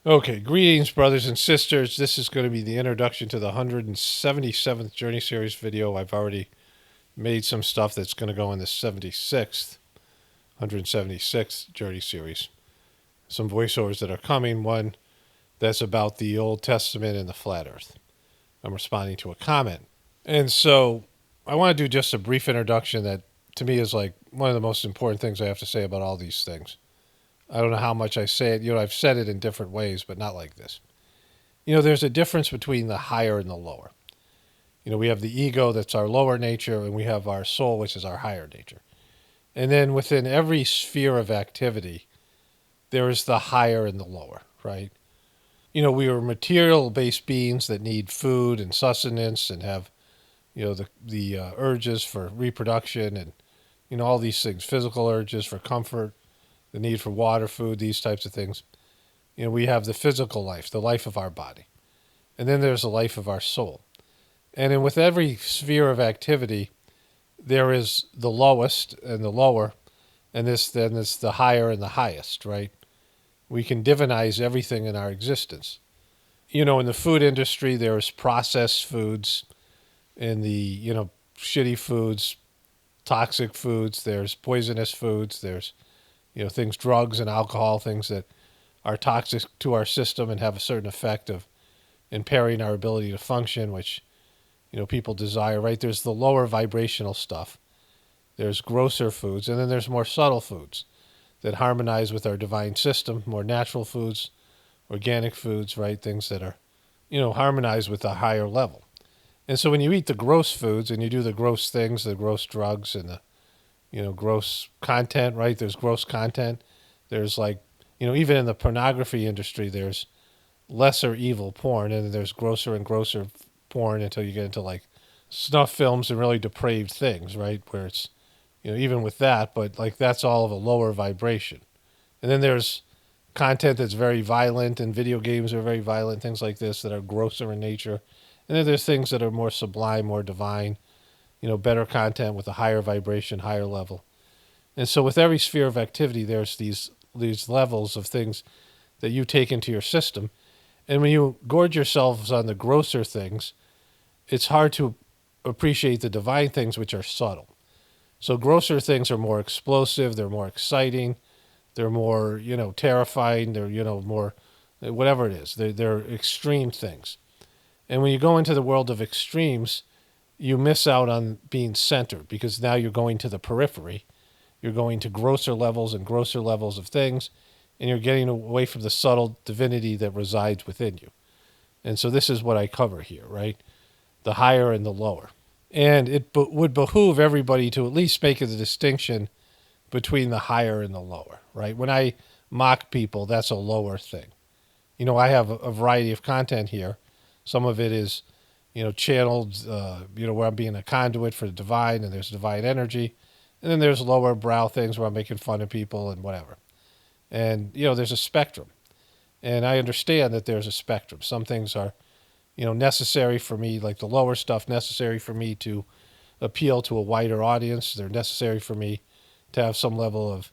Okay, greetings, brothers and sisters. This is going to be the introduction to the 177th Journey Series video. I've already made some stuff that's going to go in the 176th Journey Series. Some voiceovers that are coming. One that's about the Old Testament and the flat earth. I'm responding to a comment. And so I want to do just a brief introduction that to me is like one of the most important things I have to say about all these things. I don't know how much I say it. I've said it in different ways, but not like this. There's a difference between the higher and the lower. We have the ego that's our lower nature, and we have our soul, which is our higher nature. And then within every sphere of activity, there is the higher and the lower, right? We are material-based beings that need food and sustenance and have, the urges for reproduction and, all these things, physical urges for comfort, the need for water, food, these types of things. We have the physical life, the life of our body. And then there's the life of our soul. And then with every sphere of activity, there is the lowest and the lower, and then it's the higher and the highest, right? We can divinize everything in our existence. In the food industry, there's processed foods, in the, shitty foods, toxic foods, there's poisonous foods, there's, things, drugs and alcohol, things that are toxic to our system and have a certain effect of impairing our ability to function, which, people desire, right? There's the lower vibrational stuff. There's grosser foods, and then there's more subtle foods that harmonize with our divine system, more natural foods, organic foods, right? Things that are, harmonized with a higher level. And so when you eat the gross foods and you do the gross things, the gross drugs and the, gross content, right? There's gross content. There's like, even in the pornography industry, there's lesser evil porn, and then there's grosser and grosser porn until you get into like snuff films and really depraved things, right? Where it's, even with that, but like that's all of a lower vibration. And then there's content that's very violent, and video games are very violent, things like this that are grosser in nature. And then there's things that are more sublime, more divine, better content with a higher vibration, higher level. And so with every sphere of activity, there's these levels of things that you take into your system. And when you gorge yourselves on the grosser things, it's hard to appreciate the divine things which are subtle. So grosser things are more explosive, they're more exciting, they're more, terrifying, they're, more, whatever it is. They're extreme things. And when you go into the world of extremes, you miss out on being centered because now you're going to the periphery. You're going to grosser levels and grosser levels of things, and you're getting away from the subtle divinity that resides within you. And so this is what I cover here, right? The higher and the lower. And it would behoove everybody to at least make a distinction between the higher and the lower, right? When I mock people, that's a lower thing. I have a variety of content here. Some of it is, channeled, where I'm being a conduit for the divine, and there's divine energy. And then there's lower brow things where I'm making fun of people and whatever. And, there's a spectrum. And I understand that there's a spectrum. Some things are, necessary for me, like the lower stuff, necessary for me to appeal to a wider audience. They're necessary for me to have some level of,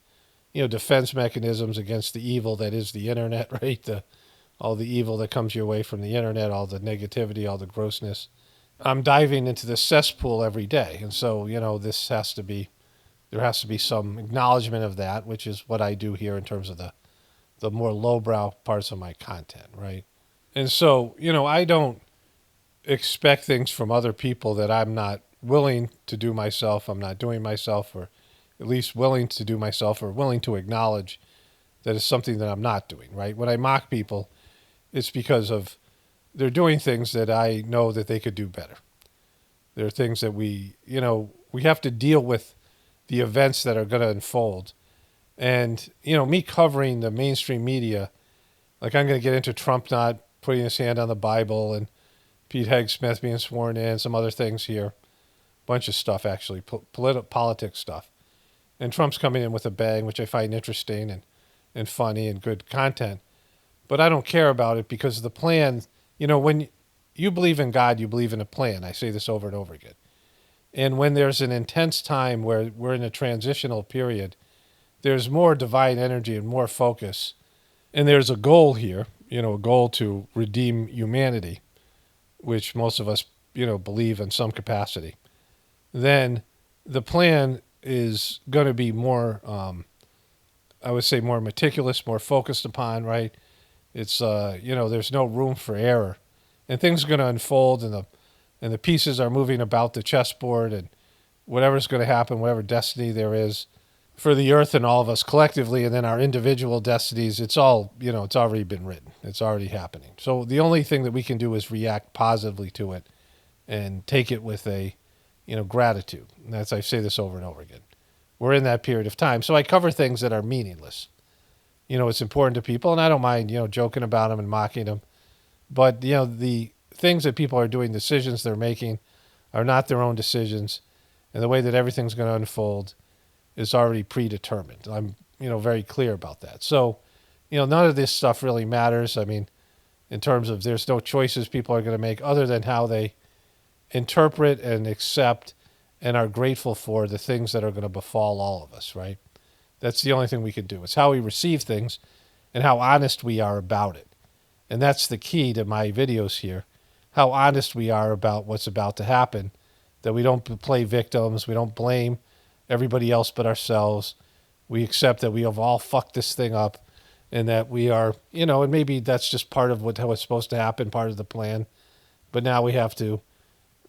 defense mechanisms against the evil that is the internet, right? All the evil that comes your way from the internet, all the negativity, all the grossness. I'm diving into this cesspool every day. And so, there has to be some acknowledgement of that, which is what I do here in terms of the more lowbrow parts of my content, right? And so, I don't expect things from other people that I'm not willing to do myself, I'm not doing myself, or at least willing to do myself, or willing to acknowledge that it's something that I'm not doing, right? When I mock people, it's because of they're doing things that I know that they could do better. There are things that we have to deal with the events that are going to unfold. And, me covering the mainstream media, like I'm going to get into Trump not putting his hand on the Bible and Pete Hegseth being sworn in, some other things here. Bunch of stuff, actually, politics stuff. And Trump's coming in with a bang, which I find interesting and funny and good content. But I don't care about it because the plan, when you believe in God, you believe in a plan. I say this over and over again. And when there's an intense time where we're in a transitional period, there's more divine energy and more focus. And there's a goal here. a goal to redeem humanity, which most of us, believe in some capacity, then the plan is going to be more, I would say, more meticulous, more focused upon, right? It's, there's no room for error. And things are going to unfold, and the pieces are moving about the chessboard, and whatever's going to happen, whatever destiny there is for the earth and all of us collectively, and then our individual destinies, it's all, it's already been written. It's already happening. So the only thing that we can do is react positively to it and take it with a, gratitude. And that's, I say this over and over again. We're in that period of time. So I cover things that are meaningless. It's important to people, and I don't mind, joking about them and mocking them. But, the things that people are doing, decisions they're making, are not their own decisions. And the way that everything's going to unfold is already predetermined. I'm, very clear about that. So, none of this stuff really matters. I mean, in terms of there's no choices people are going to make other than how they interpret and accept and are grateful for the things that are going to befall all of us, right? That's the only thing we can do. It's how we receive things and how honest we are about it. And that's the key to my videos here, how honest we are about what's about to happen, that we don't play victims, we don't blame everybody else but ourselves. We accept that we have all fucked this thing up and that we are, and maybe that's just part of how it's supposed to happen, part of the plan. But now we have to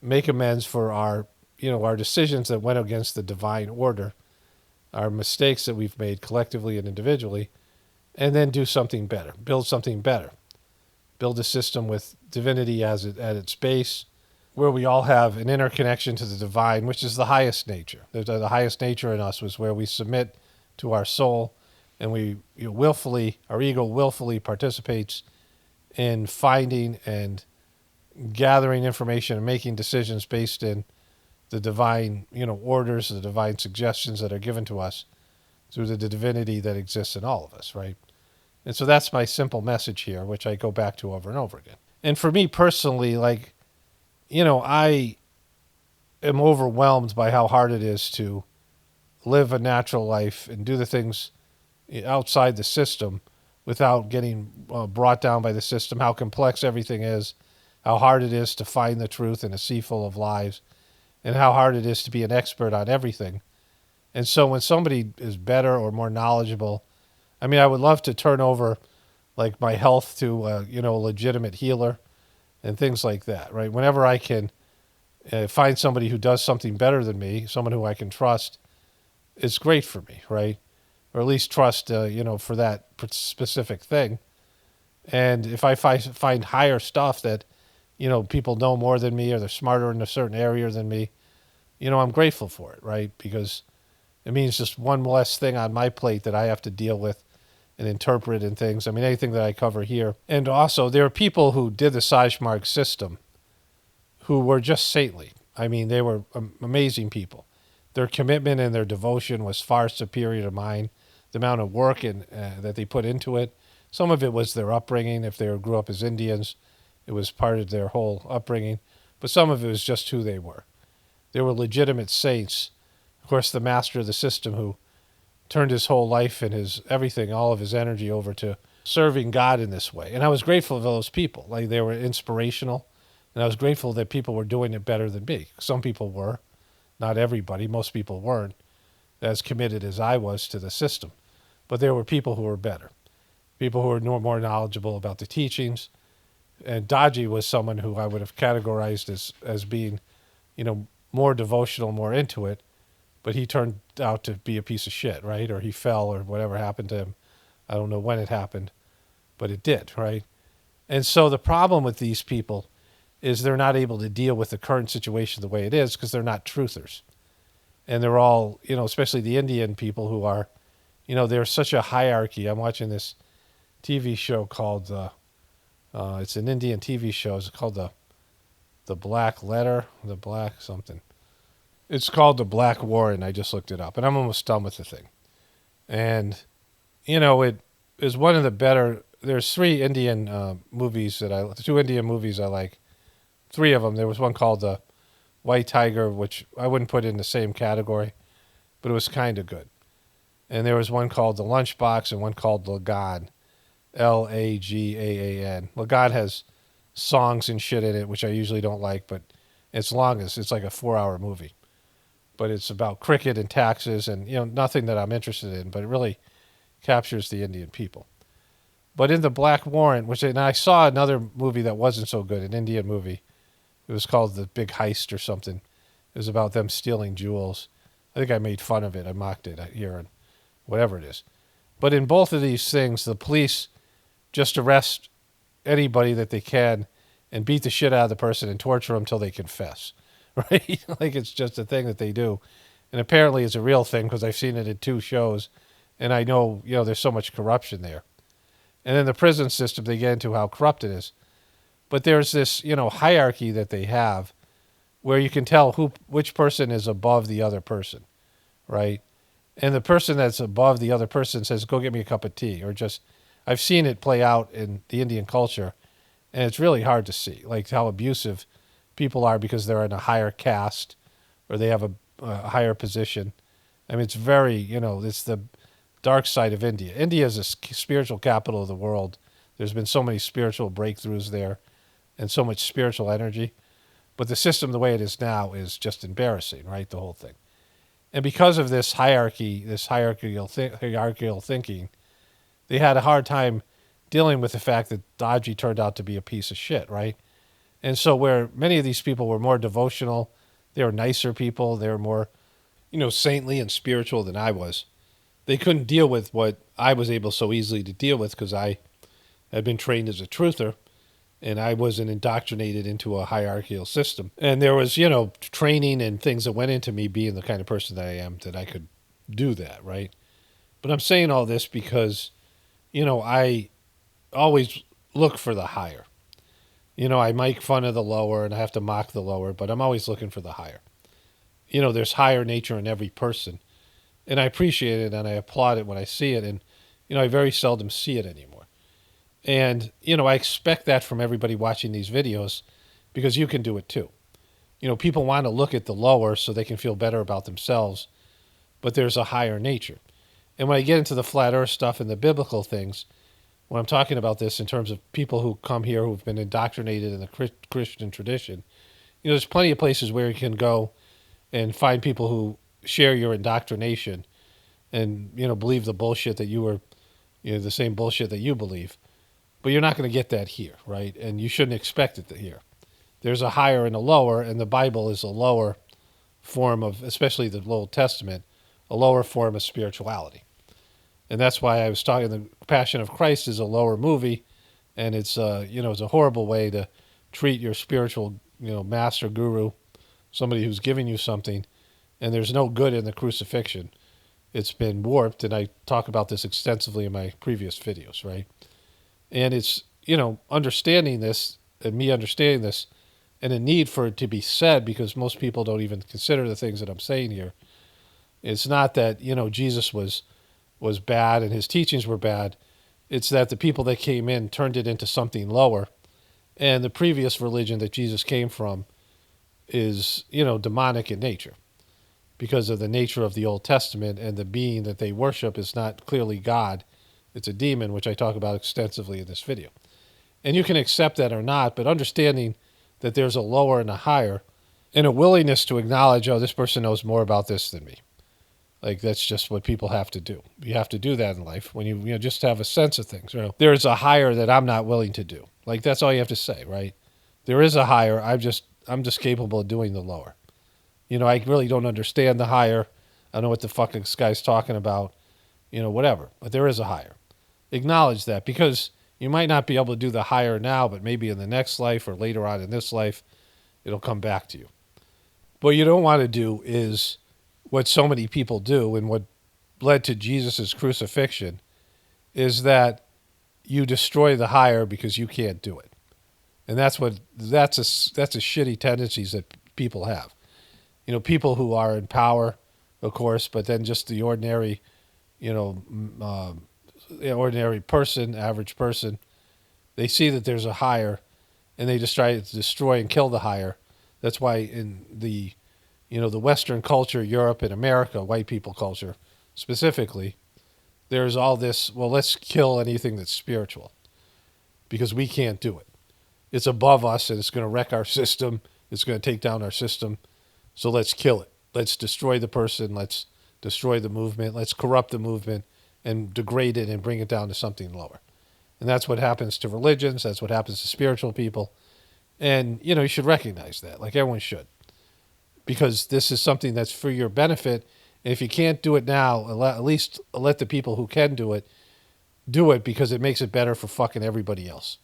make amends for our decisions that went against the divine order, our mistakes that we've made collectively and individually, and then do something better, build something better. Build a system with divinity at its base, where we all have an interconnection to the divine, which is the highest nature. The highest nature in us was where we submit to our soul, and we our ego willfully participates in finding and gathering information and making decisions based in the divine, orders, the divine suggestions that are given to us through the divinity that exists in all of us, right? And so that's my simple message here, which I go back to over and over again. And for me personally, I am overwhelmed by how hard it is to live a natural life and do the things outside the system without getting brought down by the system, how complex everything is, how hard it is to find the truth in a sea full of lies, and how hard it is to be an expert on everything. And so when somebody is better or more knowledgeable, I would love to turn over like my health to, a legitimate healer and things like that, right? Whenever I can find somebody who does something better than me, someone who I can trust, it's great for me, right? Or at least trust, for that specific thing. And if I find higher stuff that, people know more than me or they're smarter in a certain area than me, I'm grateful for it, right? Because it means just one less thing on my plate that I have to deal with and interpret and things. Anything that I cover here. And also, there are people who did the Sajmarg system who were just saintly. They were amazing people. Their commitment and their devotion was far superior to mine. The amount of work that they put into it. Some of it was their upbringing. If they grew up as Indians, it was part of their whole upbringing. But some of it was just who they were. They were legitimate saints. Of course, the master of the system who turned his whole life and his everything, all of his energy over to serving God in this way. And I was grateful for those people. Like, they were inspirational. And I was grateful that people were doing it better than me. Some people were. Not everybody. Most people weren't as committed as I was to the system. But there were people who were better. People who were more knowledgeable about the teachings. And Daji was someone who I would have categorized as being, more devotional, more into it. But he turned out to be a piece of shit, right? Or he fell or whatever happened to him. I don't know when it happened, but it did, right? And so the problem with these people is they're not able to deal with the current situation the way it is because they're not truthers. And they're all, especially the Indian people who are, there's such a hierarchy. I'm watching this TV show called, it's an Indian TV show. It's called the Black Letter, the Black something. It's called The Black Warren. I just looked it up, and I'm almost done with the thing. And, it is one of the better. There's two Indian movies I like. Three of them. There was one called The White Tiger, which I wouldn't put in the same category, but it was kind of good. And there was one called The Lunchbox and one called Lagan. Lagaan. Lagan has songs and shit in it, which I usually don't like, but it's long as it's like a 4-hour movie. But it's about cricket and taxes and nothing that I'm interested in, but it really captures the Indian people. But in the Black Warrant, and I saw another movie that wasn't so good, an Indian movie. It was called The Big Heist or something. It was about them stealing jewels. I think I made fun of it. I mocked it here and whatever it is. But in both of these things, the police just arrest anybody that they can and beat the shit out of the person and torture them until they confess. Right? Like it's just a thing that they do. And apparently it's a real thing because I've seen it in 2 shows and I know, there's so much corruption there. And in the prison system, they get into how corrupt it is. But there's this, hierarchy that they have where you can tell which person is above the other person, right? And the person that's above the other person says, go get me a cup of tea. Or just, I've seen it play out in the Indian culture, and it's really hard to see, like how abusive people are because they're in a higher caste or they have a higher position. I mean, it's very, it's the dark side of India. India is a spiritual capital of the world. There's been so many spiritual breakthroughs there and so much spiritual energy. But the system, the way it is now, is just embarrassing, right? The whole thing. And because of this hierarchy, this hierarchical thinking, they had a hard time dealing with the fact that Daji turned out to be a piece of shit, right? And so where many of these people were more devotional, they were nicer people, they were more, saintly and spiritual than I was. They couldn't deal with what I was able so easily to deal with because I had been trained as a truther and I wasn't indoctrinated into a hierarchical system. And there was, training and things that went into me being the kind of person that I am that I could do that, right? But I'm saying all this because, I always look for the higher. I make fun of the lower and I have to mock the lower, but I'm always looking for the higher. There's higher nature in every person. And I appreciate it and I applaud it when I see it. And, I very seldom see it anymore. And, I expect that from everybody watching these videos because you can do it too. People want to look at the lower so they can feel better about themselves, but there's a higher nature. And when I get into the flat earth stuff and the biblical things, when I'm talking about this in terms of people who come here who've been indoctrinated in the Christian tradition, there's plenty of places where you can go and find people who share your indoctrination and, believe the bullshit that you were, the same bullshit that you believe. But you're not going to get that here, right? And you shouldn't expect it here. There's a higher and a lower, and the Bible is a lower form of, especially the Old Testament, a lower form of spirituality. And that's why I was talking, the Passion of Christ is a lower movie, and it's, it's a horrible way to treat your spiritual, master guru, somebody who's giving you something, and there's no good in the crucifixion. It's been warped, and I talk about this extensively in my previous videos, right? And it's, understanding this and me understanding this and a need for it to be said because most people don't even consider the things that I'm saying here. It's not that, Jesus was bad and his teachings were bad. It's that the people that came in turned it into something lower. And the previous religion that Jesus came from is, demonic in nature because of the nature of the Old Testament and the being that they worship is not clearly God. It's a demon, which I talk about extensively in this video. And you can accept that or not, but understanding that there's a lower and a higher and a willingness to acknowledge, this person knows more about this than me. Like, that's just what people have to do. You have to do that in life when you just have a sense of things. There's a higher that I'm not willing to do. Like, that's all you have to say, right? There is a higher. I'm just capable of doing the lower. I really don't understand the higher. I don't know what the fuck this guy's talking about. Whatever. But there is a higher. Acknowledge that because you might not be able to do the higher now, but maybe in the next life or later on in this life, it'll come back to you. What you don't want to do is what so many people do and what led to Jesus' crucifixion is that you destroy the higher because you can't do it. And that's a shitty tendencies that people have. People who are in power, of course, but then just the ordinary, ordinary person, average person, they see that there's a higher and they just try to destroy and kill the higher. That's why in the, the Western culture, Europe and America, white people culture specifically, there's all this, well, let's kill anything that's spiritual because we can't do it. It's above us and it's going to wreck our system. It's going to take down our system. So let's kill it. Let's destroy the person. Let's destroy the movement. Let's corrupt the movement and degrade it and bring it down to something lower. And that's what happens to religions. That's what happens to spiritual people. And, you should recognize that. Like everyone should. Because this is something that's for your benefit. And if you can't do it now, at least let the people who can do it because it makes it better for fucking everybody else.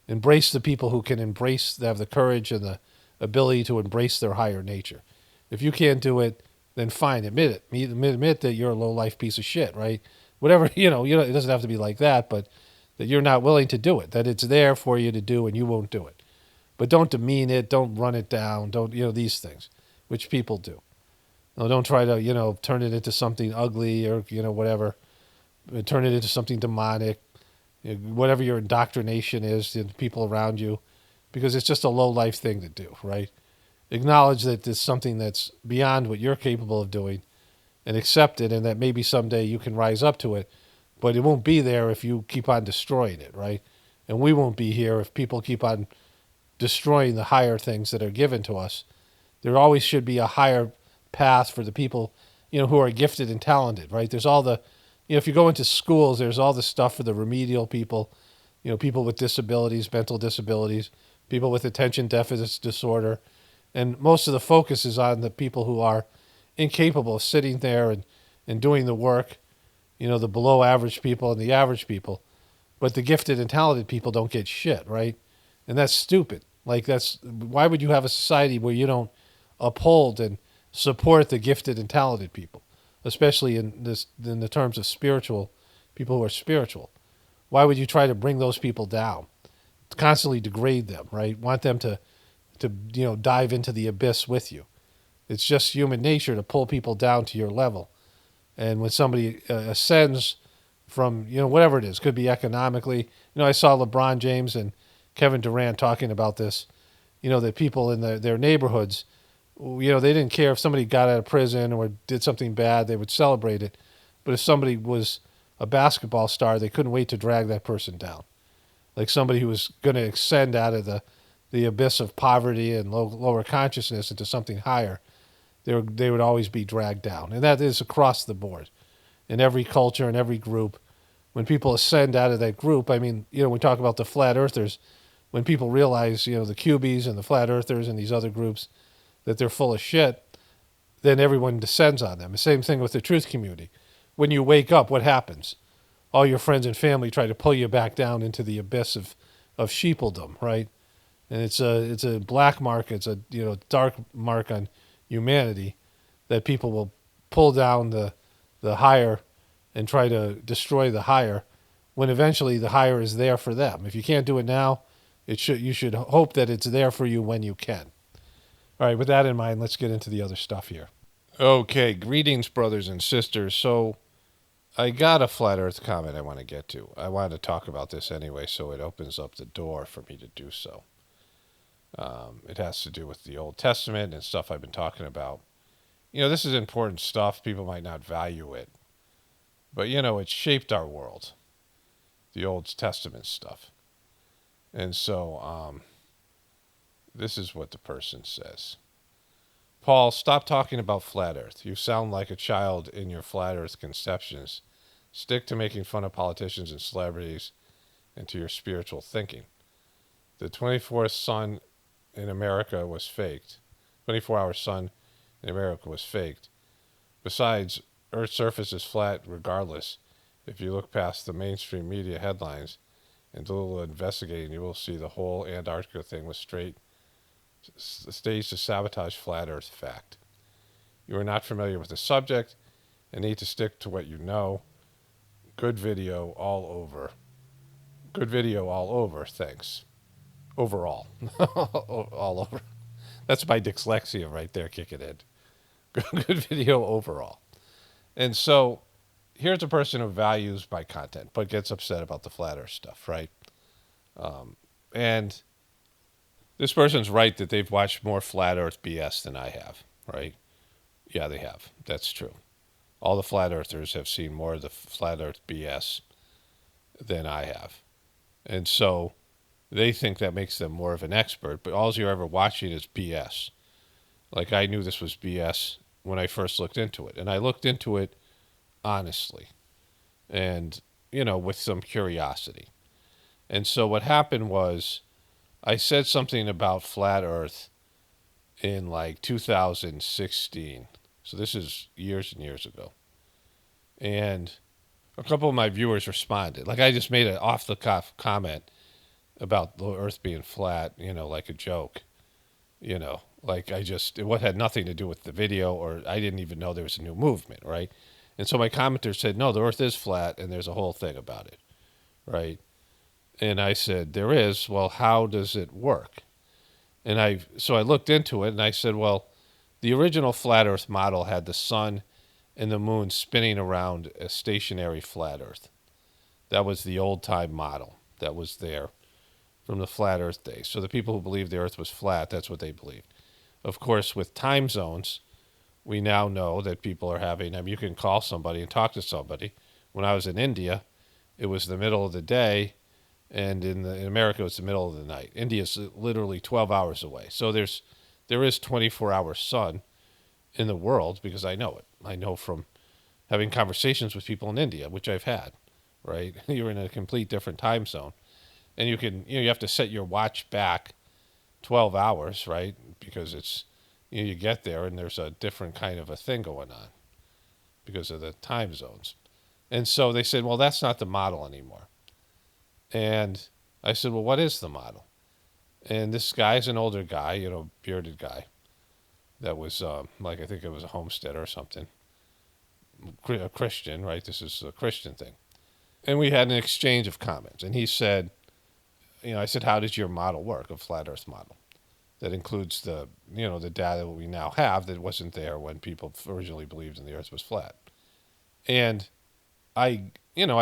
Embrace the people who can have the courage and the ability to embrace their higher nature. If you can't do it, then fine, admit it. Admit that you're a low-life piece of shit, right? Whatever, it doesn't have to be like that, but that you're not willing to do it, that it's there for you to do and you won't do it. But don't demean it, don't run it down, don't, these things, which people do. No, don't try to, turn it into something ugly or, whatever. Turn it into something demonic. Whatever your indoctrination is to the people around you, because it's just a low-life thing to do, right? Acknowledge that it's something that's beyond what you're capable of doing and accept it, and that maybe someday you can rise up to it, but it won't be there if you keep on destroying it, right? And we won't be here if people keep on destroying the higher things that are given to us. There always should be a higher path for the people, who are gifted and talented, right? There's all the if you go into schools, there's all the stuff for the remedial people, people with disabilities, mental disabilities, people with attention deficit disorder. And most of the focus is on the people who are incapable of sitting there and doing the work, the below average people and the average people. But the gifted and talented people don't get shit, right? And that's stupid. Like why would you have a society where you don't uphold and support the gifted and talented people? Especially in the terms of spiritual people who are spiritual. Why would you try to bring those people down? Constantly degrade them, right? Want them to dive into the abyss with you. It's just human nature to pull people down to your level. And when somebody ascends from, whatever it is, could be economically. I saw LeBron James and Kevin Durant talking about this, that people in their neighborhoods, they didn't care if somebody got out of prison or did something bad, they would celebrate it. But if somebody was a basketball star, they couldn't wait to drag that person down. Like somebody who was going to ascend out of the abyss of poverty and lower consciousness into something higher, they would always be dragged down. And that is across the board. In every culture, in every group. When people ascend out of that group, we talk about the flat earthers, when people realize, the cubies and the flat earthers and these other groups, that they're full of shit, then everyone descends on them. The same thing with the truth community. When you wake up, what happens? All your friends and family try to pull you back down into the abyss of sheepledom, right? And it's a black mark, it's a dark mark on humanity that people will pull down the higher and try to destroy the higher, when eventually the higher is there for them. If you can't do it now, you should hope that it's there for you when you can. All right, with that in mind, let's get into the other stuff here. Okay, greetings, brothers and sisters. So I got a flat earth comment I want to get to. I wanted to talk about this anyway, so it opens up the door for me to do so. It has to do with the Old Testament and stuff I've been talking about. This is important stuff. People might not value it. But, it shaped our world, the Old Testament stuff. And so this is what the person says. Paul, stop talking about flat earth. You sound like a child in your flat earth conceptions. Stick to making fun of politicians and celebrities and to your spiritual thinking. The 24th sun in America was faked. 24-hour sun in America was faked. Besides, Earth's surface is flat regardless. If you look past the mainstream media headlines and do a little investigating, you will see the whole Antarctica thing was staged to sabotage flat Earth fact. You are not familiar with the subject and need to stick to what you know. Good video all over. Good video all over, thanks. Overall. All over. That's my dyslexia right there kicking in. Good video overall. And so here's a person who values my content but gets upset about the flat earth stuff, right? And this person's right that they've watched more flat earth BS than I have, right? Yeah, they have. That's true. all the flat earthers have seen more of the flat earth BS than I have. And so they think that makes them more of an expert, but all you're ever watching is BS. Like, I knew this was BS when I first looked into it. And I looked into it honestly and, with some curiosity. And so what happened was I said something about flat earth in like 2016. So this is years and years ago. And a couple of my viewers responded. Like, I just made an off the cuff comment about the earth being flat, like a joke. Like it had nothing to do with the video, or I didn't even know there was a new movement, right? And so my commenter said, no, the earth is flat and there's a whole thing about it, right? And I said, there is. Well, how does it work? So I looked into it and I said, well, the original flat earth model had the sun and the moon spinning around a stationary flat earth. That was the old time model that was there from the flat earth days. So the people who believed the earth was flat, that's what they believed. Of course, with time zones, we now know that people are having, you can call somebody and talk to somebody. When I was in India, it was the middle of the day, and in America, it's the middle of the night. India is literally 12 hours away. So there is 24-hour sun in the world, because I know it. I know from having conversations with people in India, which I've had, right? You're in a complete different time zone. And you have to set your watch back 12 hours, right? Because it's, you get there and there's a different kind of a thing going on because of the time zones. And so they said, well, that's not the model anymore. And I said, well, what is the model? And this guy's an older guy, bearded guy that was I think it was a homesteader or something, a Christian, right? This is a Christian thing. And we had an exchange of comments. And he said, I said, how does your model work, a flat earth model? That includes the data that we now have that wasn't there when people originally believed in the earth was flat. And I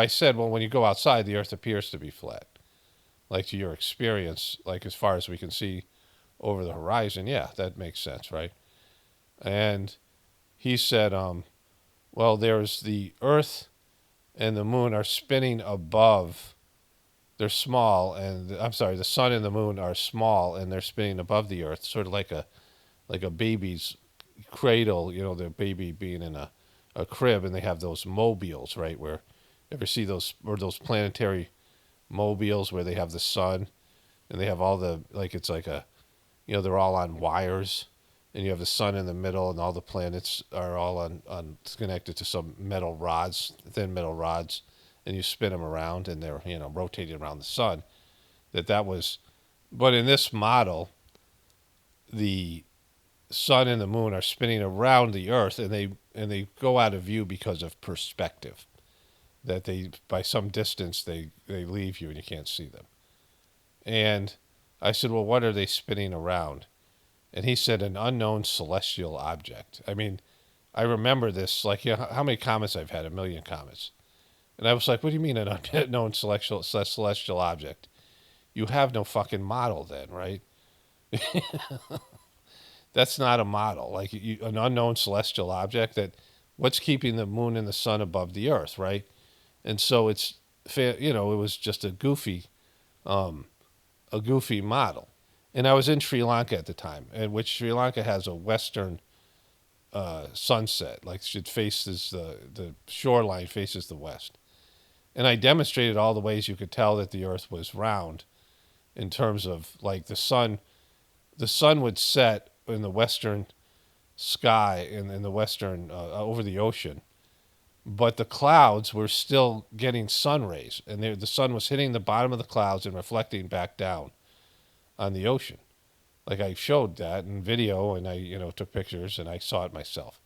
said, well, when you go outside, the earth appears to be flat. Like, to your experience, like as far as we can see over the horizon, yeah, that makes sense, right? And he said, well, there's the earth and the moon are spinning above. They're small, and the sun and the moon are small, and they're spinning above the earth, sort of like a baby's cradle, the baby being in a crib, and they have those mobiles, right? Where, ever see those planetary mobiles where they have the sun, and they have all the, like, it's like they're all on wires, and you have the sun in the middle, and all the planets are all on connected to some metal rods, thin metal rods, and you spin them around, and they're rotating around the sun. That was, but in this model, the sun and the moon are spinning around the earth, and they go out of view because of perspective. That they, by some distance, they leave you and you can't see them. And I said, well, what are they spinning around? And he said, an unknown celestial object. I mean, I remember this, like, how many comments I've had? 1 million comments. And I was like, what do you mean an unknown celestial object? You have no fucking model then, right? That's not a model. Like, an unknown celestial object, what's keeping the moon and the sun above the earth, right? And so it was just a goofy model. And I was in Sri Lanka at the time, which Sri Lanka has a western sunset, like it faces the shoreline faces the west. And I demonstrated all the ways you could tell that the earth was round in terms of, like, the sun would set in the western sky in the western over the ocean, but the clouds were still getting sun rays, and the sun was hitting the bottom of the clouds and reflecting back down on the ocean. Like, I showed that in video, and I took pictures, and I saw it myself.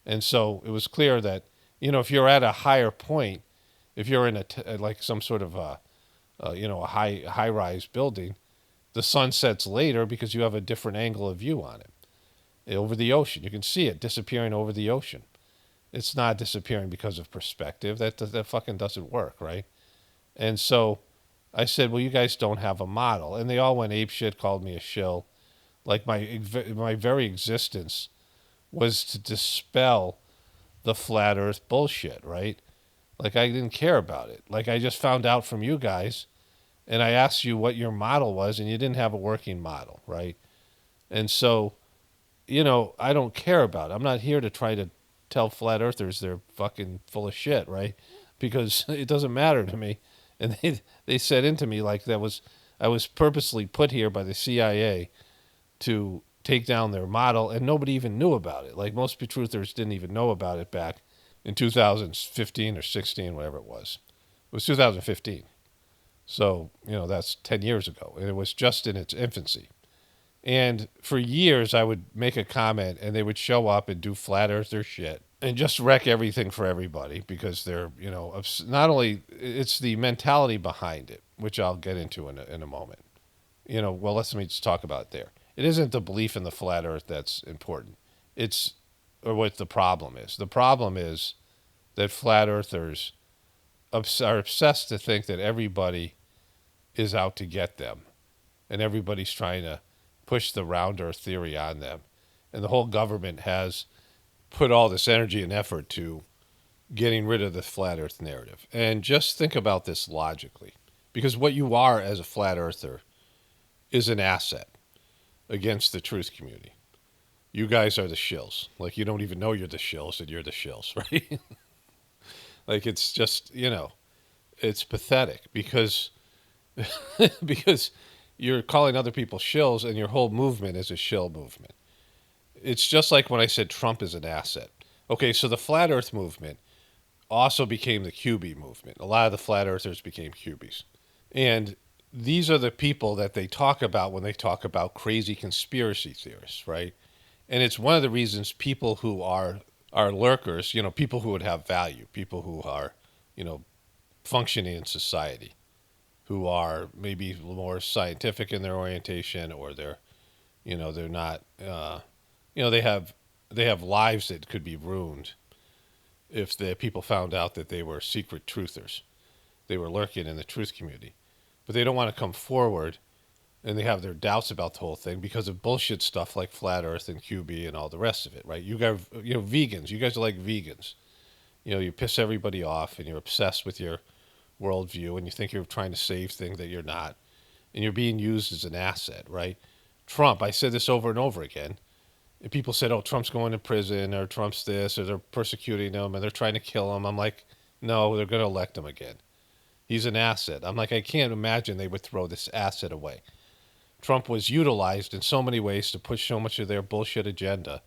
And so it was clear that if you're at a higher point, if you're in like some sort of a high rise building, the sun sets later because you have a different angle of view on it. Over the ocean, you can see it disappearing over the ocean. It's not disappearing because of perspective. That fucking doesn't work, right? And so I said, well, you guys don't have a model. And they all went apeshit, called me a shill. Like, my very existence was to dispel the flat earth bullshit, right? Like I didn't care about it. Like I just found out from you guys and I asked you what your model was and you didn't have a working model, right? And so, I don't care about it. I'm not here to try to tell flat earthers they're fucking full of shit, right? Because it doesn't matter to me. And they said into me like I was purposely put here by the CIA to take down their model, and nobody even knew about it. Like most truthers didn't even know about it back in 2015 or 16, whatever it was. It was 2015. So, that's 10 years ago, and it was just in its infancy. And for years, I would make a comment, and they would show up and do flat earther shit and just wreck everything for everybody because they're, not only it's the mentality behind it, which I'll get into in a moment. Well, let me just talk about it there. It isn't the belief in the flat earth that's important. It's, or what the problem is. The problem is that flat earthers are obsessed to think that everybody is out to get them and everybody's trying to push the round earth theory on them. And the whole government has put all this energy and effort to getting rid of the flat earth narrative. And just think about this logically, because what you are as a flat earther is an asset against the truth community. You guys are the shills. Like you don't even know you're the shills and you're the shills, right? Like it's just, it's pathetic because because you're calling other people shills and your whole movement is a shill movement. It's just like when I said Trump is an asset. Okay, so the flat earth movement also became the QB movement. A lot of the flat earthers became QBs. And these are the people that they talk about when they talk about crazy conspiracy theorists, right? And it's one of the reasons people who are lurkers, people who would have value, people who are, functioning in society, who are maybe more scientific in their orientation, or they're not, they have lives that could be ruined if the people found out that they were secret truthers. They were lurking in the truth community, but they don't want to come forward, and they have their doubts about the whole thing because of bullshit stuff like flat earth and QB and all the rest of it, right? You guys, vegans, you guys are like vegans. You piss everybody off and you're obsessed with your worldview and you think you're trying to save things that you're not. And you're being used as an asset, right? Trump, I said this over and over again. And people said, oh, Trump's going to prison, or Trump's this, or they're persecuting him and they're trying to kill him. I'm like, no, they're going to elect him again. He's an asset. I'm like, I can't imagine they would throw this asset away. Trump was utilized in so many ways to push so much of their bullshit agenda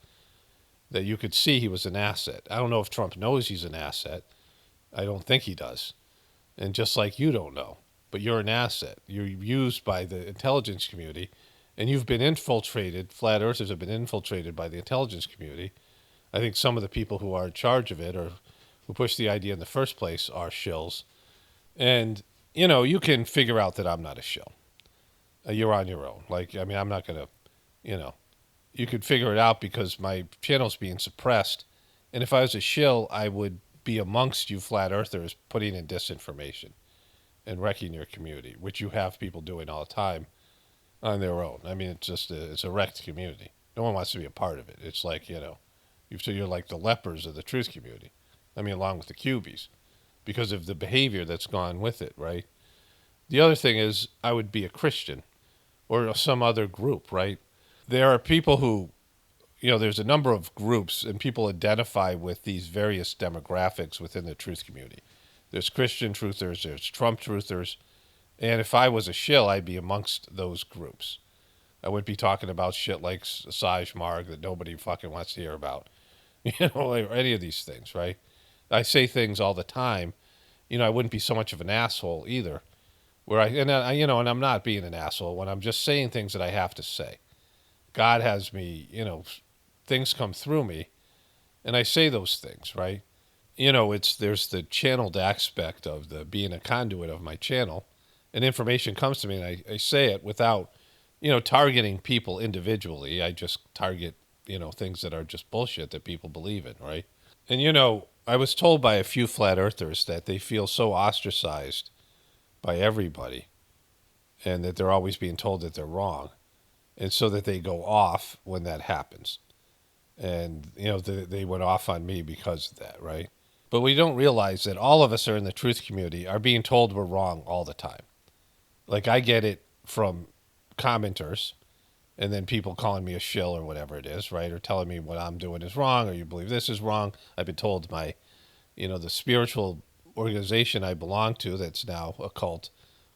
that you could see he was an asset. I don't know if Trump knows he's an asset. I don't think he does. And just like you don't know, but you're an asset. You're used by the intelligence community, and you've been infiltrated. Flat earthers have been infiltrated by the intelligence community. I think some of the people who are in charge of it, or who pushed the idea in the first place, are shills. And, you can figure out that I'm not a shill. You're on your own. I'm not going to, you could figure it out because my channel's being suppressed. And if I was a shill, I would be amongst you flat earthers putting in disinformation and wrecking your community, which you have people doing all the time on their own. It's a wrecked community. No one wants to be a part of it. It's like, you're like the lepers of the truth community. Along with the cubies, because of the behavior that's gone with it, right? The other thing is I would be a Christian or some other group, right? There are people who, there's a number of groups and people identify with these various demographics within the truth community. There's Christian truthers, there's Trump truthers, and if I was a shill, I'd be amongst those groups. I wouldn't be talking about shit like Saj Marg that nobody fucking wants to hear about, or any of these things, right? I say things all the time. I wouldn't be so much of an asshole either, and I'm not being an asshole when I'm just saying things that I have to say. God has me, things come through me, and I say those things, right? There's the channeled aspect of the being a conduit of my channel, and information comes to me, and I say it without, targeting people individually. I just target, things that are just bullshit that people believe in, right? And, I was told by a few flat earthers that they feel so ostracized by everybody and that they're always being told that they're wrong. And so that they go off when that happens. And, they went off on me because of that, right? But we don't realize that all of us are in the truth community are being told we're wrong all the time. Like, I get it from commenters and then people calling me a shill or whatever it is, right? Or telling me what I'm doing is wrong or you believe this is wrong. I've been told the spiritual organization I belong to that's now a cult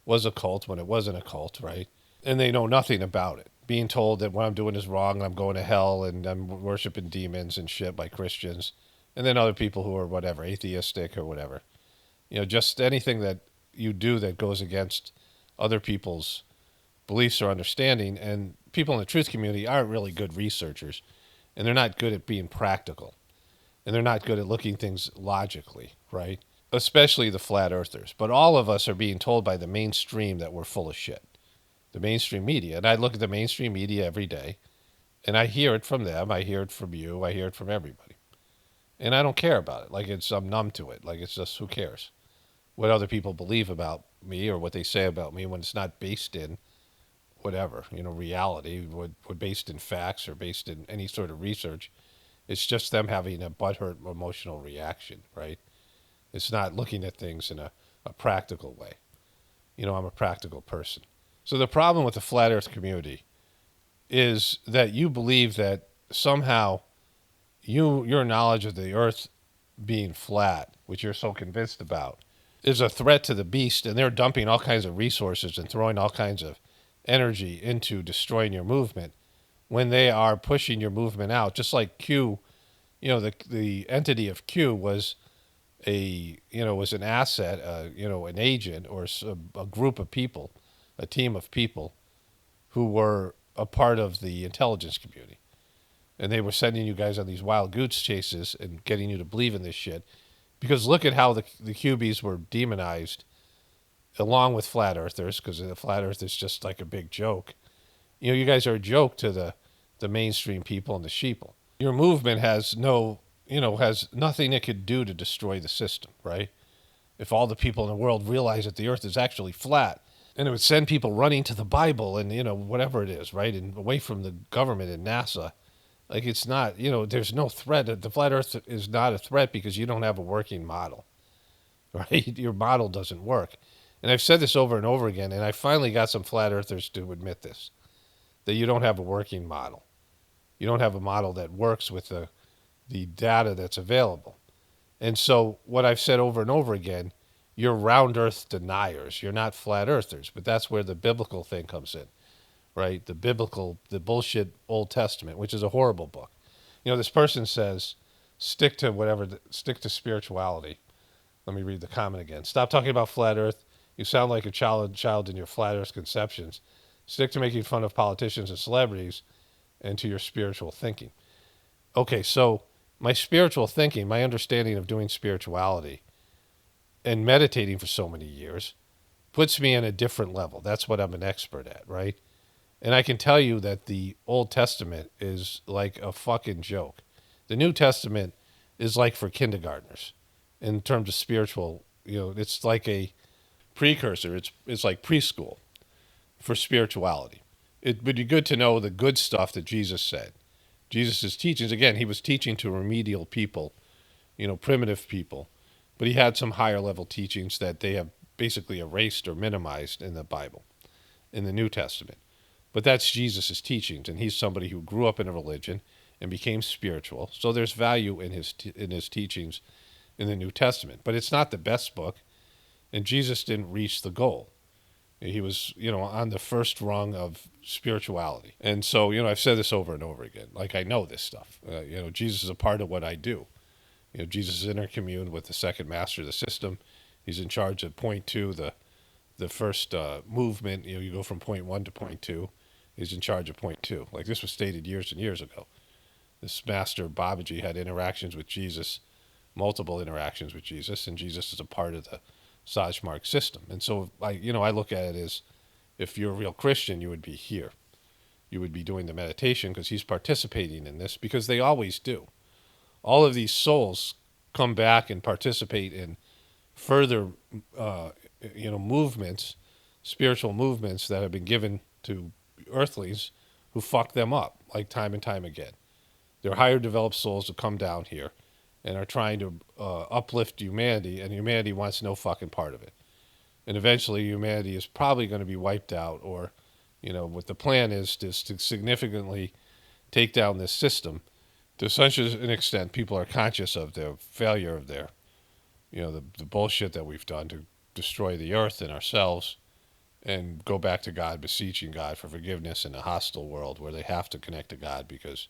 was a cult when it wasn't a cult, right? And they know nothing about it. Being told that what I'm doing is wrong and I'm going to hell and I'm worshiping demons and shit by Christians. And then other people who are whatever, atheistic or whatever. Just anything that you do that goes against other people's beliefs or understanding. And people in the truth community aren't really good researchers. And they're not good at being practical. And they're not good at looking things logically, right? Especially the flat earthers. But all of us are being told by the mainstream that we're full of shit. The mainstream media. And I look at the mainstream media every day, and I hear it from them. I hear it from you. I hear it from everybody. And I don't care about it. Like, I'm numb to it. Like, it's just, who cares what other people believe about me or what they say about me when it's not based in whatever, reality, based in facts or based in any sort of research. It's just them having a butthurt emotional reaction, right? It's not looking at things in a practical way. I'm a practical person. So the problem with the flat earth community is that you believe that somehow your knowledge of the earth being flat, which you're so convinced about, is a threat to the beast, and they're dumping all kinds of resources and throwing all kinds of energy into destroying your movement when they are pushing your movement out. Just like Q, the entity of Q was was an asset, an agent or a group of people, a team of people who were a part of the intelligence community. And they were sending you guys on these wild goose chases and getting you to believe in this shit. Because look at how the QBs were demonized along with flat earthers, because the flat earth is just like a big joke. You guys are a joke to the mainstream people and the sheeple. Your movement has has nothing it could do to destroy the system, right? If all the people in the world realize that the earth is actually flat, and it would send people running to the Bible and, whatever it is, right? And away from the government and NASA. Like, it's not, there's no threat. The flat earth is not a threat because you don't have a working model, right? Your model doesn't work. And I've said this over and over again, and I finally got some flat earthers to admit this, that you don't have a working model. You don't have a model that works with the data that's available. And so what I've said over and over again, you're round earth deniers. You're not flat earthers, but that's where the biblical thing comes in, right? The bullshit Old Testament, which is a horrible book. This person says, stick to spirituality. Let me read the comment again. Stop talking about flat earth. You sound like a child in your flat earth conceptions. Stick to making fun of politicians and celebrities and to your spiritual thinking. Okay, so my spiritual thinking, my understanding of doing spirituality and meditating for so many years puts me in a different level. That's what I'm an expert at, right? And I can tell you that the Old Testament is like a fucking joke. The New Testament is like for kindergartners in terms of spiritual, it's like a precursor. It's like preschool for spirituality. It would be good to know the good stuff that Jesus said. Jesus' teachings, again, he was teaching to remedial people, primitive people, but he had some higher level teachings that they have basically erased or minimized in the Bible, in the New Testament. But that's Jesus' teachings, and he's somebody who grew up in a religion and became spiritual. So there's value in his teachings in the New Testament. But it's not the best book, and Jesus didn't reach the goal. He was, on the first rung of spirituality. And so, I've said this over and over again. Like, I know this stuff. Jesus is a part of what I do. Jesus is intercommuned with the second master of the system. He's in charge of point two, the first movement. You go from point one to point two. He's in charge of point two. Like, this was stated years and years ago. This master Babaji had interactions with Jesus, multiple interactions with Jesus, and Jesus is a part of the Sajmark system. And so I look at it as, if you're a real Christian, you would be here. You would be doing the meditation because he's participating in this, because they always do. All of these souls come back and participate in further, movements, spiritual movements that have been given to earthlings who fuck them up, like time and time again. They're higher developed souls who come down here and are trying to uplift humanity, and humanity wants no fucking part of it. And eventually, humanity is probably going to be wiped out, or, what the plan is to significantly take down this system to such an extent people are conscious of the failure of their, the bullshit that we've done to destroy the earth and ourselves, and go back to God, beseeching God for forgiveness in a hostile world where they have to connect to God because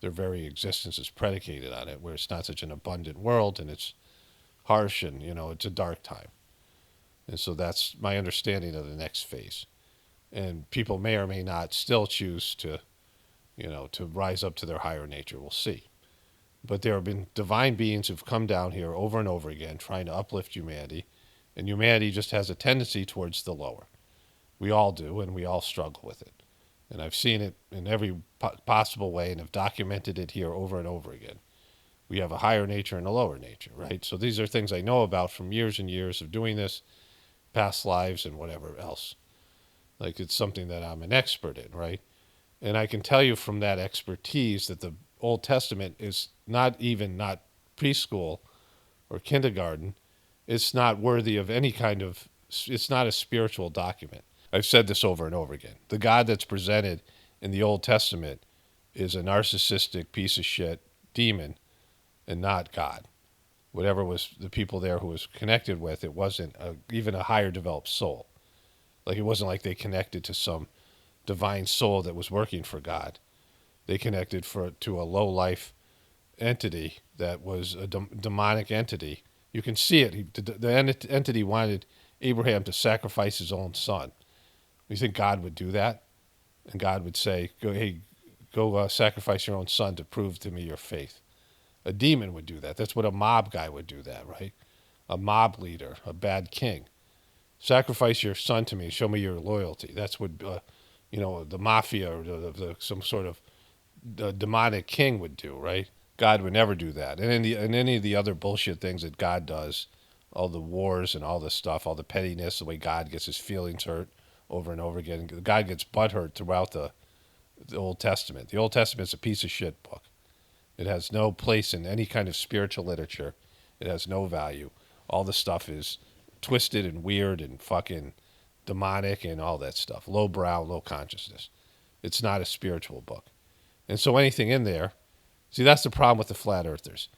their very existence is predicated on it, where it's not such an abundant world and it's harsh and, it's a dark time. And so that's my understanding of the next phase. And people may or may not still choose to, to rise up to their higher nature. We'll see. But there have been divine beings who've come down here over and over again trying to uplift humanity, and humanity just has a tendency towards the lower. We all do, and we all struggle with it. And I've seen it in every possible way and have documented it here over and over again. We have a higher nature and a lower nature, right? So these are things I know about from years and years of doing this, past lives and whatever else. Like it's something that I'm an expert in, right? And I can tell you from that expertise that the Old Testament is not preschool or kindergarten. It's not worthy of any kind of, it's not a spiritual document. I've said this over and over again. The God that's presented in the Old Testament is a narcissistic piece of shit demon and not God. Whatever was the people there who was connected with, it wasn't even a higher developed soul. Like it wasn't like they connected to some divine soul that was working for God. They connected to a low life entity that was a demonic entity. You can see it. The entity wanted Abraham to sacrifice his own son. You think God would do that? And God would say, go sacrifice your own son to prove to me your faith. A demon would do that. That's what a mob guy would do that, right? A mob leader, a bad king. Sacrifice your son to me, show me your loyalty. That's what, the mafia or some sort of demonic king would do, right? God would never do that. And in any of the other bullshit things that God does, all the wars and all this stuff, all the pettiness, the way God gets his feelings hurt over and over again. God gets butthurt throughout the Old Testament. The Old Testament's a piece of shit book. It has no place in any kind of spiritual literature. It has no value. All the stuff is twisted and weird and fucking demonic and all that stuff. Lowbrow, low consciousness. It's not a spiritual book. And so anything in there, see, that's the problem with the flat earthers.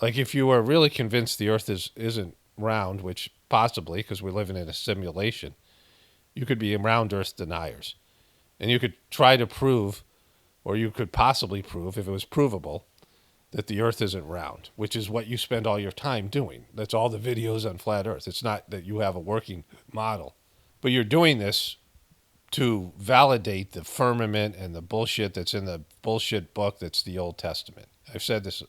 Like if you are really convinced the earth isn't round, which possibly, because we're living in a simulation, you could be round earth deniers. And you could try to prove, or you could possibly prove, if it was provable, that the earth isn't round, which is what you spend all your time doing. That's all the videos on flat earth. It's not that you have a working model. But you're doing this to validate the firmament and the bullshit that's in the bullshit book that's the Old Testament. I've said this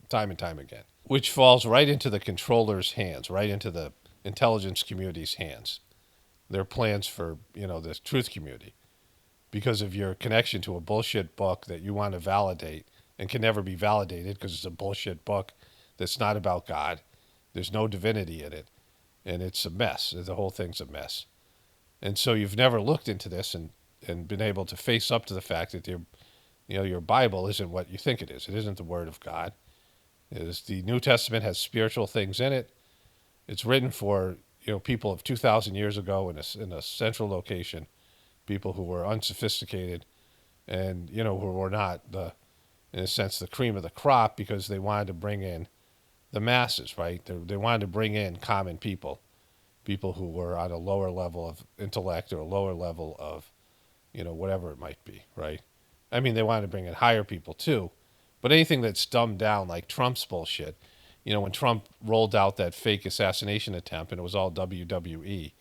time and time again, which falls right into the controller's hands, right into the intelligence community's hands. Their plans for, the truth community. Because of your connection to a bullshit book that you want to validate and can never be validated because it's a bullshit book that's not about God. There's no divinity in it. And it's a mess. The whole thing's a mess. And so you've never looked into this and been able to face up to the fact that your Bible isn't what you think it is. It isn't the Word of God. The New Testament has spiritual things in it. It's written for people of 2,000 years ago in a central location, people who were unsophisticated and who were not in a sense the cream of the crop because they wanted to bring in the masses, right? They wanted to bring in common people who were on a lower level of intellect or a lower level of whatever it might be, right? I mean, they wanted to bring in higher people too, but anything that's dumbed down like Trump's bullshit. When Trump rolled out that fake assassination attempt and it was all WWE,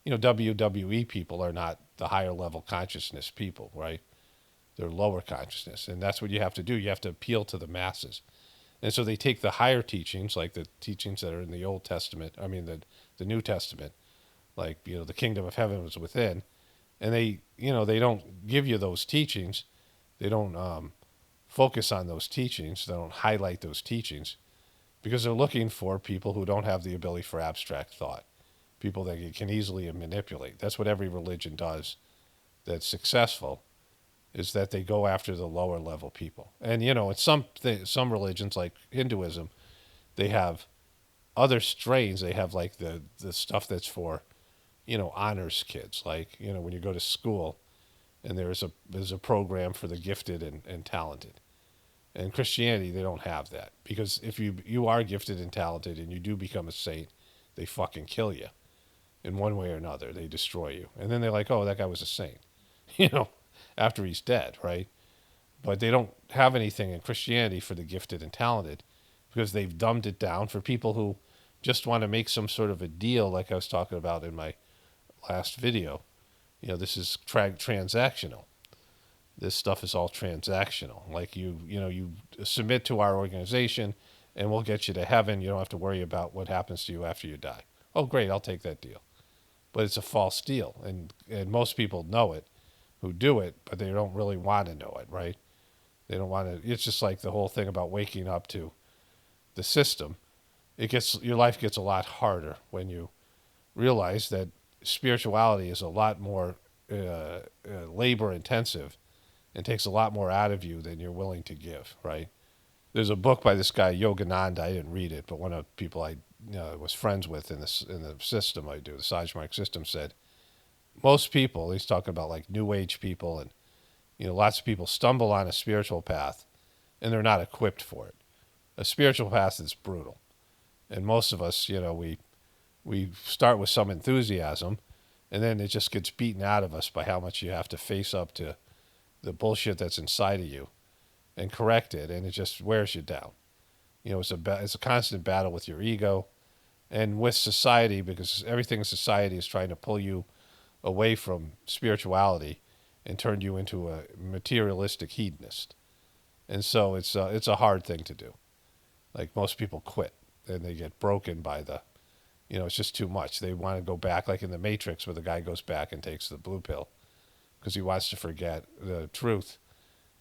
WWE people are not the higher level consciousness people, right? They're lower consciousness. And that's what you have to do. You have to appeal to the masses. And so they take the higher teachings, like the teachings that are in the Old Testament, the New Testament, like, the kingdom of heaven was within. And they don't give you those teachings. They don't focus on those teachings. They don't highlight those teachings because they're looking for people who don't have the ability for abstract thought, people that can easily manipulate. That's what every religion does that's successful is that they go after the lower level people. And in some religions like Hinduism, they have other strains. They have like the stuff that's for honors kids. Like when you go to school, and there's a program for the gifted and talented. In Christianity, they don't have that, because if you are gifted and talented and you do become a saint, they fucking kill you in one way or another. They destroy you, and then they're like, "Oh, that guy was a saint," you know, after he's dead, right? But they don't have anything in Christianity for the gifted and talented, because they've dumbed it down for people who just want to make some sort of a deal, like I was talking about in my last video. This is transactional. This stuff is all transactional. Like you submit to our organization, and we'll get you to heaven. You don't have to worry about what happens to you after you die. Oh, great, I'll take that deal. But it's a false deal, and most people know it who do it, but they don't really want to know it, right? They don't want to. It's just like the whole thing about waking up to the system. Your life gets a lot harder when you realize that spirituality is a lot more labor intensive and takes a lot more out of you than you're willing to give, right? There's a book by this guy Yogananda. I didn't read it, but one of the people I was friends with in the system I do, the Sajmark system, said most people, he's talking about like New Age people, and lots of people stumble on a spiritual path and they're not equipped for it. A spiritual path is brutal, and most of us, we start with some enthusiasm, and then it just gets beaten out of us by how much you have to face up to the bullshit that's inside of you and correct it, and it just wears you down. It's a constant battle with your ego and with society, because everything in society is trying to pull you away from spirituality and turn you into a materialistic hedonist. And so it's a hard thing to do. Like, most people quit and they get broken by it's just too much. They want to go back, like in the Matrix, where the guy goes back and takes the blue pill because he wants to forget the truth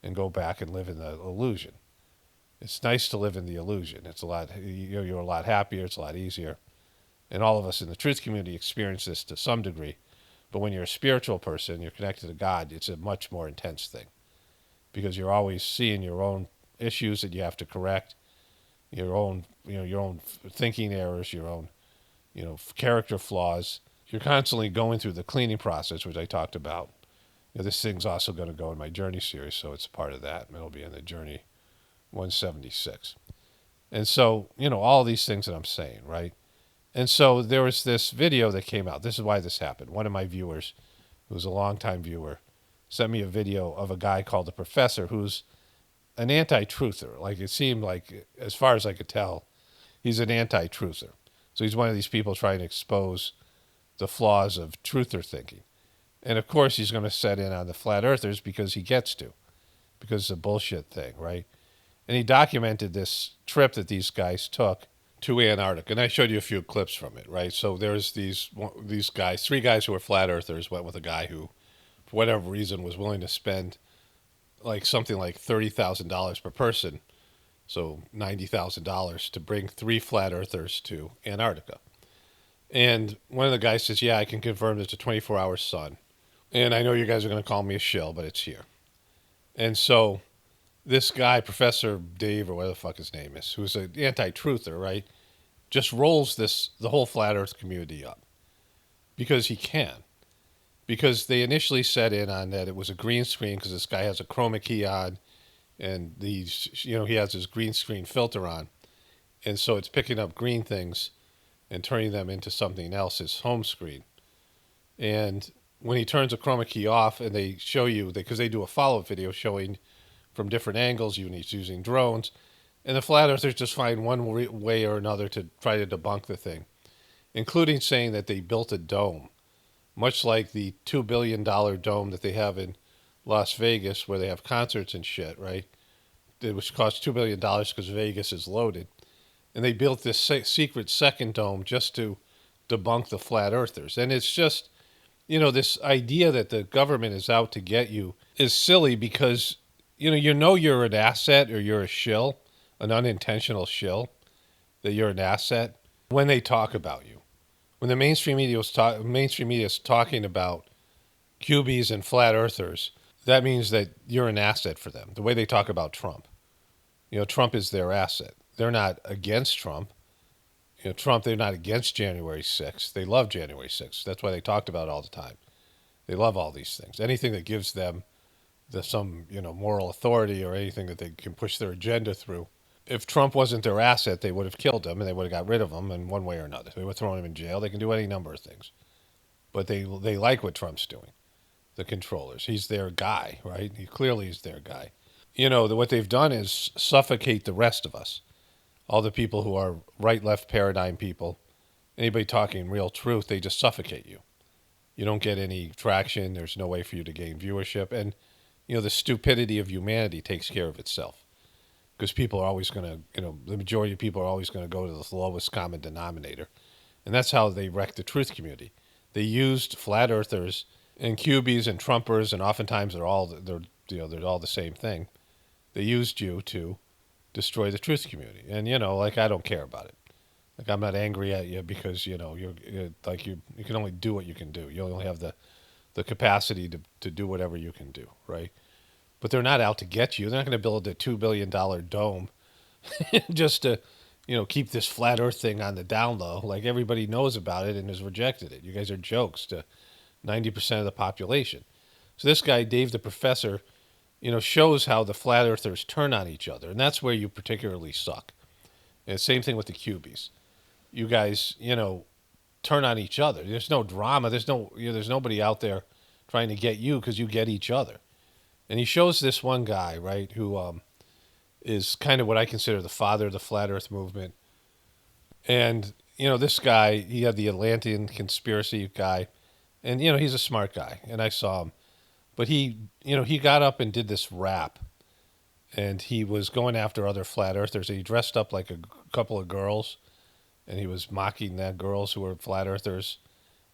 and go back and live in the illusion. It's nice to live in the illusion. It's a lot, you're a lot happier. It's a lot easier. And all of us in the truth community experience this to some degree. But when you're a spiritual person, you're connected to God, it's a much more intense thing, because you're always seeing your own issues that you have to correct, your own thinking errors, your own, character flaws. You're constantly going through the cleaning process, which I talked about. This thing's also going to go in my Journey series, so it's a part of that. It'll be in the Journey 176. And so, all these things that I'm saying, right? And so there was this video that came out. This is why this happened. One of my viewers, who's a longtime viewer, sent me a video of a guy called the Professor, who's an anti-truther. Like, it seemed like, as far as I could tell, he's an anti-truther. So he's one of these people trying to expose the flaws of truther thinking. And of course, he's going to set in on the flat earthers because he gets to, because it's a bullshit thing, right? And he documented this trip that these guys took to Antarctica, and I showed you a few clips from it, right? So there's these guys, three guys who were flat earthers, went with a guy who, for whatever reason, was willing to spend like something like $30,000 per person, so $90,000, to bring three flat earthers to Antarctica. And one of the guys says, "Yeah, I can confirm it's a 24-hour sun. And I know you guys are going to call me a shill, but it's here." And so this guy, Professor Dave, or whatever the fuck his name is, who's an anti-truther, right, just rolls the whole flat earth community up because he can. Because they initially set in on that it was a green screen, because this guy has a chroma key on, and he has his green screen filter on. And so it's picking up green things and turning them into something else, his home screen. And when he turns the chroma key off, and they show you, because they do a follow-up video showing from different angles, even he's using drones, and the flat earthers just find one way or another to try to debunk the thing, including saying that they built a dome, much like the $2 billion dome that they have in Las Vegas, where they have concerts and shit, right? Which costs $2 billion because Vegas is loaded. And they built this secret second dome just to debunk the flat earthers. And it's just, this idea that the government is out to get you is silly, because you're an asset, or you're a shill, an unintentional shill, that you're an asset when they talk about you. When the mainstream media is talking about QBs and flat earthers, that means that you're an asset for them. The way they talk about Trump, Trump is their asset. They're not against Trump. Trump, they're not against January 6th. They love January 6th. That's why they talked about it all the time. They love all these things. Anything that gives them some moral authority or anything that they can push their agenda through. If Trump wasn't their asset, they would have killed him and they would have got rid of him in one way or another. They would have thrown him in jail. They can do any number of things. But they like what Trump's doing, the controllers. He's their guy, right? He clearly is their guy. What they've done is suffocate the rest of us. All the people who are right-left paradigm people, anybody talking real truth, they just suffocate you. You don't get any traction. There's no way for you to gain viewership. And, the stupidity of humanity takes care of itself. Because people are always going to, the majority of people are always going to go to the lowest common denominator. And that's how they wreck the truth community. They used flat earthers and cubies and Trumpers, and oftentimes they're all the same thing. They used you to destroy the truth community. And, I don't care about it. I'm not angry at you because, you can only do what you can do. You only have the capacity to do whatever you can do, right? But they're not out to get you. They're not going to build a $2 billion dome just to, keep this flat earth thing on the down low. Like everybody knows about it and has rejected it. You guys are jokes to 90% of the population. So this guy, Dave the Professor, shows how the flat earthers turn on each other. And that's where you particularly suck. And same thing with the cubies. You guys, turn on each other. There's no drama. There's nobody out there trying to get you because you get each other. And he shows this one guy, right, who is kind of what I consider the father of the flat earth movement. And, this guy, he had the Atlantean conspiracy guy. And, he's a smart guy. And I saw him. But he got up and did this rap. And he was going after other flat earthers. And he dressed up like a couple of girls. And he was mocking that girls who were flat earthers.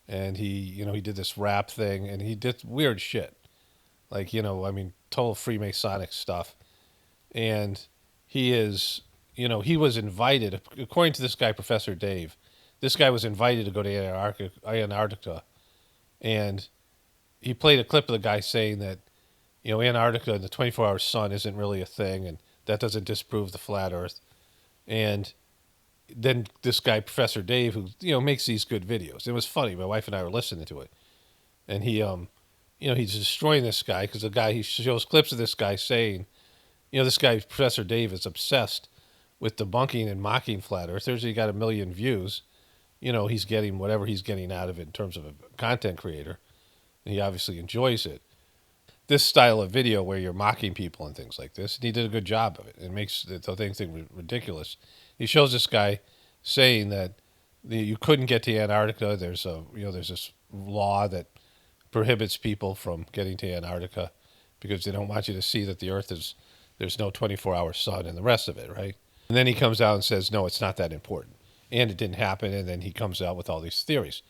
And he did this rap thing. And he did weird shit. Like, total Freemasonic stuff. And he is, he was invited, according to this guy, Professor Dave, this guy was invited to go to Antarctica. And he played a clip of the guy saying that, Antarctica and the 24-hour sun isn't really a thing. And that doesn't disprove the flat earth. And then this guy, Professor Dave, who, makes these good videos. It was funny. My wife and I were listening to it. And he, he's destroying this guy because he shows clips of this guy saying, this guy, Professor Dave, is obsessed with debunking and mocking flat earthers. He got 1 million views. He's getting whatever he's getting out of it in terms of a content creator. And he obviously enjoys it. This style of video where you're mocking people and things like this, and he did a good job of it. It makes the thing ridiculous. He shows this guy saying that you couldn't get to Antarctica. There's this law that prohibits people from getting to Antarctica because they don't want you to see that the Earth there's no 24-hour sun and the rest of it, right? And then he comes out and says, no, it's not that important. And it didn't happen, and then he comes out with all these theories.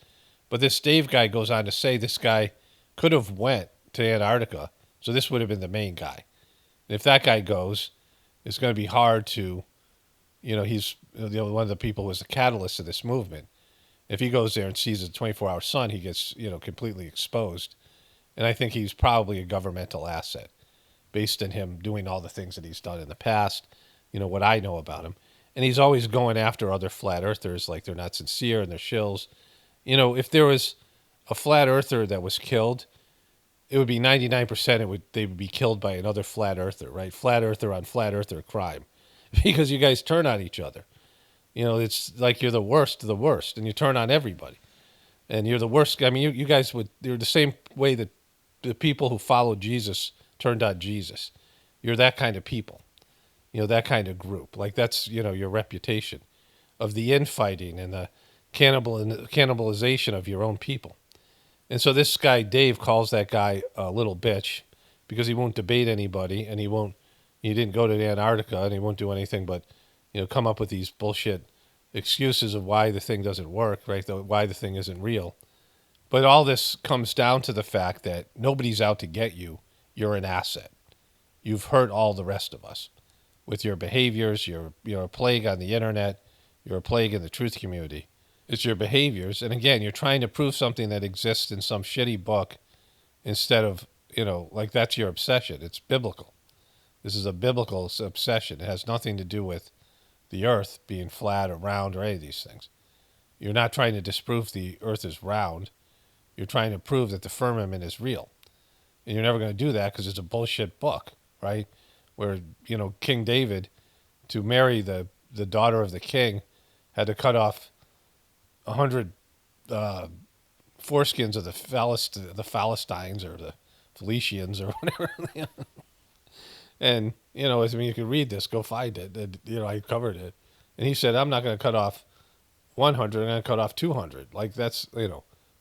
But this Dave guy goes on to say this guy could have went to Antarctica, so this would have been the main guy. And if that guy goes, it's going to be hard to, he's one of the people who was the catalyst of this movement. If he goes there and sees a 24-hour sun, he gets, completely exposed. And I think he's probably a governmental asset based on him doing all the things that he's done in the past, what I know about him. And he's always going after other flat earthers like they're not sincere and they're shills. If there was a flat earther that was killed, it would be 99% they would be killed by another flat earther, right? Flat earther on flat earther crime. Because you guys turn on each other. It's like you're the worst of the worst, and you turn on everybody. And you're the worst. I mean, you guys you're the same way that the people who followed Jesus turned on Jesus. You're that kind of people, that kind of group. Like that's, your reputation of the infighting and the cannibalization of your own people. And so this guy, Dave, calls that guy a little bitch because he won't debate anybody and he didn't go to Antarctica and he won't do anything but, come up with these bullshit excuses of why the thing doesn't work, right? Why the thing isn't real. But all this comes down to the fact that nobody's out to get you. You're an asset. You've hurt all the rest of us with your behaviors. You're a plague on the internet. You're a plague in the truth community. It's your behaviors. And again, you're trying to prove something that exists in some shitty book instead of like that's your obsession. It's biblical. This is a biblical obsession. It has nothing to do with the earth being flat or round or any of these things. You're not trying to disprove the earth is round. You're trying to prove that the firmament is real. And you're never going to do that because it's a bullshit book, right? Where, King David, to marry the daughter of the king, had to cut off 100 foreskins of the Philistines or the Felicians or whatever. And, you can read this, go find it. And, I covered it. And he said, I'm not going to cut off 100, I'm going to cut off 200. Like, that's,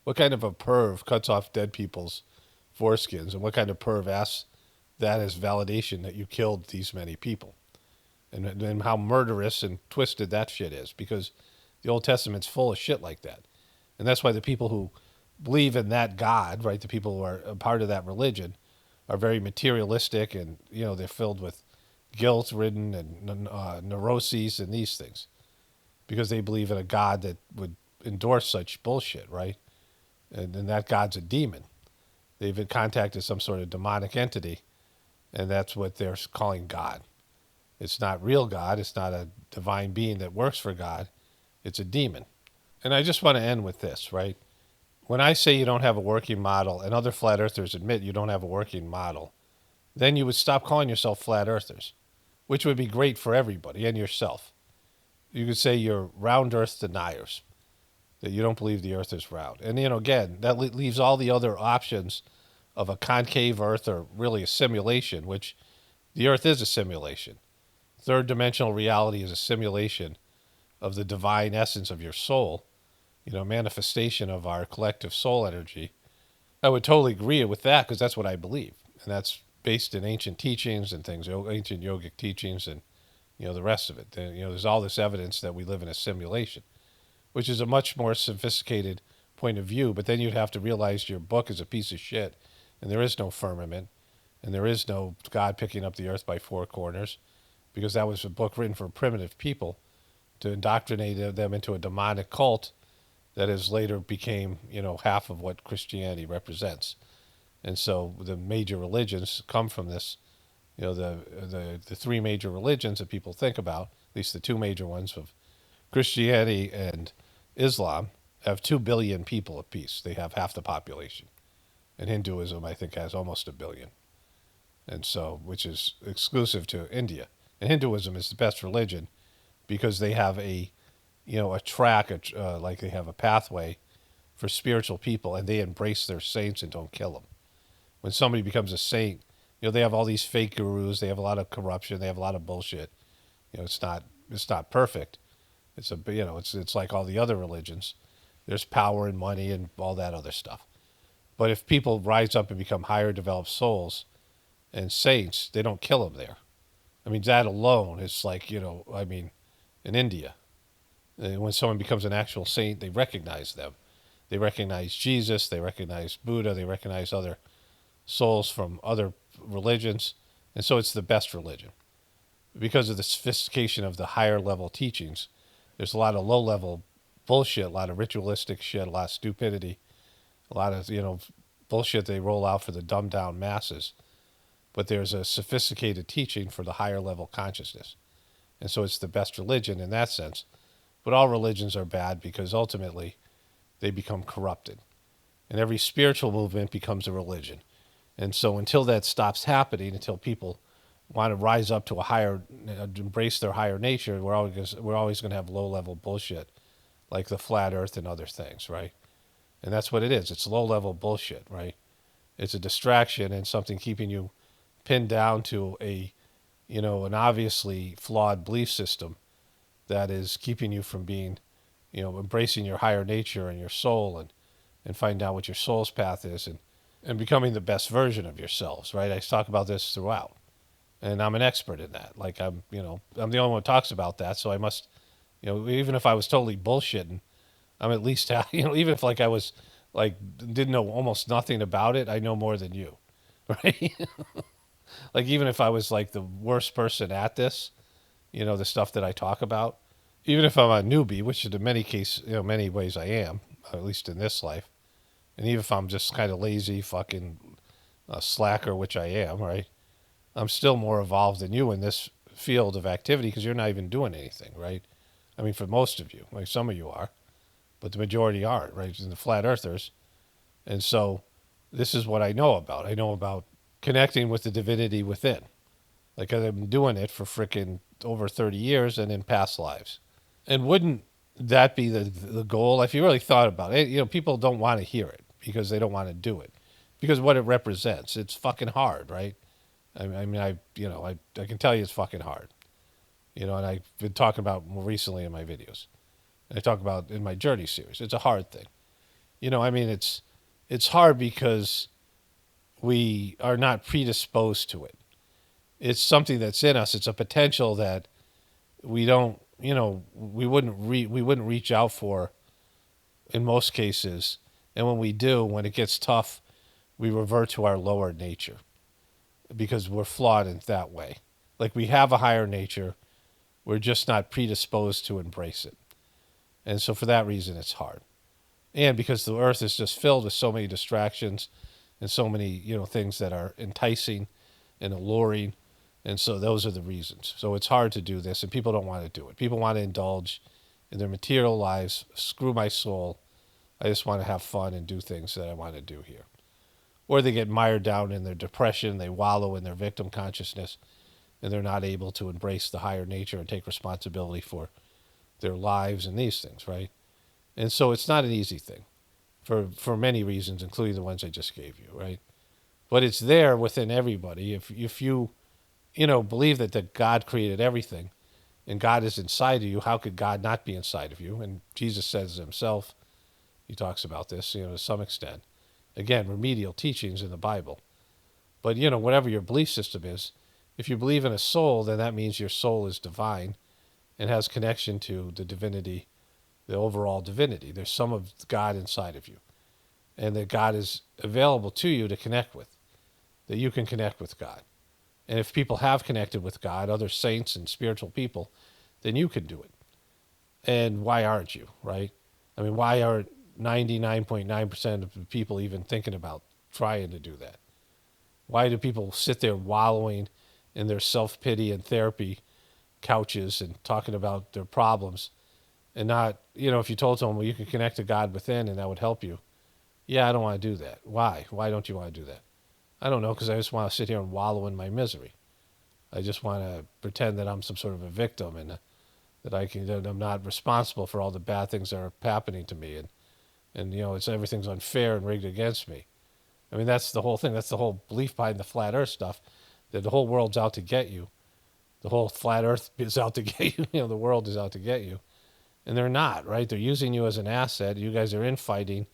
what kind of a perv cuts off dead people's foreskins? And what kind of perv asks that as validation that you killed these many people? And how murderous and twisted that shit is, because the Old Testament's full of shit like that. And that's why the people who believe in that God, right, the people who are a part of that religion, are very materialistic, and they're filled with guilt-ridden and neuroses and these things, because they believe in a God that would endorse such bullshit, right? And that God's a demon. They've contacted some sort of demonic entity, and that's what they're calling God. It's not real God. It's not a divine being that works for God. It's a demon. And I just want to end with this, right? When I say you don't have a working model, and other flat earthers admit you don't have a working model, then you would stop calling yourself flat earthers, which would be great for everybody and yourself. You could say you're round earth deniers, that you don't believe the earth is round. And, again, that leaves all the other options of a concave earth, or really a simulation, which the earth is a simulation. Third dimensional reality is a simulation of the divine essence of your soul, manifestation of our collective soul energy. I would totally agree with that, because that's what I believe. And that's based in ancient teachings and things, ancient yogic teachings, and, the rest of it. There's all this evidence that we live in a simulation, which is a much more sophisticated point of view. But then you'd have to realize your book is a piece of shit, and there is no firmament, and there is no God picking up the earth by four corners, because that was a book written for primitive people to indoctrinate them into a demonic cult that has later became, half of what Christianity represents. And so the major religions come from this. The three major religions that people think about, at least the two major ones of Christianity and Islam, have 2 billion people apiece. They have half the population. And Hinduism, I think, has almost 1 billion. And so, which is exclusive to India. And Hinduism is the best religion because they have a track, like they have a pathway for spiritual people, and they embrace their saints and don't kill them. When somebody becomes a saint, they have all these fake gurus. They have a lot of corruption. They have a lot of bullshit. It's not perfect. It's like all the other religions. There's power and money and all that other stuff. But if people rise up and become higher developed souls and saints, they don't kill them there. I mean, that alone is like, in India, when someone becomes an actual saint, they recognize them. They recognize Jesus. They recognize Buddha. They recognize other souls from other religions. And so it's the best religion. Because of the sophistication of the higher level teachings, there's a lot of low level bullshit, a lot of ritualistic shit, a lot of stupidity, a lot of, bullshit they roll out for the dumbed down masses. But there's a sophisticated teaching for the higher level consciousness. And so it's the best religion in that sense. But all religions are bad because ultimately they become corrupted. And every spiritual movement becomes a religion. And so until that stops happening, until people want to rise up to a higher, embrace their higher nature, we're always going to have low-level bullshit like the flat earth and other things, right? And that's what it is. It's low-level bullshit, right? It's a distraction and something keeping you pinned down to an obviously flawed belief system that is keeping you from being, embracing your higher nature and your soul, and finding out what your soul's path is, and becoming the best version of yourselves, right? I talk about this throughout, and I'm an expert in that. Like I'm the only one who talks about that, so I must, even if I was totally bullshitting, I'm at least, even if I was didn't know almost nothing about it, I know more than you, right? Like even if I was the worst person at this, the stuff that I talk about, even if I'm a newbie, which in many ways I am, at least in this life, and even if I'm just kind of lazy, fucking a slacker, which I am, right? I'm still more evolved than you in this field of activity because you're not even doing anything, right? I mean, for most of you, like some of you are, but the majority aren't, right? And the flat earthers. And so this is what I know about. I know about connecting with the divinity within. Like I've been doing it for freaking over 30 years and in past lives. And wouldn't that be the goal? If you really thought about it, people don't want to hear it because they don't want to do it. Because what it represents, it's fucking hard, right? I mean, I can tell you it's fucking hard. And I've been talking about more recently in my videos. And I talk about in my journey series. It's a hard thing. I mean, it's hard because we are not predisposed to it. It's something that's in us. It's a potential that we don't, we wouldn't reach out for in most cases. And when we do, when it gets tough, we revert to our lower nature because we're flawed in that way. Like we have a higher nature, we're just not predisposed to embrace it. And so for that reason, it's hard. And because the earth is just filled with so many distractions and so many, things that are enticing and alluring. And so those are the reasons. So it's hard to do this, and people don't want to do it. People want to indulge in their material lives. Screw my soul. I just want to have fun and do things that I want to do here. Or they get mired down in their depression. They wallow in their victim consciousness, and they're not able to embrace the higher nature and take responsibility for their lives and these things, right? And so it's not an easy thing for many reasons, including the ones I just gave you, right? But it's there within everybody. If you believe that God created everything and God is inside of you, how could God not be inside of you? And Jesus says himself, he talks about this, to some extent. Again, remedial teachings in the Bible. But, whatever your belief system is, if you believe in a soul, then that means your soul is divine and has connection to the divinity, the overall divinity. There's some of God inside of you. And that God is available to you to connect with, that you can connect with God. And if people have connected with God, other saints and spiritual people, then you can do it. And why aren't you, right? I mean, why aren't 99.9% of the people even thinking about trying to do that? Why do people sit there wallowing in their self-pity and therapy couches and talking about their problems and not, if you told someone, well, you could connect to God within and that would help you. Yeah, I don't want to do that. Why? Why don't you want to do that? I don't know, because I just want to sit here and wallow in my misery. I just want to pretend that I'm some sort of a victim and that I'm not responsible for all the bad things that are happening to me, and it's everything's unfair and rigged against me. I mean, that's the whole thing. That's the whole belief behind the flat Earth stuff, that the whole world's out to get you. The whole flat Earth is out to get you. The world is out to get you, and they're not, right? They're using you as an asset. You guys are infighting,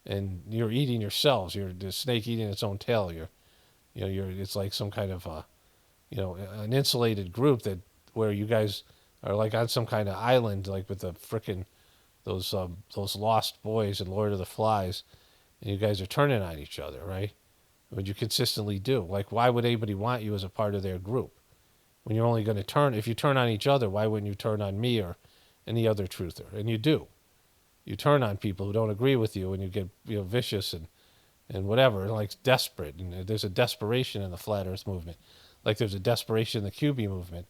and you're eating yourselves. You're the snake eating its own tail. It's like some kind of an insulated group where you guys are like on some kind of island, like with the frickin' those lost boys and Lord of the Flies, and you guys are turning on each other, right? What you consistently do. Like, why would anybody want you as a part of their group? When you're only going to if you turn on each other, why wouldn't you turn on me or any other truther? And you do. You turn on people who don't agree with you, and you get vicious and whatever, like desperate. And there's a desperation in the flat Earth movement, like there's a desperation in the QB movement,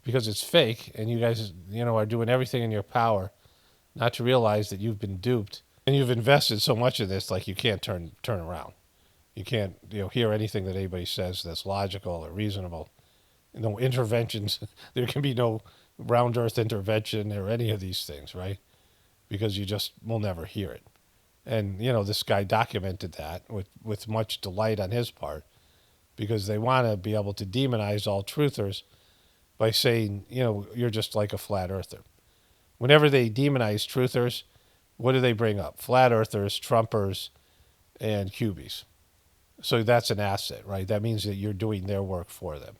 because it's fake, and you guys are doing everything in your power not to realize that you've been duped, and you've invested so much of this, like you can't turn around. You can't hear anything that anybody says that's logical or reasonable. No interventions. There can be no round Earth intervention or any of these things, right? Because you just will never hear it. And, this guy documented that with much delight on his part, because they want to be able to demonize all truthers by saying, you're just like a flat earther. Whenever they demonize truthers, what do they bring up? Flat earthers, Trumpers, and cubies. So that's an asset, right? That means that you're doing their work for them.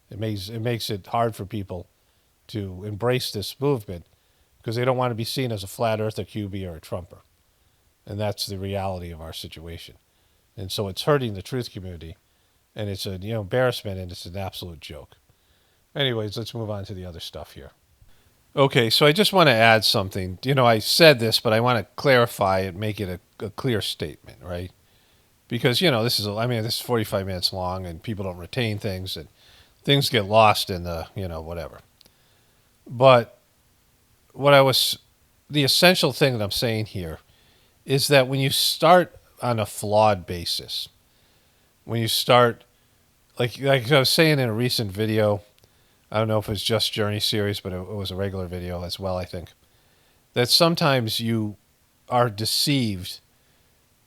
It makes it hard for people to embrace this movement because they don't want to be seen as a flat earther, QB, or a Trumper. And that's the reality of our situation. And so it's hurting the truth community, and it's an embarrassment, and it's an absolute joke. Anyways, let's move on to the other stuff here. Okay, so I just want to add something. I said this, but I want to clarify it, make it a clear statement, right? because this is 45 minutes long, and people don't retain things, and things get lost in the whatever. But what I was the essential thing that I'm saying here is that when you start on a flawed basis, when you start like I was saying in a recent video, I don't know if it was just Journey series, but it was a regular video as well, I think, that sometimes you are deceived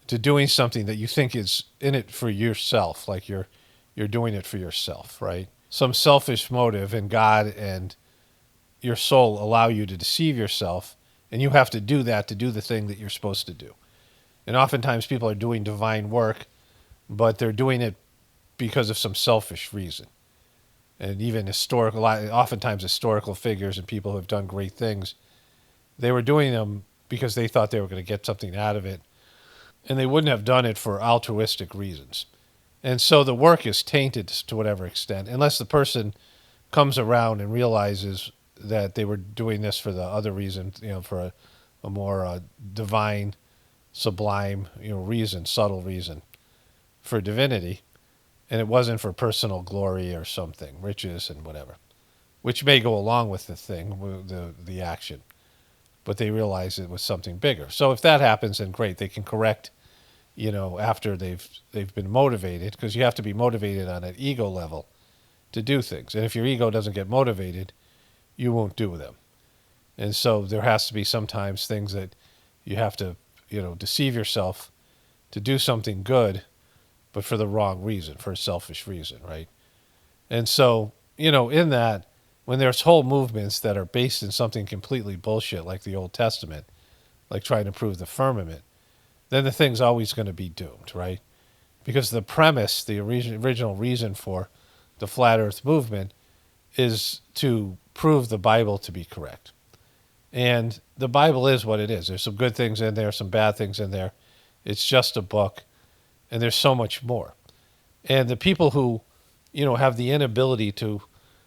to doing something that you think is in it for yourself, like you're doing it for yourself, right? Some selfish motive, and God and your soul allow you to deceive yourself, and you have to do that to do the thing that you're supposed to do. And oftentimes people are doing divine work, but they're doing it because of some selfish reason. And even oftentimes historical figures and people who have done great things, they were doing them because they thought they were going to get something out of it, and they wouldn't have done it for altruistic reasons. And so the work is tainted to whatever extent, unless the person comes around and realizes that they were doing this for the other reason, for a more divine, sublime, reason, subtle reason for divinity, and it wasn't for personal glory or something, riches and whatever, which may go along with the thing, the action, but they realize it was something bigger. So if that happens, then great, they can correct, after they've been motivated, because you have to be motivated on an ego level to do things, and if your ego doesn't get motivated, you won't do them. And so there has to be sometimes things that you have to, deceive yourself to do something good, but for the wrong reason, for a selfish reason, right? And so, in that, when there's whole movements that are based in something completely bullshit, like the Old Testament, like trying to prove the firmament, then the thing's always going to be doomed, right? Because the premise, the original reason for the flat earth movement is to prove the Bible to be correct. And the Bible is what it is. There's some good things in there, some bad things in there. It's just a book, and there's so much more. And the people who, have the inability to,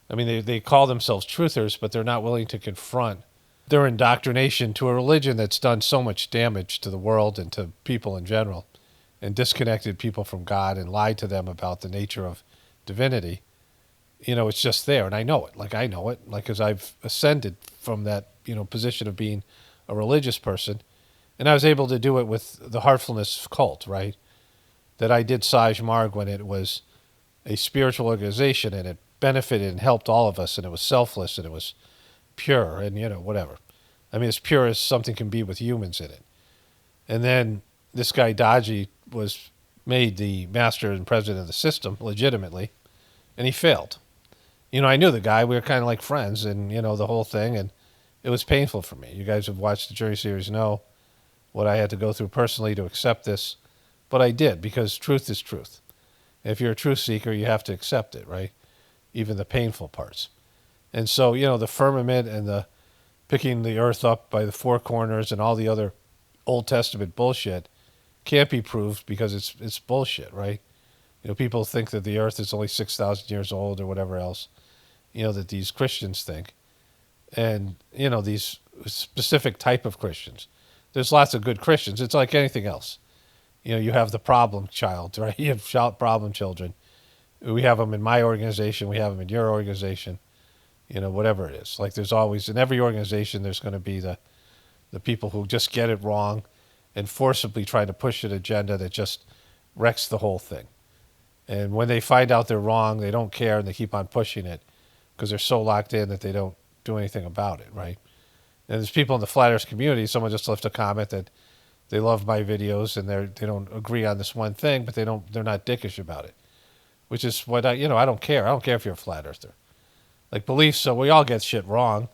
they call themselves truthers, but they're not willing to confront their indoctrination to a religion that's done so much damage to the world and to people in general, and disconnected people from God and lied to them about the nature of divinity. It's just there, and I know it. Because I've ascended from that, position of being a religious person, and I was able to do it with the Heartfulness cult, right? That I did Saj Marg when it was a spiritual organization, and it benefited and helped all of us, and it was selfless, and it was pure, and, whatever. As pure as something can be with humans in it. And then this guy, Daji, was made the master and president of the system, legitimately, and he failed. I knew the guy. We were kind of like friends, and, the whole thing, and it was painful for me. You guys who have watched the Journey series know what I had to go through personally to accept this, but I did, because truth is truth. If you're a truth seeker, you have to accept it, right? Even the painful parts. And so, the firmament and the picking the earth up by the four corners and all the other Old Testament bullshit can't be proved because it's bullshit, right? People think that the earth is only 6,000 years old or whatever else, that these Christians think. And, these specific type of Christians. There's lots of good Christians. It's like anything else. You have the problem child, right? You have problem children. We have them in my organization. We have them in your organization. Whatever it is. Like there's always, in every organization, there's going to be the people who just get it wrong and forcibly try to push an agenda that just wrecks the whole thing. And when they find out they're wrong, they don't care and they keep on pushing it because they're so locked in that they don't do anything about it, right? And there's people in the Flat Earth community, someone just left a comment that they love my videos and they don't agree on this one thing, but they're not dickish about it, which is what I don't care. I don't care if you're a flat earther. Like beliefs, so we all get shit wrong.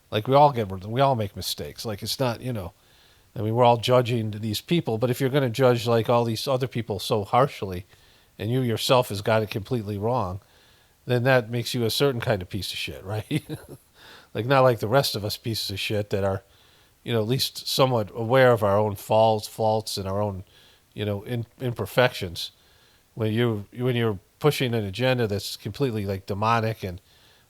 Like we all make mistakes. Like it's not, we're all judging these people, but if you're going to judge like all these other people so harshly and you yourself has got it completely wrong, then that makes you a certain kind of piece of shit, right? Like not like the rest of us pieces of shit that are, at least somewhat aware of our own faults and our own, imperfections. When you're pushing an agenda that's completely like demonic and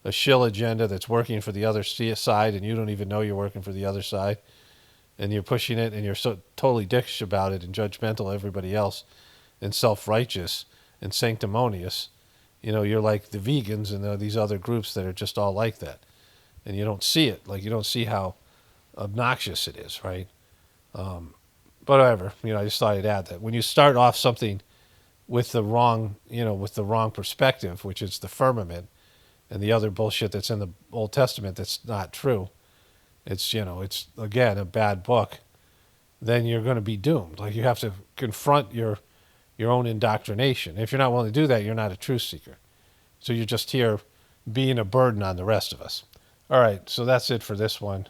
a shill agenda that's working for the other side and you don't even know you're working for the other side, and you're pushing it and you're so totally dickish about it and judgmental of everybody else, and self-righteous and sanctimonious. You're like the vegans and these other groups that are just all like that. And you don't see it. Like, you don't see how obnoxious it is, right? But whatever, I just thought I'd add that. When you start off something with the wrong, with the wrong perspective, which is the firmament and the other bullshit that's in the Old Testament that's not true, it's again a bad book, then you're going to be doomed. Like, you have to confront your own indoctrination. If you're not willing to do that, you're not a truth seeker. So you're just here being a burden on the rest of us. All right, so that's it for this one.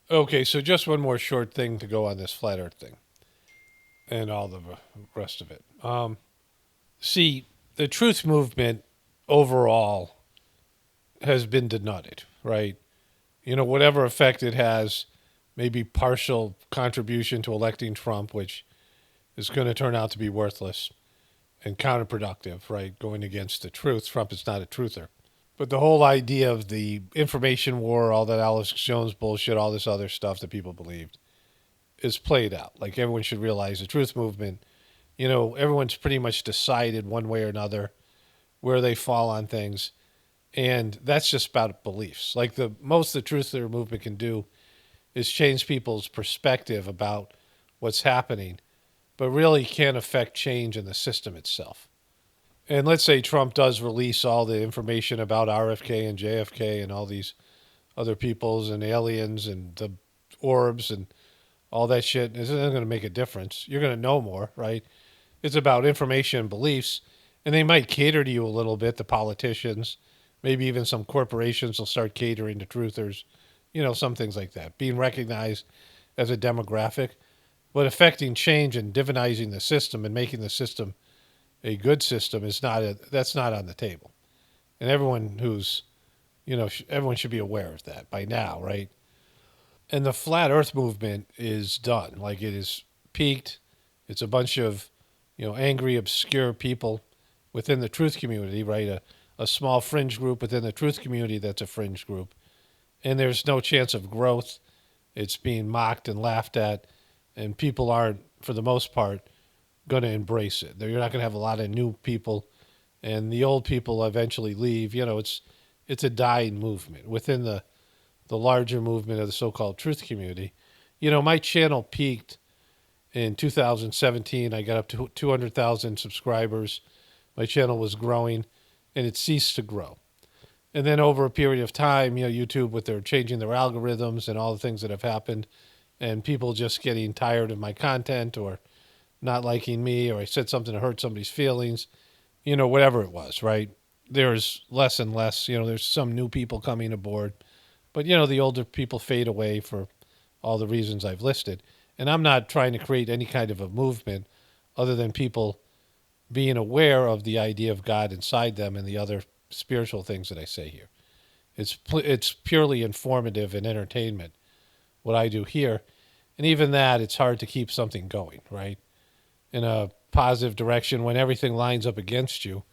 Okay, so just one more short thing to go on this flat Earth thing and all the rest of it. See, the truth movement overall has been denuded, right? Whatever effect it has, maybe partial contribution to electing Trump, which is going to turn out to be worthless and counterproductive, right? Going against the truth. Trump is not a truther. But the whole idea of the information war, all that Alex Jones bullshit, all this other stuff that people believed, is played out. Like, everyone should realize the truth movement, everyone's pretty much decided one way or another where they fall on things. And that's just about beliefs. Like, the most the truther movement can do is change people's perspective about what's happening, but really can't affect change in the system itself. And let's say Trump does release all the information about RFK and JFK and all these other peoples and aliens and the orbs and all that shit. It's not going to make a difference. You're going to know more, right? It's about information and beliefs. And they might cater to you a little bit, the politicians. Maybe even some corporations will start catering to truthers. Some things like that. Being recognized as a demographic. But affecting change and divinizing the system and making the system a good system that's not on the table. And everyone everyone should be aware of that by now, right? And the flat earth movement is done. Like, it is peaked. It's a bunch of, angry, obscure people within the truth community, right? A small fringe group within the truth community that's a fringe group. And there's no chance of growth. It's being mocked and laughed at. And people aren't, for the most part, going to embrace it. You're not going to have a lot of new people, and the old people eventually leave. It's a dying movement within the larger movement of the so-called truth community. My channel peaked in 2017. I got up to 200,000 subscribers. My channel was growing, and it ceased to grow. And then over a period of time, YouTube, with their changing their algorithms and all the things that have happened, and people just getting tired of my content or not liking me, or I said something to hurt somebody's feelings, whatever it was, right? There's less and less, there's some new people coming aboard, but, the older people fade away for all the reasons I've listed. And I'm not trying to create any kind of a movement other than people being aware of the idea of God inside them and the other spiritual things that I say here. It's purely informative and entertainment, what I do here. And even that, it's hard to keep something going, right? In a positive direction when everything lines up against you.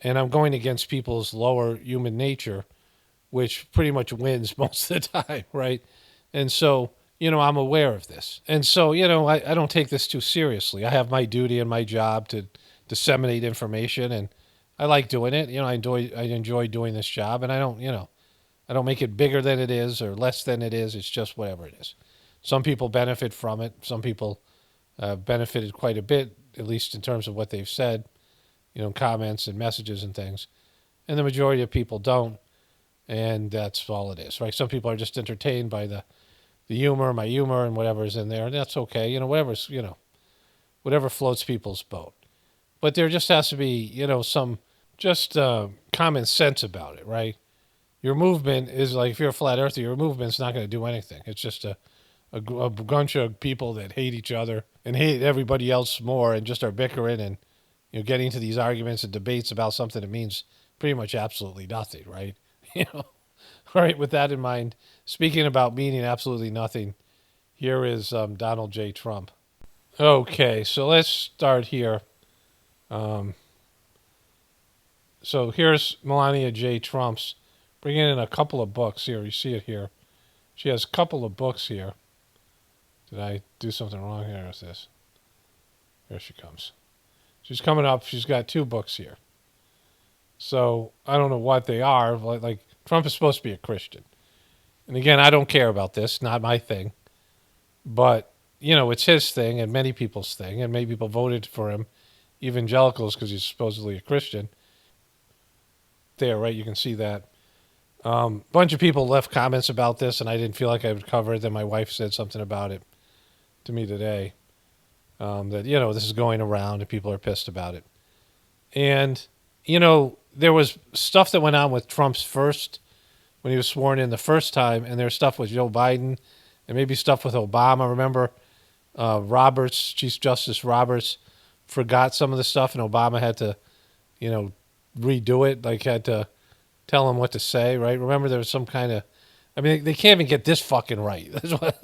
And I'm going against people's lower human nature, which pretty much wins most of the time, right? And so, I'm aware of this. And so, I don't take this too seriously. I have my duty and my job to disseminate information, and I like doing it. I enjoy doing this job, and I don't make it bigger than it is or less than it is. It's just whatever it is. Some people benefit from it. Some people benefited quite a bit, at least in terms of what they've said, comments and messages and things. And the majority of people don't, and that's all it is, right? Some people are just entertained by the humor, my humor, and whatever's in there, and that's okay. Whatever floats people's boat. But there just has to be, some just common sense about it, right? Your movement is like, if you're a flat earther, your movement's not going to do anything. It's just a bunch of people that hate each other and hate everybody else more and just are bickering and getting to these arguments and debates about something that means pretty much absolutely nothing, right? All right, with that in mind, speaking about meaning absolutely nothing, here is Donald J. Trump. Okay, so let's start here. So here's Melania J. Trump's bringing in a couple of books here. You see it here. She has a couple of books here. Did I do something wrong here? What's this? Here she comes. She's coming up. She's got 2 books here. So I don't know what they are. Like Trump is supposed to be a Christian. And again, I don't care about this. Not my thing. But, it's his thing and many people's thing. And many people voted for him, evangelicals, because he's supposedly a Christian. There, right? You can see that. Bunch of people left comments about this, and I didn't feel like I would cover it. Then my wife said something about it to me today. That, this is going around and people are pissed about it. And, there was stuff that went on with Trump's first, when he was sworn in the first time, and there's stuff with Joe Biden and maybe stuff with Obama. Remember, Roberts, Chief Justice Roberts, forgot some of the stuff, and Obama had to, redo it, like had to tell him what to say, right? Remember, there was some kind of, they can't even get this fucking right. That's what,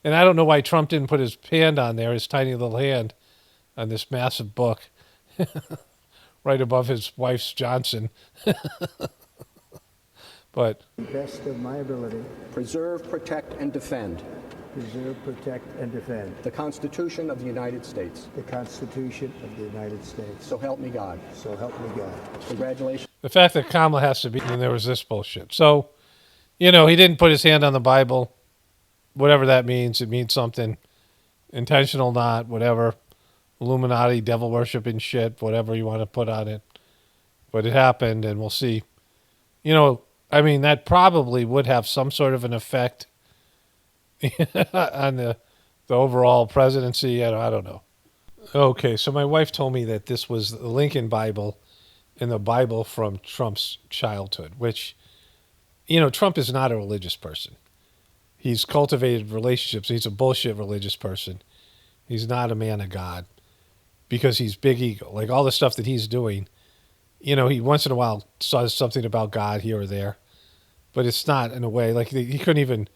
and I don't know why Trump didn't put his hand on there, his tiny little hand, on this massive book, right above his wife's Johnson. But best of my ability. Preserve, protect, and defend. Preserve, protect, and defend. The Constitution of the United States. The Constitution of the United States. So help me God. So help me God. Congratulations. The fact that Kamala has to be, and there was this bullshit. So, he didn't put his hand on the Bible. Whatever that means, it means something. Intentional, not, whatever. Illuminati, devil worshiping shit, whatever you want to put on it. But it happened, and we'll see. That probably would have some sort of an effect on the overall presidency. I don't know. Okay, so my wife told me that this was the Lincoln Bible and the Bible from Trump's childhood, which, Trump is not a religious person. He's cultivated relationships. He's a bullshit religious person. He's not a man of God because he's big ego. Like all the stuff that he's doing, he once in a while says something about God here or there, but it's not in a way like he couldn't even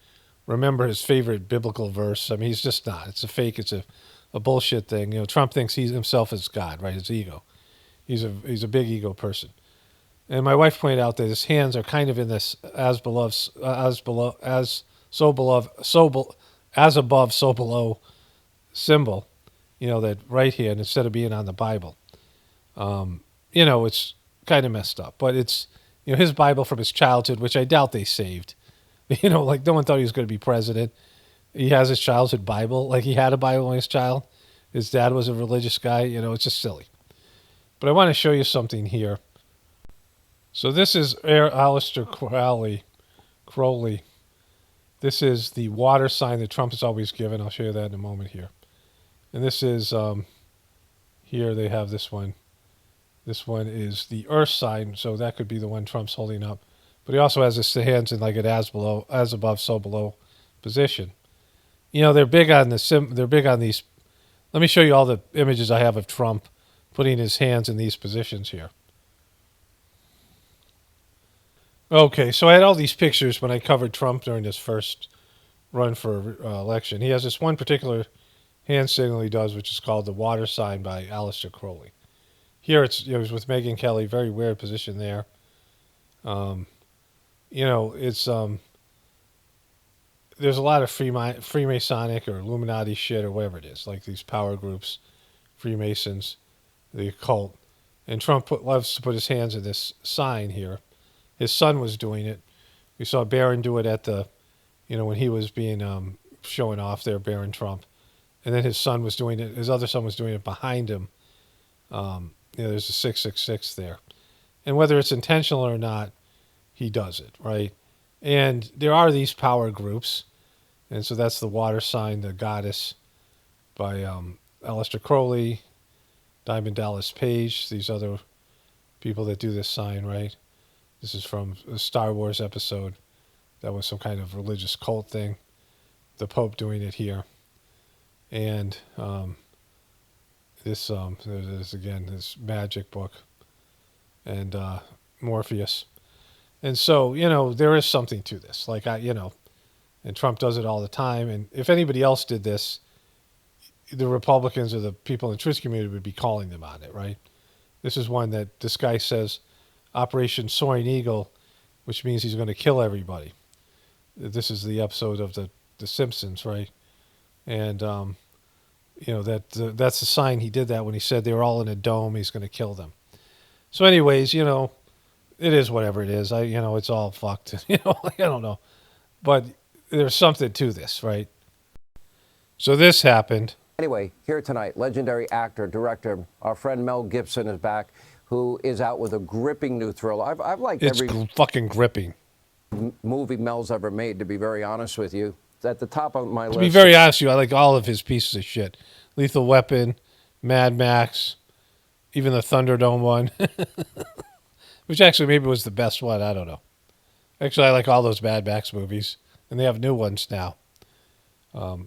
remember his favorite biblical verse. He's just not. It's a fake. It's a bullshit thing. Trump thinks he himself is God, right? His ego. He's a big ego person. And my wife pointed out that his hands are kind of in this as above, so below symbol, that right hand instead of being on the Bible. It's kind of messed up, but it's, his Bible from his childhood, which I doubt they saved. Like no one thought he was going to be president. He has his childhood Bible. Like he had a Bible when he was a child. His dad was a religious guy. It's just silly. But I want to show you something here. So this is Aleister Crowley. This is the water sign that Trump has always given. I'll show you that in a moment here. And this is, here they have this one. This one is the earth sign, so that could be the one Trump's holding up. But he also has his hands in like an as above, so below position. They're big on they're big on these. Let me show you all the images I have of Trump putting his hands in these positions here. Okay, so I had all these pictures when I covered Trump during his first run for election. He has this one particular hand signal he does, which is called the water sign by Aleister Crowley. Here it's with Megyn Kelly, very weird position there. It's there's a lot of Freemasonic or Illuminati shit or whatever it is, like these power groups, Freemasons, the occult, and Trump loves to put his hands in this sign here. His son was doing it. We saw Barron do it at the, when he was being showing off there, Barron Trump, and then his son was doing it. His other son was doing it behind him. There's a 666 there. And whether it's intentional or not, he does it, right? And there are these power groups. And so that's the water sign, the goddess, by Aleister Crowley, Diamond Dallas Page, these other people that do this sign, right? This is from a Star Wars episode. That was some kind of religious cult thing. The Pope doing it here. And this again, this magic book, and Morpheus, and so there is something to this. Like and Trump does it all the time. And if anybody else did this, the Republicans or the people in the truth community would be calling them on it, right? This is one that this guy says, Operation Soaring Eagle, which means he's going to kill everybody. This is the episode of the Simpsons, right? And that's the sign he did that when he said they were all in a dome. He's going to kill them. So, anyways, it is whatever it is. It's all fucked. I don't know, but there's something to this, right? So this happened. Anyway, here tonight, legendary actor, director, our friend Mel Gibson is back, who is out with a gripping new thriller. I've liked It's every fucking gripping. movie Mel's ever made, to be very honest with you. It's at the top of my list. To be very honest with you, I like all of his pieces of shit. Lethal Weapon, Mad Max, even the Thunderdome one, which actually maybe was the best one. I don't know. Actually, I like all those Mad Max movies, and they have new ones now,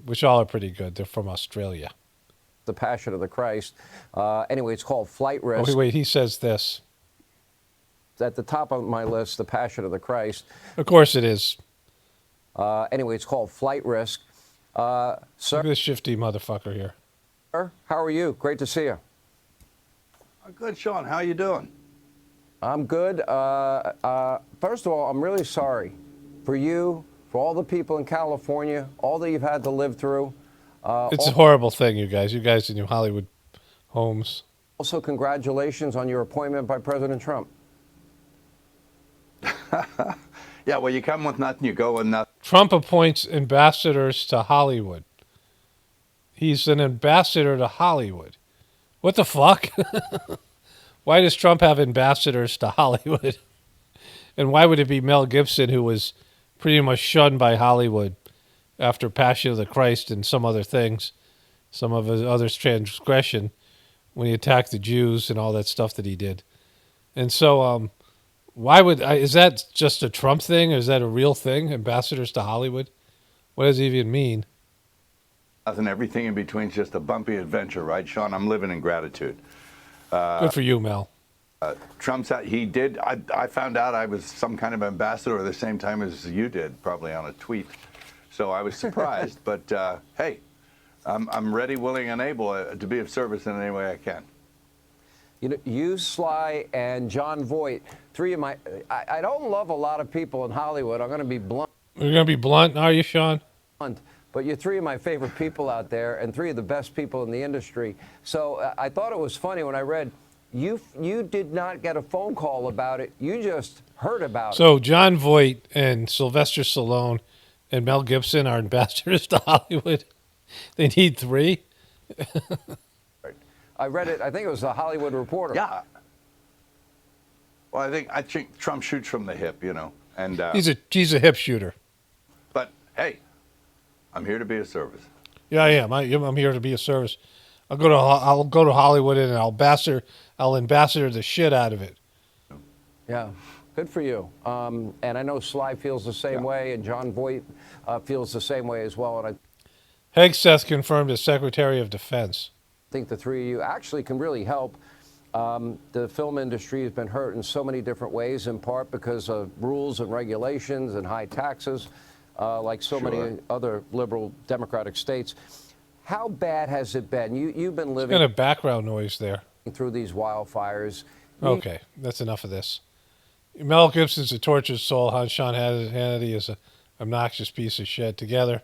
which all are pretty good. They're from Australia. The Passion of the Christ. Anyway, it's called Flight Risk. Oh, wait, he says this. It's at the top of my list, The Passion of the Christ. Of course it is. Anyway, it's called Flight Risk. Look Sir, at this shifty motherfucker here. how are you? Great to see you. Good, Sean. How you doing? I'm good. First of all, I'm really sorry for you, for all the people in California, all that you've had to live through. It's a horrible thing, you guys. You guys in your Hollywood homes. Also, congratulations on your appointment by President Trump. Yeah, well, you come with nothing, you go with nothing. Trump appoints ambassadors to Hollywood. He's an ambassador to Hollywood. What the fuck? Why does Trump have ambassadors to Hollywood? And why would it be Mel Gibson, who was pretty much shunned by Hollywood after Passion of the Christ and some other things, some of his other transgression, when he attacked the Jews and all that stuff that he did? And so, is that just a Trump thing, or is that a real thing, ambassadors to Hollywood? What does it even mean? Nothing, everything in between is just a bumpy adventure, right, Sean? I'm living in gratitude. Good for you, Mel. Trump's out, I found out I was some kind of ambassador at the same time as you did, probably on a tweet. So I was surprised, but hey, I'm ready, willing, and able to be of service in any way I can. You know, you, Sly, and John Voight, three of my... I don't love a lot of people in Hollywood. I'm going to be blunt. You're going to be blunt, are you, Sean? But you're three of my favorite people out there and three of the best people in the industry. So I thought it was funny when I read you did not get a phone call about it. You just heard about it. So John Voight and Sylvester Stallone and Mel Gibson are ambassadors to Hollywood. They need three. I read it. I think it was a Hollywood Reporter. Yeah. Well, I think Trump shoots from the hip, and He's a hip shooter. but hey, I'm here to be of service. Yeah, I am. I'm here to be of service. I'll go to Hollywood and I'll ambassador the shit out of it. Yeah, good for you. And I know Sly feels the same way, and John Voight feels the same way as well. And I Hegseth confirmed as Secretary of Defense. think the three of you actually can really help. The film industry has been hurt in so many different ways, in part because of rules and regulations and high taxes, like so many other liberal Democratic states. How bad has it been? You've been living Got a background noise there. through these wildfires. Okay, that's enough of this. Mel Gibson's a tortured soul. Sean Hannity is an obnoxious piece of shit. Together,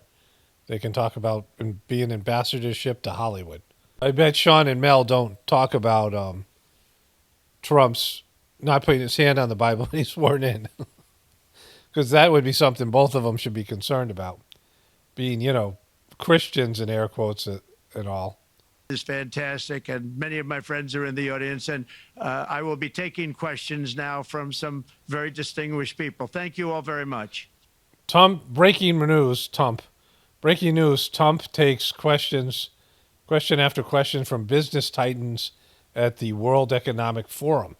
they can talk about being ambassadorship to Hollywood. I bet Sean and Mel don't talk about Trump's not putting his hand on the Bible when he's sworn in. Because that would be something both of them should be concerned about. Being, Christians in air quotes and all. Is fantastic, and many of my friends are in the audience, and I will be taking questions now from some very distinguished people. Thank you all very much. Breaking news, Trump takes question after question from business titans at the World Economic Forum.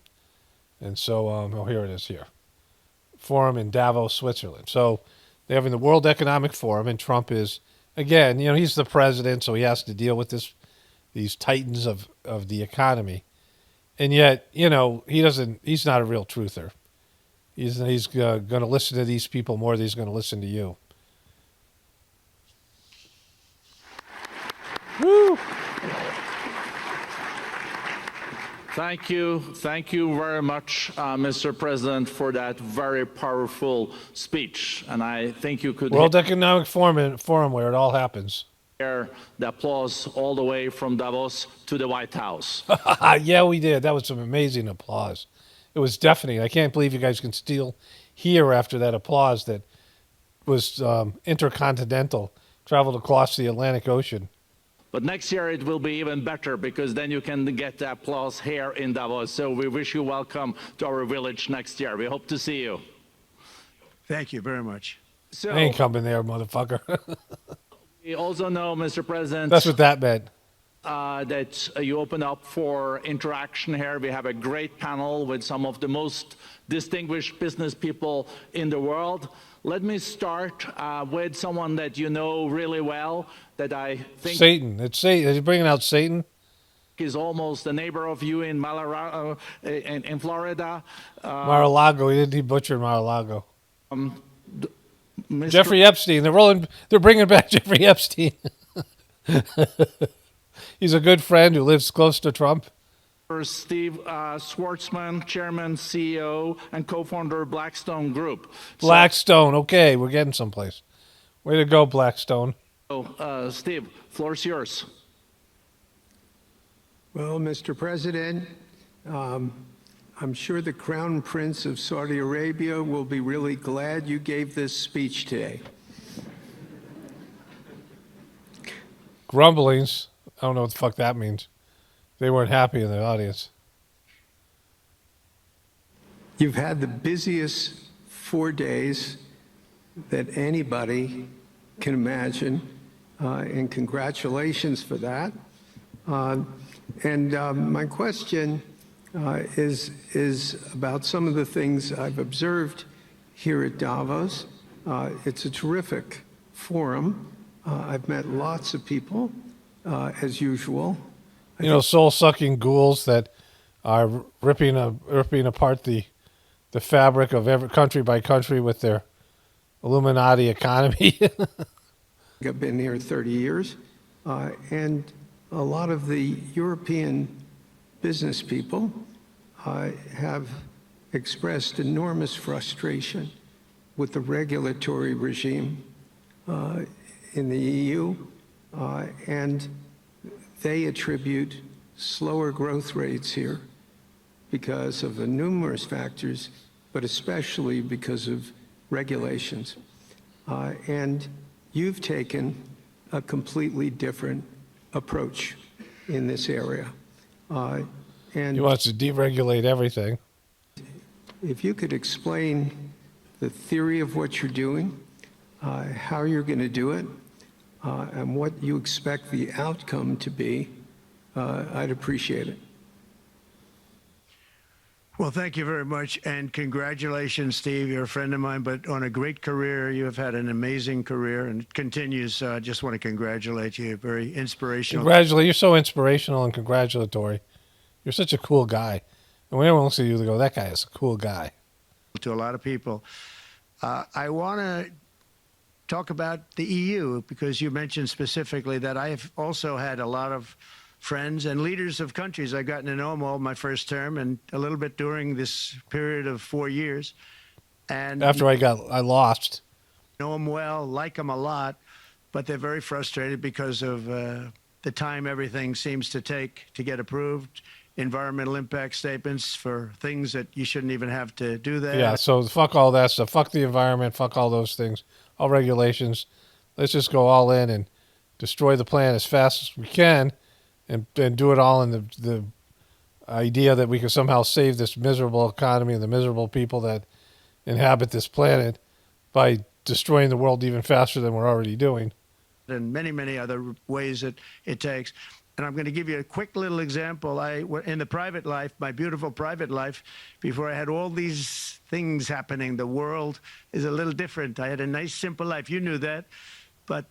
And so, here it is here. Forum in Davos, Switzerland. So they're having the World Economic Forum, and Trump is, again, he's the president, so he has to deal with these titans of the economy. And yet, he's not a real truther. He's going to listen to these people more than he's going to listen to you. Woo! Thank you. Thank you very much, Mr. President, for that very powerful speech. And I think you could World Economic Forum where it all happens. hear the applause all the way from Davos to the White House. Yeah, we did. That was some amazing applause. It was deafening. I can't believe you guys can still hear after that applause that was intercontinental, traveled across the Atlantic Ocean. But next year it will be even better because then you can get the applause here in Davos. So we wish you welcome to our village next year. We hope to see you. Thank you very much. So I ain't coming there, motherfucker. we also know, Mr. President, That's what that meant. that you open up for interaction here. We have a great panel with some of the most distinguished business people in the world. Let me start with someone that you know really well, that I think Satan. It's Satan. Is he bringing out Satan? is almost a neighbor of you in in Florida. Mar-a-Lago. He butchered Mar-a-Lago. Mr. Jeffrey Epstein. They're bringing back Jeffrey Epstein. He's a good friend who lives close to Trump. Steve Schwartzman, Chairman, CEO, and co-founder of Blackstone Group. Blackstone. Okay, we're getting someplace. Way to go, Blackstone. So, Steve, floor is yours. Well, Mr. President, I'm sure the Crown Prince of Saudi Arabia will be really glad you gave this speech today. Grumblings. I don't know what the fuck that means. They weren't happy in the audience. You've had the busiest 4 days that anybody can imagine, and congratulations for that. My question is about some of the things I've observed here at Davos. It's a terrific forum. I've met lots of people, as usual. You know, soul-sucking ghouls that are ripping apart the fabric of every country by country with their Illuminati economy. I've been here 30 years, and a lot of the European business people have expressed enormous frustration with the regulatory regime in the EU, and they attribute slower growth rates here because of the numerous factors, but especially because of regulations. And you've taken a completely different approach in this area. And He wants to deregulate everything. if you could explain the theory of what you're doing, how you're going to do it, and what you expect the outcome to be, I'd appreciate it. Well, thank you very much, and congratulations, Steve. You're a friend of mine, but on a great career. You have had an amazing career, and it continues. So I just want to congratulate you. Very inspirational. You're so inspirational and congratulatory. You're such a cool guy. And when everyone looks at you, they go, that guy is a cool guy. To a lot of people. I want to talk about the EU because you mentioned specifically that I've also had a lot of friends and leaders of countries. I've gotten to know them all my first term and a little bit during this period of 4 years. And After I lost. know them well, like them a lot, but they're very frustrated because of the time everything seems to take to get approved. Environmental impact statements for things that you shouldn't even have to do that. Yeah, so fuck all that stuff. Fuck the environment. Fuck all those things. All regulations. Let's just go all in and destroy the planet as fast as we can and do it all in the idea that we can somehow save this miserable economy and the miserable people that inhabit this planet by destroying the world even faster than we're already doing. And many, many other ways that it takes. And I'm going to give you a quick little example. In the private life, my beautiful private life, before I had all these things happening, the world is a little different. I had a nice, simple life. You knew that. But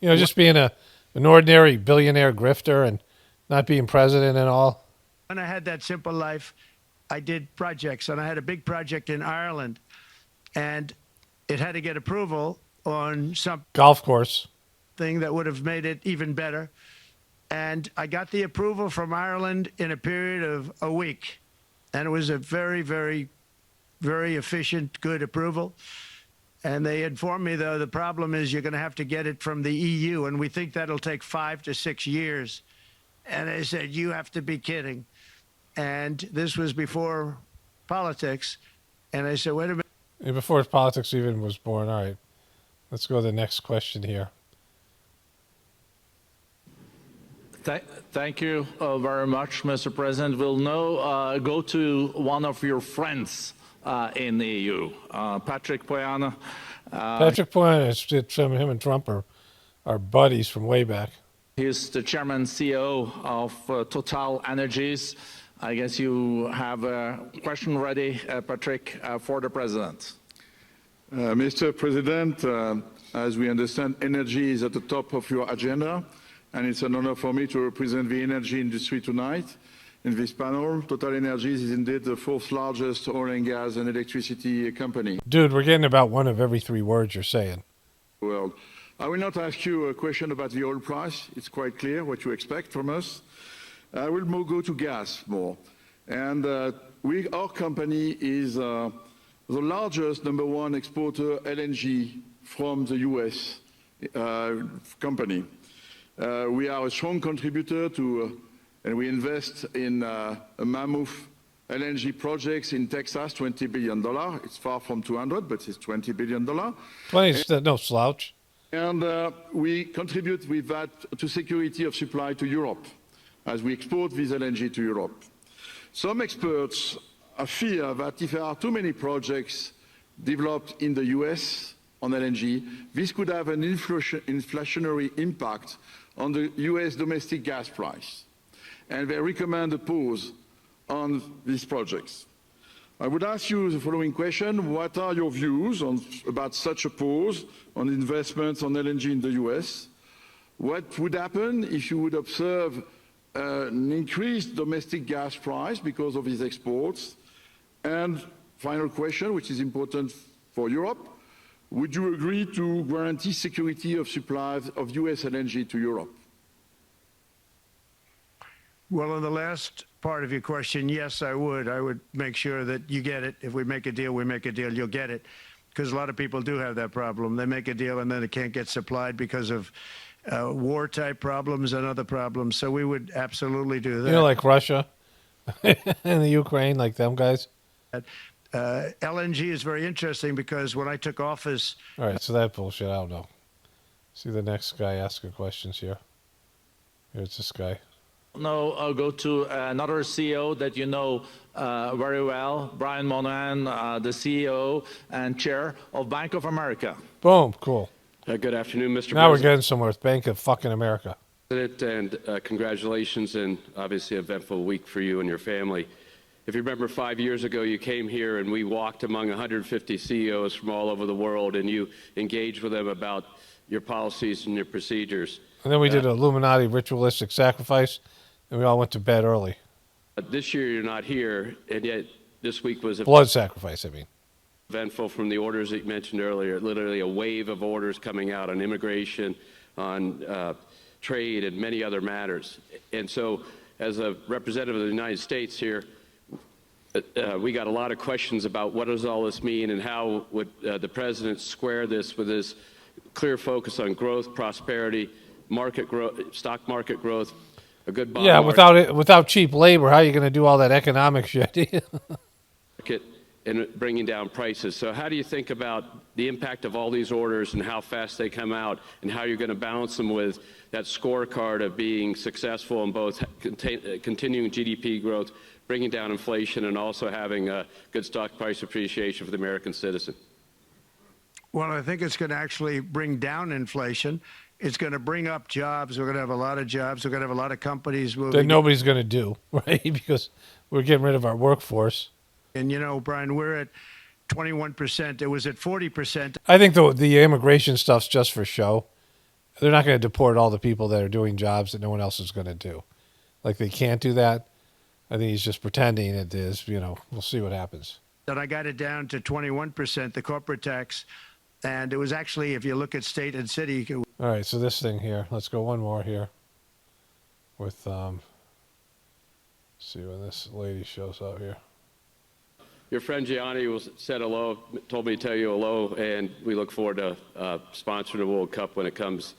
just being an ordinary billionaire grifter and not being president and all. when I had that simple life, I did projects. And I had a big project in Ireland. And it had to get approval on something Golf course. that would have made it even better. And I got the approval from Ireland in a period of a week. And it was a very, very, very efficient, good approval. And they informed me, though, the problem is you're going to have to get it from the EU, and we think that'll take 5 to 6 years. And I said, you have to be kidding. And this was before politics. And I said, wait a minute. And before politics even was born. All right. Let's go to the next question here. Thank you very much, Mr. President. We'll now go to one of your friends in the EU, Patrick Poiana. Patrick Poiana, him and Trump are buddies from way back. He's the chairman and CEO of Total Energies. I guess you have a question ready, Patrick, for the president. Mr. President, as we understand, energy is at the top of your agenda, and it's an honor for me to represent the energy industry tonight. In this panel, Total Energies is indeed the fourth largest oil and gas and electricity company. Dude, we're getting about one of every 3 words you're saying. Well, I will not ask you a question about the oil price. It's quite clear what you expect from us. I will go to gas more. And our company is the largest #1 exporter LNG from the US company. We are a strong contributor to, and we invest in a mammoth LNG projects in Texas, $20 billion. It's far from 200, but it's $20 billion. 20 is no slouch. And we contribute with that to security of supply to Europe as we export this LNG to Europe. Some experts fear that if there are too many projects developed in the US on LNG, this could have an inflationary impact on the US domestic gas price. And they recommend a pause on these projects. I would ask you the following question. What are your views about such a pause on investments on LNG in the US? What would happen if you would observe an increased domestic gas price because of these exports? And final question, which is important for Europe, would you agree to guarantee security of supply of US LNG to Europe? Well, on the last part of your question, yes, I would. I would make sure that you get it. If we make a deal, we make a deal, you'll get it. Because a lot of people do have that problem. They make a deal and then it can't get supplied because of war-type problems and other problems. So we would absolutely do that. You know, like Russia and the Ukraine, like them guys. LNG is very interesting because when I took office... All right, so that bullshit, I don't know. See the next guy asking questions here. Here's this guy. Now I'll go to another CEO that you know very well, Brian Moynihan, the CEO and chair of Bank of America. Boom, cool. Good afternoon, Mr. Now we're President. getting somewhere with Bank of fucking America. And congratulations, and obviously an eventful week for you and your family. If you remember 5 years ago, you came here and we walked among 150 CEOs from all over the world, and you engaged with them about your policies and your procedures. And then we did an Illuminati ritualistic sacrifice, and we all went to bed early. This year you're not here, and yet this week was blood sacrifice, I mean. Eventful from the orders that you mentioned earlier, literally a wave of orders coming out on immigration, on trade, and many other matters. And so, as a representative of the United States here, we got a lot of questions about what does all this mean and how would the president square this with his clear focus on growth, prosperity, market growth, stock market growth, a good bond market. Without cheap labor, how are you going to do all that economic shit? And bringing down prices. So how do you think about the impact of all these orders and how fast they come out and how you're going to balance them with that scorecard of being successful in both continuing GDP growth, bringing down inflation, and also having a good stock price appreciation for the American citizen? Well, I think it's going to actually bring down inflation. It's going to bring up jobs. We're going to have a lot of jobs. We're going to have a lot of companies moving. That nobody's going to do, right? Because we're getting rid of our workforce. And, you know, Brian, we're at 21%. It was at 40%. I think the immigration stuff's just for show. They're not going to deport all the people that are doing jobs that no one else is going to do. Like, they can't do that. I think he's just pretending it is. You know, we'll see what happens. And I got it down to 21%, the corporate tax. And it was actually, if you look at state and city. All right, so this thing here. Let's go one more here. with see when this lady shows up here. Your friend Gianni said hello, told me to tell you hello, and we look forward to sponsoring the World Cup when it comes,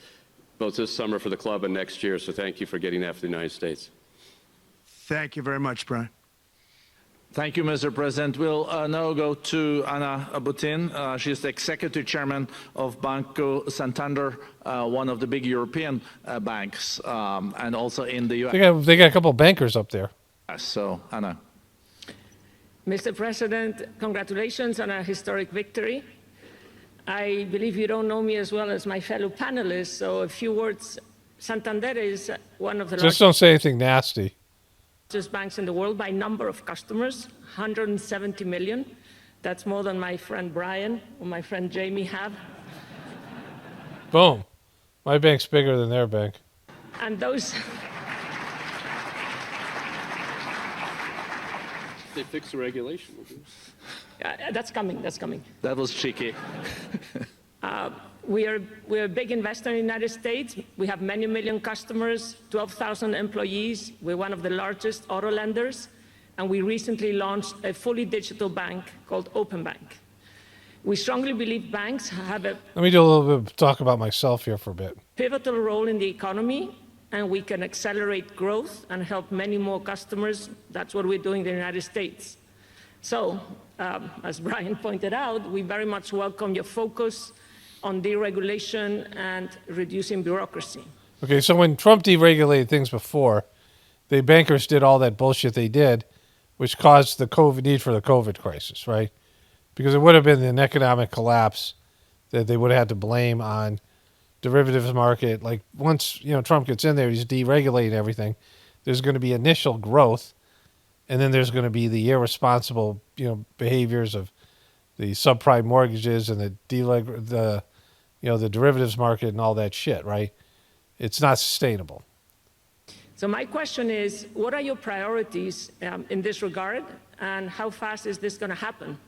both this summer for the club and next year. So thank you for getting that for the United States. Thank you very much, Brian. Thank you, Mr. President. We'll now go to Anna Butin. She's the executive chairman of Banco Santander, one of the big European banks, and also in the U.S. They got a couple of bankers up there. So, Anna. Mr. President, congratulations on a historic victory. I believe you don't know me as well as my fellow panelists, so a few words. Santander is one of the Just don't say anything nasty. largest banks in the world by number of customers, 170 million. That's more than my friend Brian or my friend Jamie have. Boom. My bank's bigger than their bank. And those... They fix the regulation. that's coming, that's coming. That was cheeky. We're a big investor in the United States. We have many million customers, 12,000 employees. We're one of the largest auto lenders. And we recently launched a fully digital bank called Open Bank. We strongly believe banks have a Let me do a little bit of talk about myself here for a bit. pivotal role in the economy, and we can accelerate growth and help many more customers. That's what we're doing in the United States. So, as Brian pointed out, we very much welcome your focus on deregulation and reducing bureaucracy. Okay, so when Trump deregulated things before, the bankers did all that bullshit they did, which caused the need for the COVID crisis, right? Because it would have been an economic collapse that they would have had to blame on derivatives market. Like once, Trump gets in there, he's deregulating everything. There's going to be initial growth, and then there's going to be the irresponsible, behaviors of the subprime mortgages and the derivatives market and all that shit, right? It's not sustainable. So my question is, what are your priorities in this regard, and how fast is this going to happen?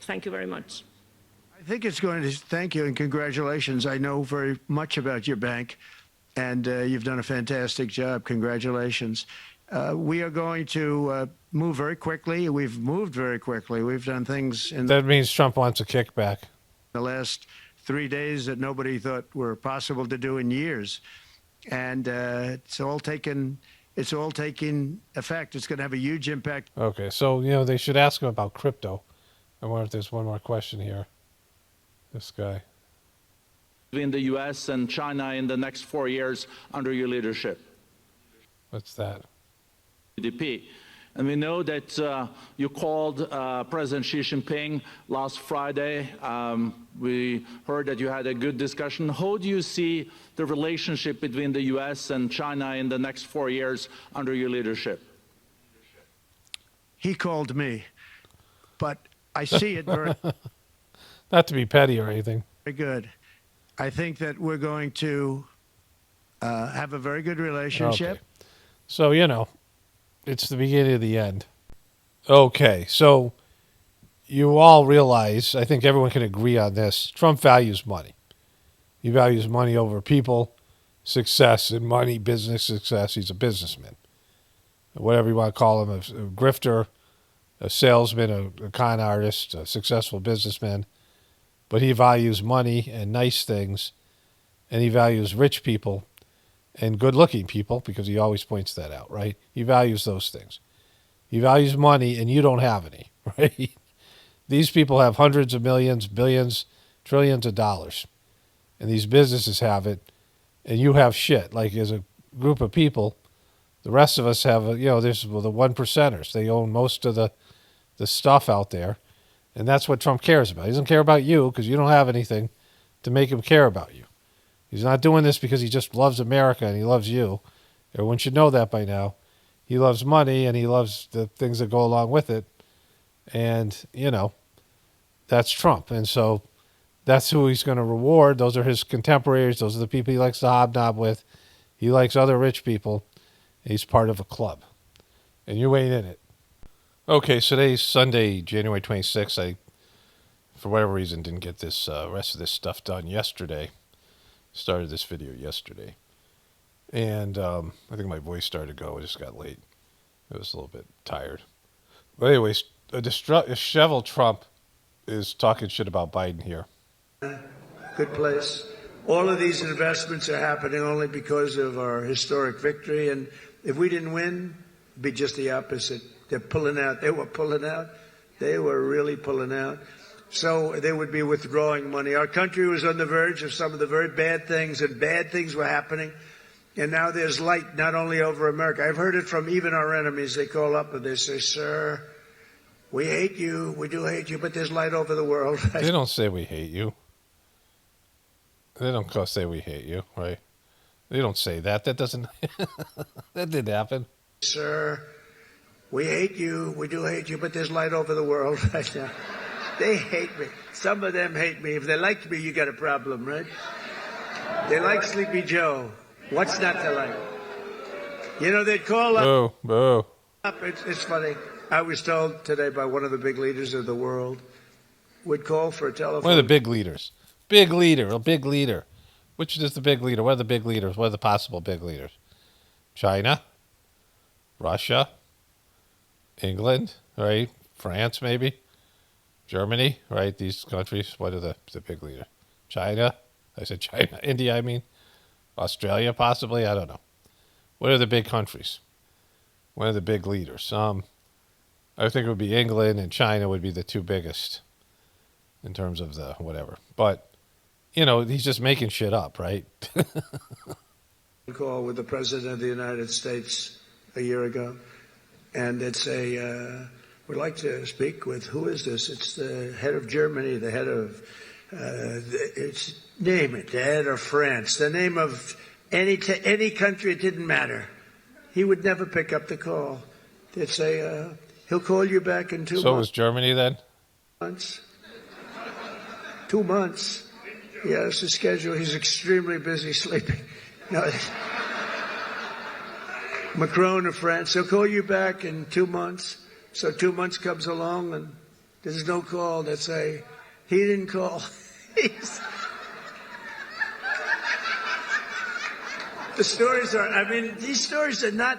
Thank you very much. I think it's going to, thank you and congratulations. I know very much about your bank, and you've done a fantastic job. Congratulations. We are going to move very quickly. We've moved very quickly. We've done things in That means Trump wants a kickback. the last 3 days that nobody thought were possible to do in years. And it's all taking effect. It's going to have a huge impact. Okay, so, they should ask him about crypto. I wonder if there's one more question here. This guy. Between the U.S. and China in the next 4 years under your leadership. What's that? GDP. And we know that you called President Xi Jinping last Friday. We heard that you had a good discussion. How do you see the relationship between the U.S. and China in the next 4 years under your leadership? He called me, but I see it very, Not to be petty or anything. very good. I think that we're going to have a very good relationship. Okay. So, it's the beginning of the end. Okay, so you all realize, I think everyone can agree on this, Trump values money. He values money over people, success and money, business success. He's a businessman. Whatever you want to call him, a grifter, a salesman, a con artist, a successful businessman. But he values money and nice things, and he values rich people and good-looking people, because he always points that out, right? He values those things. He values money, and you don't have any, right? These people have hundreds of millions, billions, trillions of dollars, and these businesses have it, and you have shit. Like, as a group of people, the rest of us have, there's the one percenters. They own most of the stuff out there, and that's what Trump cares about. He doesn't care about you because you don't have anything to make him care about you. He's not doing this because he just loves America and he loves you. Everyone should know that by now. He loves money and he loves the things that go along with it. And, that's Trump. And so that's who he's going to reward. Those are his contemporaries. Those are the people he likes to hobnob with. He likes other rich people. He's part of a club. And you ain't in it. Okay, so today's Sunday, January 26th. I, for whatever reason, didn't get this rest of this stuff done yesterday. Started this video yesterday. And I think my voice started to go. It just got late. I was a little bit tired. But anyways, a disheveled Trump is talking shit about Biden here. Good place. All of these investments are happening only because of our historic victory. And if we didn't win, it'd be just the opposite. They're pulling out. They were pulling out. They were really pulling out. So they would be withdrawing money. Our country was on the verge of some of the very bad things, and bad things were happening. And now there's light not only over America. I've heard it from even our enemies. They call up and they say, sir, we hate you. We do hate you, but there's light over the world. They don't say we hate you. They don't say we hate you, right? They don't say that. That doesn't... that didn't happen. Sir, we hate you. We do hate you, but there's light over the world right now. They hate me. Some of them hate me. If they liked me, you got a problem, right? They like Sleepy Joe. What's not to like? You know, they'd call up. Boo. It's funny. I was told today by one of the big leaders of the world would call for a telephone. One of the big leaders. A big leader. Which is the big leader? What are the big leaders? What are the possible big leaders? China? Russia? England? Right? France, maybe? Germany? Right? These countries. What are the big leaders? China? I said China. India, I mean. Australia, possibly? I don't know. What are the big countries? What are the big leaders? I think it would be England and China would be the two biggest in terms of the whatever. But, you know, he's just making shit up, right? Call with the President of the United States a year ago. And it's we'd like to speak with, who is this? It's the head of Germany, the head of, name it, the head of France, the name of any country, it didn't matter. He would never pick up the call. They'd say, he'll call you back in 2 months. So was Germany then? 2 months. Yeah, it's his schedule. He's extremely busy sleeping. No. Macron of France, he'll call you back in 2 months. So 2 months comes along and there's no call. They say, he didn't call. The stories are, I mean, these stories are not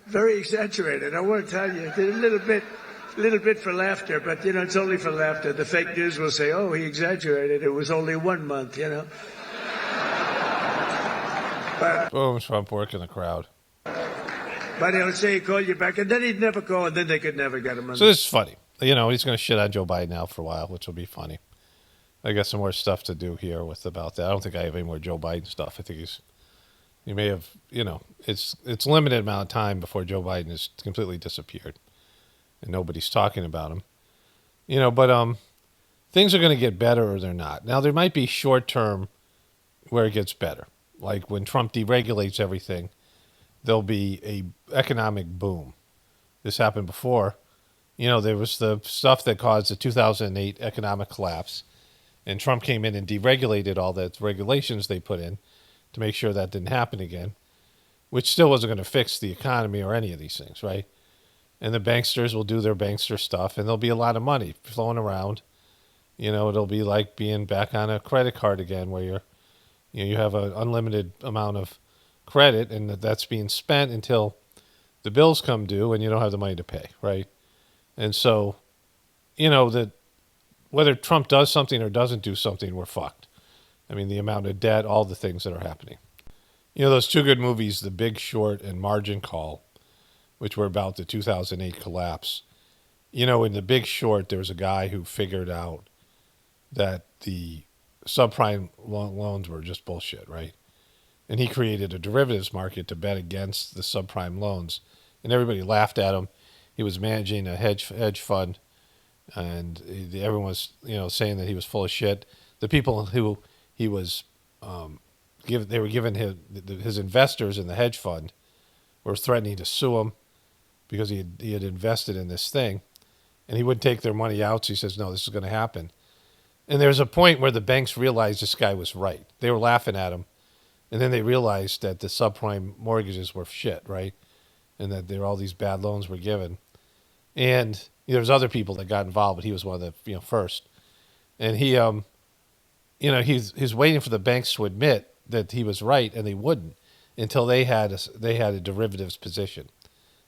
very exaggerated. I want to tell you, they're a little bit for laughter, but, you know, it's only for laughter. The fake news will say, oh, he exaggerated. It was only 1 month, you know. But, boom, Trump working the crowd. But he'll say he called you back, and then he'd never call, and then they could never get him on. So this is funny. You know, he's going to shit on Joe Biden now for a while, which will be funny. I got some more stuff to do here about that. I don't think I have any more Joe Biden stuff. I think he may have, you know, it's limited amount of time before Joe Biden has completely disappeared, and nobody's talking about him. You know, but things are going to get better or they're not. Now there might be short term where it gets better, like when Trump deregulates everything. There'll be a economic boom. This happened before. You know, there was the stuff that caused the 2008 economic collapse, and Trump came in and deregulated all the regulations they put in to make sure that didn't happen again, which still wasn't going to fix the economy or any of these things, right? And the banksters will do their bankster stuff, and there'll be a lot of money flowing around. You know, it'll be like being back on a credit card again, where you have an unlimited amount of credit, and that's being spent until the bills come due and you don't have the money to pay, right? And so, you know, that whether Trump does something or doesn't do something, we're fucked. I mean, the amount of debt, all the things that are happening. You know, those two good movies, The Big Short and Margin Call, which were about the 2008 collapse. You know, in The Big Short, there was a guy who figured out that the subprime loans were just bullshit, right? And he created a derivatives market to bet against the subprime loans. And everybody laughed at him. He was managing a hedge fund. And everyone was, you know, saying that he was full of shit. The people who he was, they were giving his investors in the hedge fund were threatening to sue him because he had invested in this thing. And he wouldn't take their money out. So he says, no, this is going to happen. And there was a point where the banks realized this guy was right. They were laughing at him. And then they realized that the subprime mortgages were shit, right? And that there were all these bad loans were given. And there was other people that got involved, but he was one of the first. And he, he's waiting for the banks to admit that he was right, and they wouldn't. until they had a derivatives position,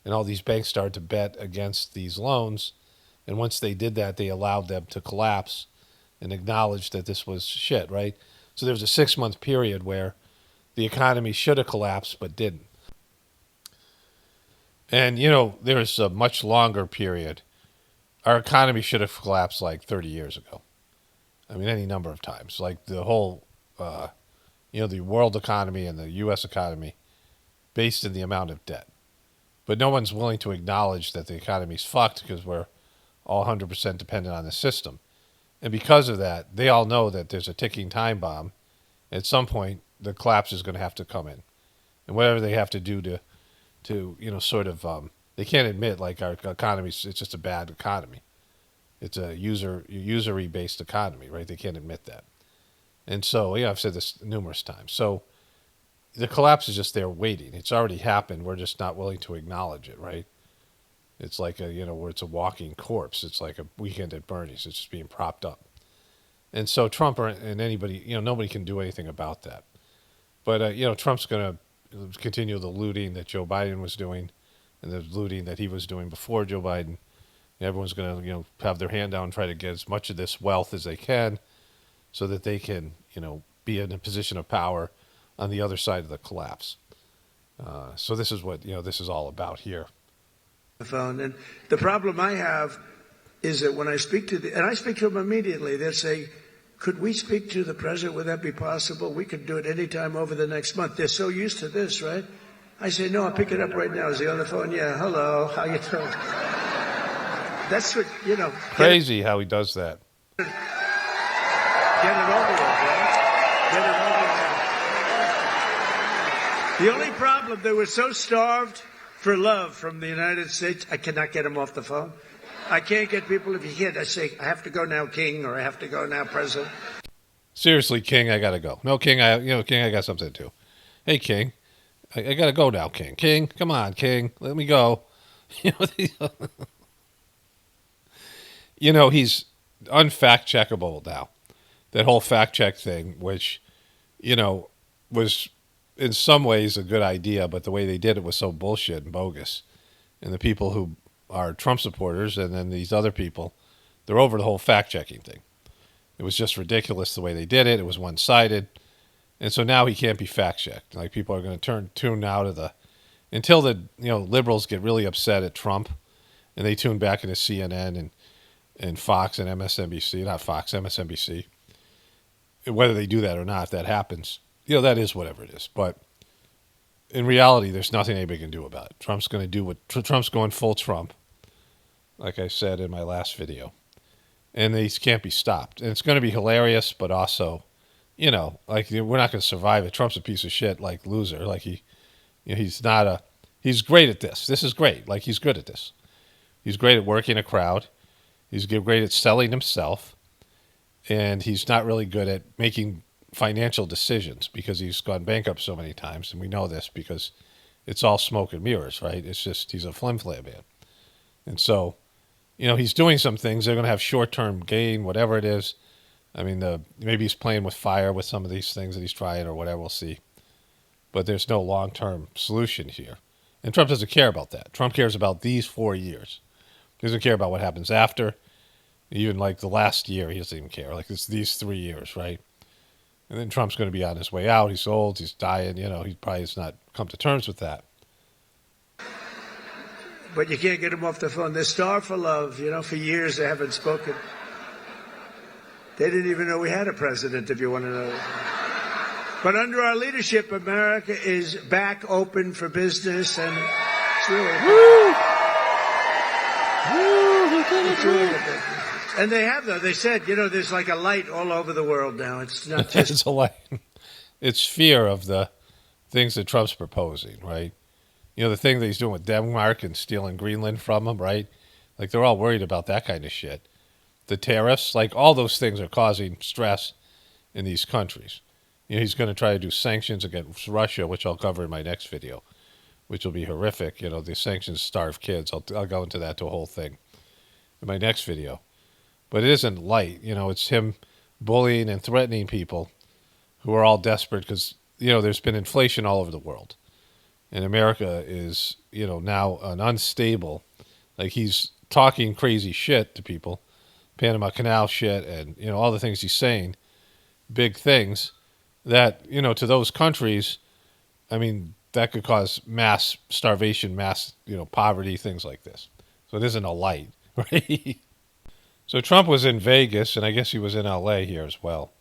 and all these banks started to bet against these loans, and once they did that, they allowed them to collapse and acknowledged that this was shit, right? So there was a 6-month period where the economy should have collapsed but didn't. And, there's a much longer period. Our economy should have collapsed like 30 years ago. I mean, any number of times. Like the whole, the world economy and the U.S. economy based in the amount of debt. But no one's willing to acknowledge that the economy's fucked because we're all 100% dependent on the system. And because of that, they all know that there's a ticking time bomb. At some point, the collapse is going to have to come in. And whatever they have to do to they can't admit like our economy, it's just a bad economy. It's a usury-based economy, right? They can't admit that. And so, I've said this numerous times. So the collapse is just there waiting. It's already happened. We're just not willing to acknowledge it, right? It's like where it's a walking corpse. It's like a weekend at Bernie's. It's just being propped up. And so Trump and anybody, nobody can do anything about that. But, Trump's going to continue the looting that Joe Biden was doing and the looting that he was doing before Joe Biden. Everyone's going to, have their hand down and try to get as much of this wealth as they can so that they can, be in a position of power on the other side of the collapse. So this is what, this is all about here. The phone. And the problem I have is that when I speak and I speak to them immediately, they'll say, could we speak to the president? Would that be possible? We could do it anytime over the next month. They're so used to this, right? I say, no, I'll pick it up right now. Is he on the phone? Yeah, hello, how you doing? That's what, Crazy how he does that. Get it over with, right? Get it over with. The only problem, they were so starved for love from the United States, I cannot get them off the phone. I can't get people, if you can't, I say, I have to go now, King, or I have to go now, President. Seriously, King, I got to go. No, King, King, I got something to do. Hey, King, I got to go now, King. King, come on, King, let me go. He's unfact-checkable now. That whole fact-check thing, which, was in some ways a good idea, but the way they did it was so bullshit and bogus. And the people who are Trump supporters and then these other people, they're over the whole fact-checking thing. It was just ridiculous the way they did it. It was one-sided. And so now he can't be fact-checked. Like, people are going to tune out of until the, liberals get really upset at Trump and they tune back into CNN and Fox and MSNBC, not Fox, MSNBC. Whether they do that or not, if that happens, that is whatever it is. But in reality, there's nothing anybody can do about it. Trump's going to do Trump's going full Trump, like I said in my last video. And these can't be stopped. And it's going to be hilarious, but also, we're not going to survive it. Trump's a piece of shit, like loser. Like he's great at this. This is great. Like, he's good at this. He's great at working a crowd. He's great at selling himself. And he's not really good at making financial decisions because he's gone bankrupt so many times. And we know this because it's all smoke and mirrors, right? It's just, he's a flim-flam man. And so, he's doing some things. They're going to have short-term gain, whatever it is. I mean, maybe he's playing with fire with some of these things that he's trying or whatever, we'll see. But there's no long-term solution here. And Trump doesn't care about that. Trump cares about these 4 years. He doesn't care about what happens after. Even like the last year, he doesn't even care. Like, it's these 3 years, right? And then Trump's going to be on his way out. He's old. He's dying. He probably has not come to terms with that. But you can't get them off the phone. They're starved for love. For years they haven't spoken. They didn't even know we had a president, if you want to know. But under our leadership, America is back open for business, and it's really... Woo! It's really good. And they have, though. They said, there's like a light all over the world now. It's not just... It's a light. It's fear of the things that Trump's proposing, right? The thing that he's doing with Denmark and stealing Greenland from them, right? Like, they're all worried about that kind of shit. The tariffs, like, all those things are causing stress in these countries. He's going to try to do sanctions against Russia, which I'll cover in my next video, which will be horrific. The sanctions starve kids. I'll go into that to a whole thing in my next video. But it isn't light. It's him bullying and threatening people who are all desperate because there's been inflation all over the world. And America is, now an unstable, like he's talking crazy shit to people, Panama Canal shit, and, all the things he's saying, big things that, to those countries, I mean, that could cause mass starvation, mass, poverty, things like this. So it isn't a light, right? So Trump was in Vegas, and I guess he was in LA here as well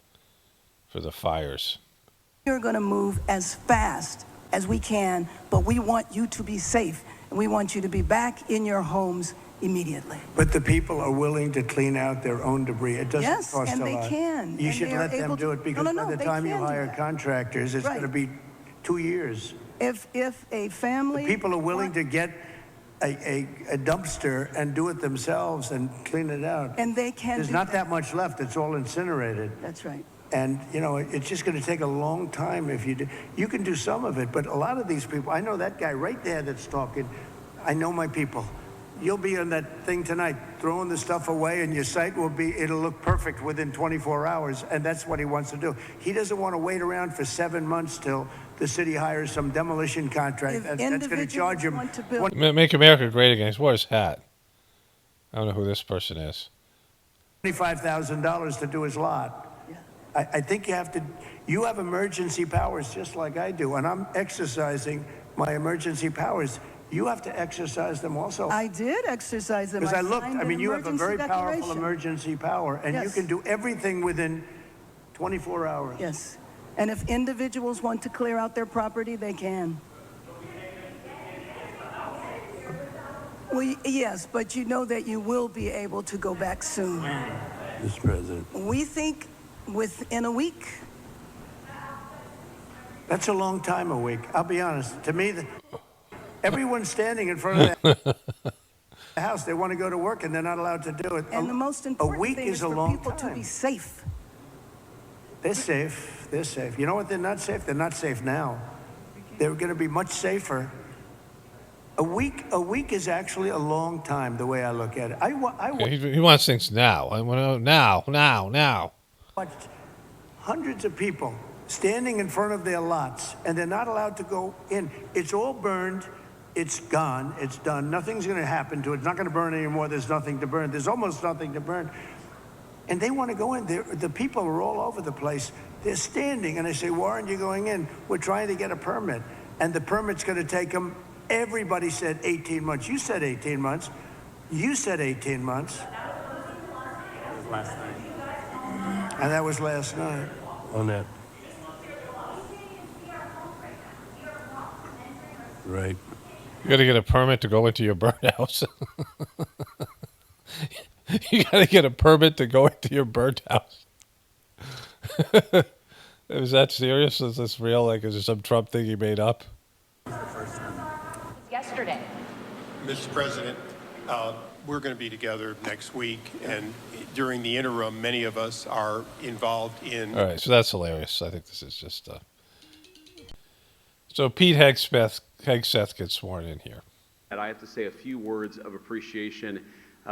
for the fires. We're going to move as fast as we can, but we want you to be safe, and we want you to be back in your homes immediately. But the people are willing to clean out their own debris. It doesn't Yes, cost and a they lot. can, You and should they are let them able do to- it because No, no, by no, the they time you can do hire that. contractors, it's Right. going to be 2 years. If a family... People are willing to get a dumpster and do it themselves and clean it out. And they can There's do not that. that much left. It's all incinerated. That's right. And, it's just going to take a long time if you do. You can do some of it, but a lot of these people, I know that guy right there that's talking. I know my people. You'll be on that thing tonight, throwing the stuff away, and your site it'll look perfect within 24 hours, and that's what he wants to do. He doesn't want to wait around for 7 months till the city hires some demolition contract that's going to charge him. Make America great again. He wore his hat. I don't know who this person is. $25,000 to do his lot. I think you have emergency powers just like I do, and I'm exercising my emergency powers. You have to exercise them also. I did exercise them. Because I looked, signed I an mean, you have a very emergency powerful declaration. emergency power, and you Yes. can do everything within 24 hours. Yes. And if individuals want to clear out their property, they can. Well, yes, but you know that you will be able to go back soon. Mr. President. We think within a week. That's a long time, a week. I'll be honest. To me, everyone's standing in front of the house. They want to go to work, and they're not allowed to do it. And the most important week thing is is a for long people time. to be safe. They're safe. They're safe. You know what? They're not safe. They're not safe now. They're going to be much safer. A week is actually a long time, the way I look at it. He wants things now. I want to now. Watched hundreds of people standing in front of their lots, and they're not allowed to go in. It's all burned. It's gone. It's done. Nothing's going to happen to it. It's not going to burn anymore. There's nothing to burn. There's almost nothing to burn. And they want to go in. The people are all over the place. They're standing, and I say, why aren't you going in? We're trying to get a permit, and the permit's going to take them. Everybody said 18 months. You said 18 months. You said 18 months. That was last night. And that was last night. On that. Right. You got to get a permit to go into your birdhouse. You got to get a permit to go into your birdhouse. Is that serious? Is this real? Like, is it some Trump thing he made up? Yesterday. Mr. President, we're going to be together next week, and during the interim, many of us are involved in... All right, so that's hilarious. I think this is just... So Pete Hegseth gets sworn in here. And I have to say a few words of appreciation.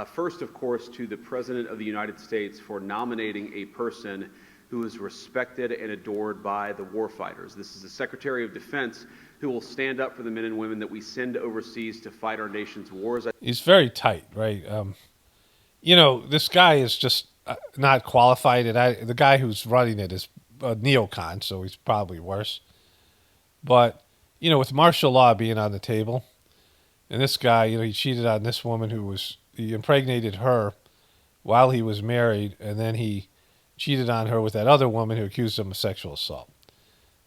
First, of course, to the President of the United States for nominating a person who is respected and adored by the warfighters. This is the Secretary of Defense who will stand up for the men and women that we send overseas to fight our nation's wars. He's very tight, right? This guy is just not qualified. And the guy who's running it is a neocon, so he's probably worse. But, with martial law being on the table, and this guy, he cheated on this woman he impregnated her while he was married, and then he cheated on her with that other woman who accused him of sexual assault.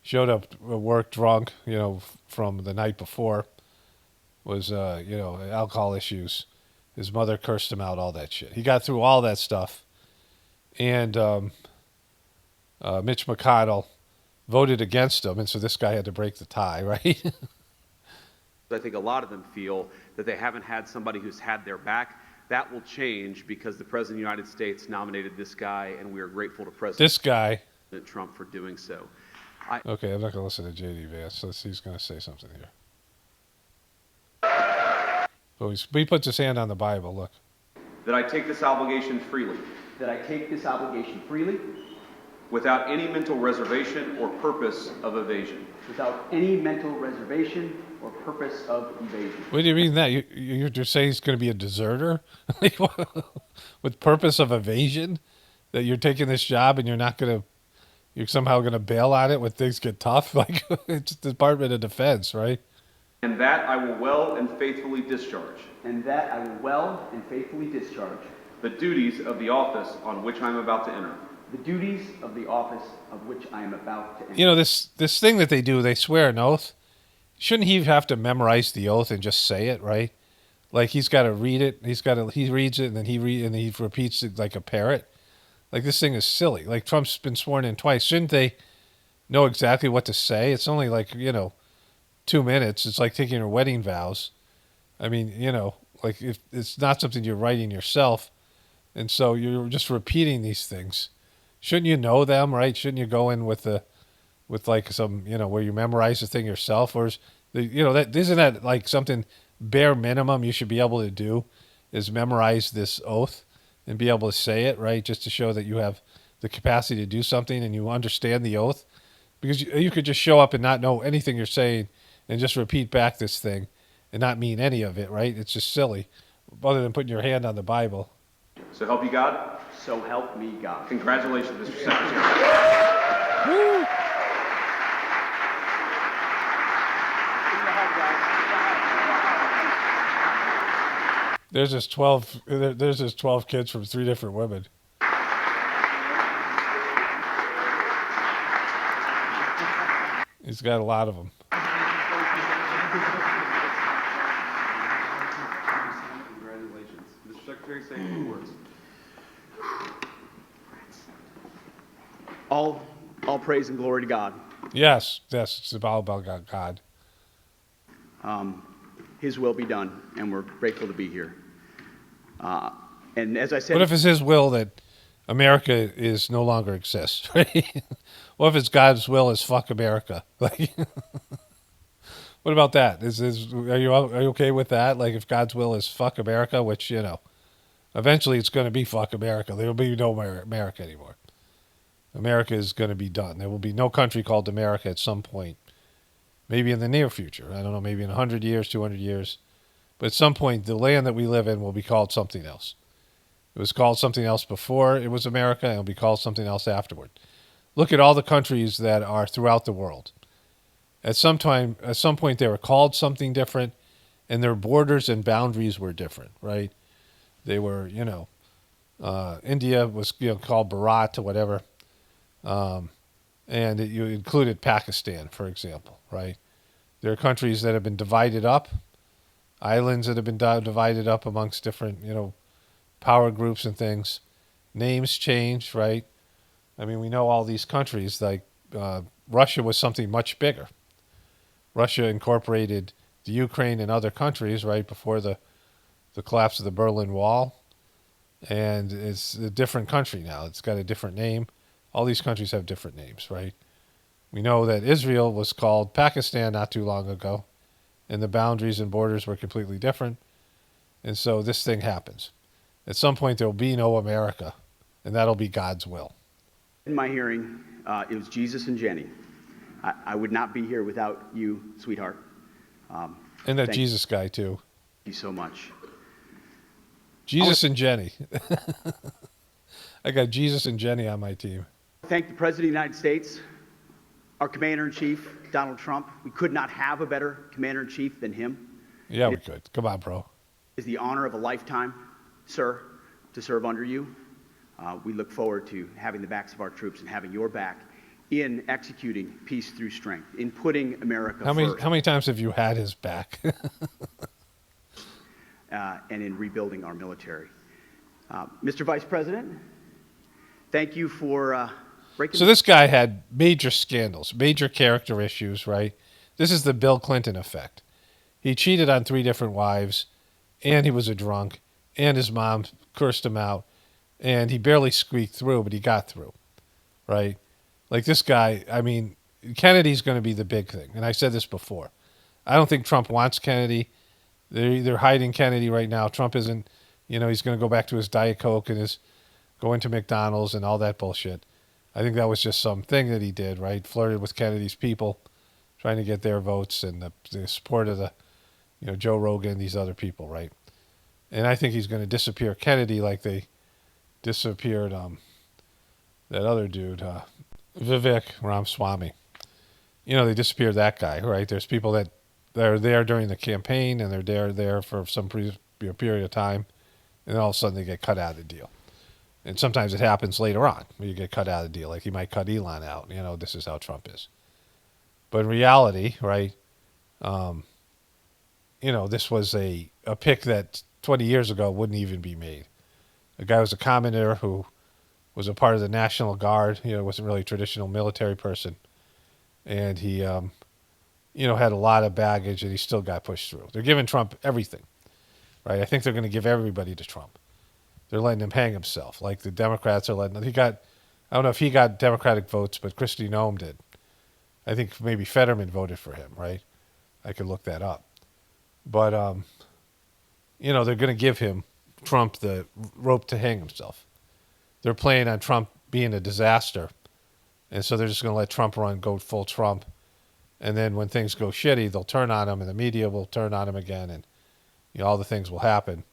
Showed up at work drunk, from the night before. Was, alcohol issues. His mother cursed him out, all that shit. He got through all that stuff. And Mitch McConnell voted against him, and so this guy had to break the tie, right? I think a lot of them feel that they haven't had somebody who's had their back. That will change because the President of the United States nominated this guy, and we are grateful to President Trump for doing so. Okay, I'm not going to listen to J.D. Vance. Let's see, he's going to say something here. So he puts his hand on the Bible, look. That I take this obligation freely. That I take this obligation freely. without any mental reservation or purpose of evasion. Without any mental reservation or purpose of evasion. What do you mean that? You're saying he's going to be a deserter? Like, with purpose of evasion? That you're taking this job and you're somehow going to bail on it when things get tough? Like, it's the Department of Defense, right? And that I will well and faithfully discharge. And that I will well and faithfully discharge. The duties of the office on which I am about to enter. The duties of the office of which I am about to enter. You know, this thing that they do, they swear an oath. Shouldn't he have to memorize the oath and just say it, right? Like, he's got to read it. He reads it and then he repeats it like a parrot. Like, this thing is silly. Like, Trump's been sworn in twice. Shouldn't they know exactly what to say? It's only like, 2 minutes. It's like taking your wedding vows. I mean, like, if it's not something you're writing yourself, and so you're just repeating these things. Shouldn't you know them, right? Shouldn't you go in with like some, where you memorize the thing yourself? Or isn't that like something bare minimum you should be able to do, is memorize this oath and be able to say it, right? Just to show that you have the capacity to do something and you understand the oath. Because you could just show up and not know anything you're saying and just repeat back this thing and not mean any of it, right? It's just silly, other than putting your hand on the Bible. So help you God? So help me God. Congratulations, Mr. Secretary. Woo! There's just 12 kids from 3 different women. He's got a lot of them. Congratulations. Mr. Secretary, say a few words. All praise and glory to God. Yes, it's all about God. His will be done, and we're grateful to be here. And as I said, What if it's his will that America is no longer exists? Right? What if it's God's will is fuck America? Like, what about that? Are you okay with that? Like, if God's will is fuck America, which eventually it's going to be fuck America. There will be no America anymore. America is going to be done. There will be no country called America at some point. Maybe in the near future. I don't know, maybe in 100 years, 200 years. But at some point, the land that we live in will be called something else. It was called something else before it was America, and it'll be called something else afterward. Look at all the countries that are throughout the world. At some point, they were called something different, and their borders and boundaries were different, right? They were, India was called Bharat or whatever. And you included Pakistan, for example, right? There are countries that have been divided up, islands that have been divided up amongst different, power groups and things. Names changed, right? I mean, we know all these countries, like Russia was something much bigger. Russia incorporated the Ukraine and other countries right before the collapse of the Berlin Wall. And it's a different country now. It's got a different name. All these countries have different names, right? We know that Israel was called Pakistan not too long ago, and the boundaries and borders were completely different. And so this thing happens. At some point, there will be no America, and that'll be God's will. in my hearing, it was Jesus and Jenny. I would not be here without you, sweetheart. And that Jesus guy, too. Thank you so much. Jesus and Jenny. I got Jesus and Jenny on my team. Thank the President of the United States, our Commander-in-Chief, Donald Trump. We could not have a better Commander-in-Chief than him. Yeah, we could. Come on, bro. It is the honor of a lifetime, sir, to serve under you. We look forward to having the backs of our troops and having your back in executing peace through strength, in putting America first. How many times have you had his back? And in rebuilding our military. Mr. Vice President, thank you for breaking... So this guy had major scandals, major character issues, right? This is the Bill Clinton effect. He cheated on 3 different wives, and he was a drunk, and his mom cursed him out, and he barely squeaked through, but he got through, right? Like this guy, I mean, Kennedy's going to be the big thing, and I said this before. I don't think Trump wants Kennedy. They're hiding Kennedy right now. Trump isn't, he's going to go back to his Diet Coke and his going to McDonald's and all that bullshit. I think that was just something that he did, right? Flirted with Kennedy's people, trying to get their votes and the support of Joe Rogan, these other people, right? And I think he's going to disappear Kennedy like they disappeared that other dude, Vivek Ramaswamy. They disappeared that guy, right? There's people that are there during the campaign and they're there for some period of time, and then all of a sudden they get cut out of the deal. And sometimes it happens later on where you get cut out of the deal. Like he might cut Elon out. This is how Trump is. But in reality, right, this was a pick that 20 years ago wouldn't even be made. The guy was a commoner who was a part of the National Guard, wasn't really a traditional military person. And he, had a lot of baggage and he still got pushed through. They're giving Trump everything, right? I think they're going to give everybody to Trump. They're letting him hang himself. Like the Democrats are letting him. I don't know if he got Democratic votes, but Kristi Noem did. I think maybe Fetterman voted for him, right? I could look that up. But, they're going to give Trump the rope to hang himself. They're playing on Trump being a disaster. And so they're just going to let Trump go full Trump. And then when things go shitty, they'll turn on him and the media will turn on him again. And all the things will happen.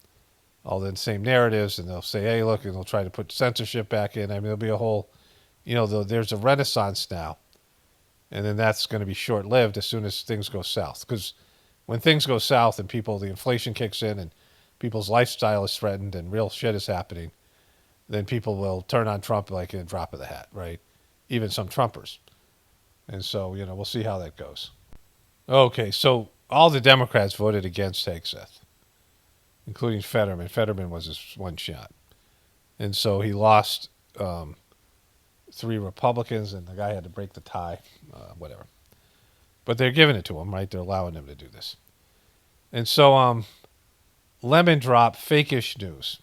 All the same narratives. And they'll say, hey, look, and they'll try to put censorship back in. I mean, there'll be a whole, there's a renaissance now. And then that's going to be short-lived as soon as things go south. Because when things go south and the inflation kicks in and people's lifestyle is threatened and real shit is happening, then people will turn on Trump like a drop of the hat, right? Even some Trumpers. And so, we'll see how that goes. Okay, so all the Democrats voted against Hegseth, including Fetterman. Fetterman was his one shot. And so he lost 3 Republicans, and the guy had to break the tie, whatever. But they're giving it to him, right? They're allowing him to do this. And so Lemon dropped fake-ish news.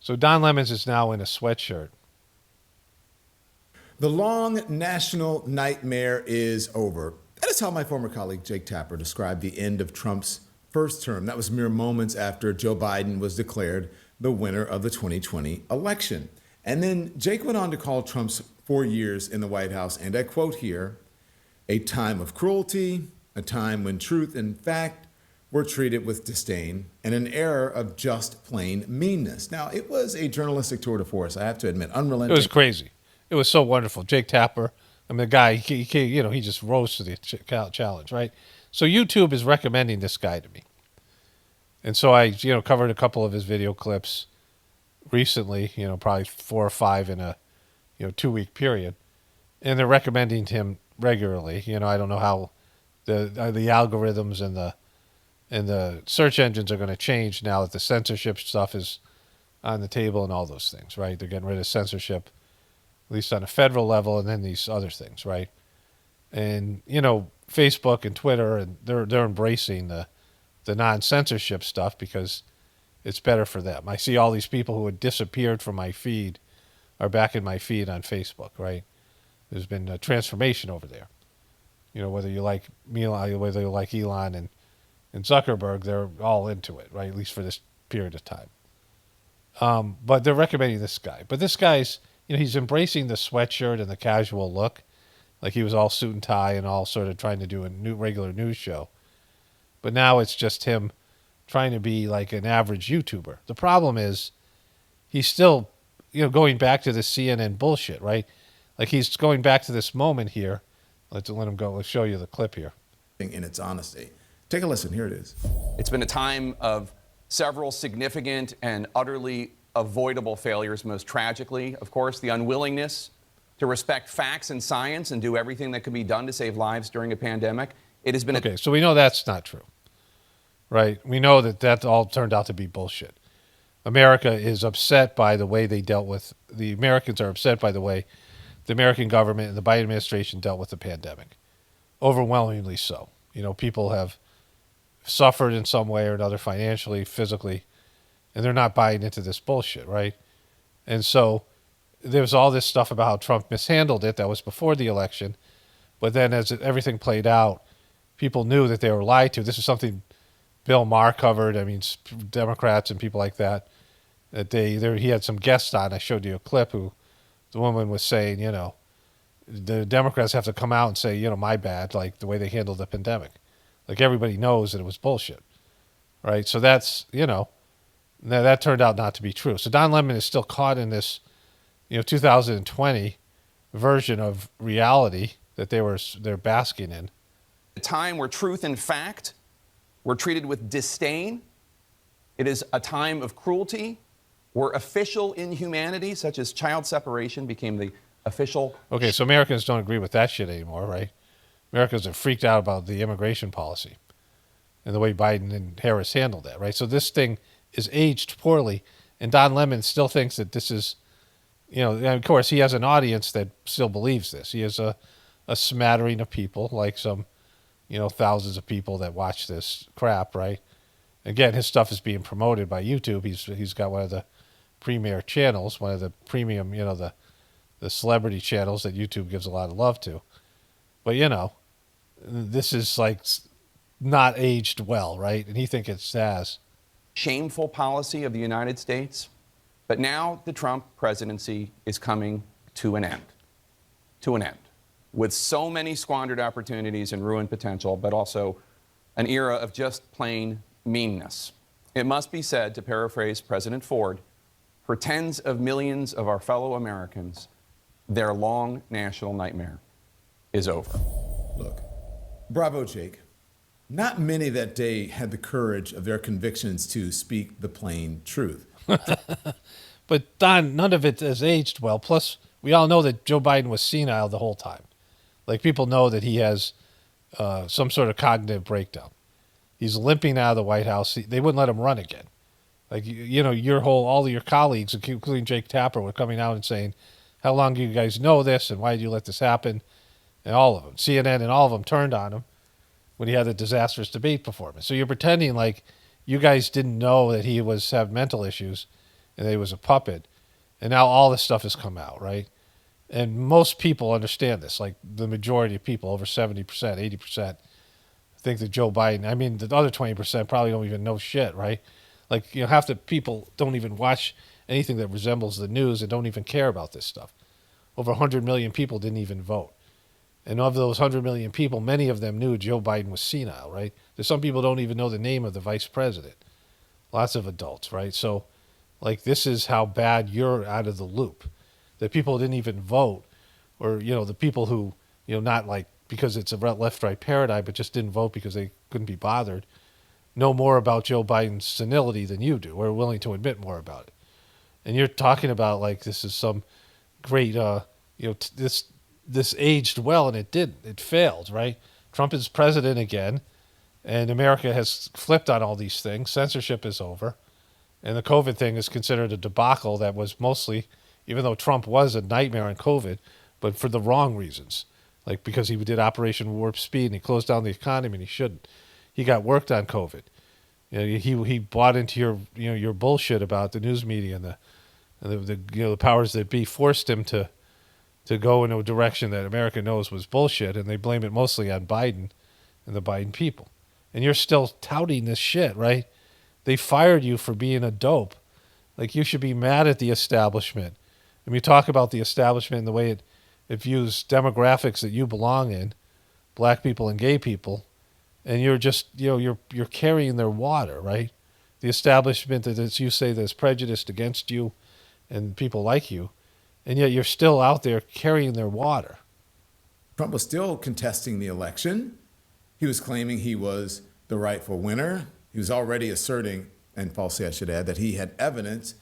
So Don Lemons is now in a sweatshirt. The long national nightmare is over. That is how my former colleague Jake Tapper described the end of Trump's first term. That was mere moments after Joe Biden was declared the winner of the 2020 election. And then Jake went on to call Trump's 4 years in the White House, and I quote here, a time of cruelty, a time when truth and fact were treated with disdain, and an era of just plain meanness. Now, it was a journalistic tour de force, I have to admit, unrelenting. It was crazy. It was so wonderful. Jake Tapper, I mean, the guy, he just rose to the challenge, right? So YouTube is recommending this guy to me. And so I, covered a couple of his video clips recently, probably 4 or 5 in a, 2-week period. And they're recommending him regularly. I don't know how the algorithms and the search engines are going to change now that the censorship stuff is on the table and all those things, right? They're getting rid of censorship, at least on a federal level, and then these other things, right? And, Facebook and Twitter, and they're embracing the non-censorship stuff because it's better for them. I see all these people who had disappeared from my feed are back in my feed on Facebook, right? There's been a transformation over there. Whether you like me, whether you like Elon and Zuckerberg, they're all into it, right? At least for this period of time. But they're recommending this guy. But this guy's, he's embracing the sweatshirt and the casual look. Like he was all suit and tie and all sort of trying to do a regular news show. But now it's just him trying to be like an average YouTuber. The problem is he's still, going back to the CNN bullshit, right? Like he's going back to this moment here. Let's let him go. Let's show you the clip here. In its honesty. Take a listen. Here it is. It's been a time of several significant and utterly avoidable failures, most tragically, of course, the unwillingness to respect facts and science and do everything that could be done to save lives during a pandemic. It has been okay, so we know that's not true, right? We know that all turned out to be bullshit. America is upset by the way they dealt with, the Americans are upset by the way the American government and the Biden administration dealt with the pandemic. Overwhelmingly so. People have suffered in some way or another, financially, physically, and they're not buying into this bullshit, right? And so there was all this stuff about how Trump mishandled it. That was before the election. But then as everything played out, people knew that they were lied to. This is something Bill Maher covered. I mean, Democrats and people like that he had some guests on. I showed you a clip who the woman was saying, the Democrats have to come out and say, my bad, like the way they handled the pandemic. Like everybody knows that it was bullshit, right? So that's, that turned out not to be true. So Don Lemon is still caught in this, 2020 version of reality that they're basking in. A time where truth and fact were treated with disdain. It is a time of cruelty where official inhumanity, such as child separation, became the official. Okay, so Americans don't agree with that shit anymore, right? Americans are freaked out about the immigration policy and the way Biden and Harris handled that, right? So this thing is aged poorly, and Don Lemon still thinks that this is, and of course, he has an audience that still believes this. He has a smattering of people, like some, thousands of people that watch this crap, right? Again, his stuff is being promoted by YouTube. He's got one of the premier channels, one of the premium, the celebrity channels that YouTube gives a lot of love to. But, this is like not aged well, right? And he thinks it has. Shameful policy of the United States. But now the Trump presidency is coming to an end. To an end. With so many squandered opportunities and ruined potential, but also an era of just plain meanness. It must be said, to paraphrase President Ford, for tens of millions of our fellow Americans, their long national nightmare is over. Look, bravo, Jake. Not many that day had the courage of their convictions to speak the plain truth. But Don, none of it has aged well. Plus, we all know that Joe Biden was senile the whole time. Like, people know that he has some sort of cognitive breakdown. He's limping out of the White House. They wouldn't let him run again. Like, all of your colleagues, including Jake Tapper, were coming out and saying, how long do you guys know this, and why did you let this happen? And all of them, CNN and all of them, turned on him when he had the disastrous debate performance. So you're pretending like you guys didn't know that he had mental issues and that he was a puppet. And now all this stuff has come out, right? And most people understand this. Like, the majority of people, over 70%, 80%, think that Joe Biden, the other 20% probably don't even know shit, right? Like, half the people don't even watch anything that resembles the news and don't even care about this stuff. Over 100 million people didn't even vote. And of those 100 million people, many of them knew Joe Biden was senile, right? There's some people don't even know the name of the vice president. Lots of adults, right? So, like, this is how bad you're out of the loop. That people didn't even vote, or, the people who, not like because it's a left-right paradigm, but just didn't vote because they couldn't be bothered, know more about Joe Biden's senility than you do, or are willing to admit more about it. And you're talking about like this is some great, this aged well, and it didn't. It failed, right? Trump is president again, and America has flipped on all these things. Censorship is over, and the COVID thing is considered a debacle that was mostly, even though Trump was a nightmare on COVID, but for the wrong reasons. Like, because he did Operation Warp Speed and he closed down the economy and he shouldn't. He got worked on COVID. He bought into your bullshit about the news media and the powers that be forced him to go in a direction that America knows was bullshit, and they blame it mostly on Biden and the Biden people. And you're still touting this shit, right? They fired you for being a dope. Like, you should be mad at the establishment. And we talk about the establishment and the way it views demographics that you belong in, black people and gay people, and you're just, you're carrying their water, right? The establishment that, as you say, that's prejudiced against you and people like you, and yet you're still out there carrying their water. Trump was still contesting the election. He was claiming he was the rightful winner. He was already asserting, and falsely I should add, that he had evidence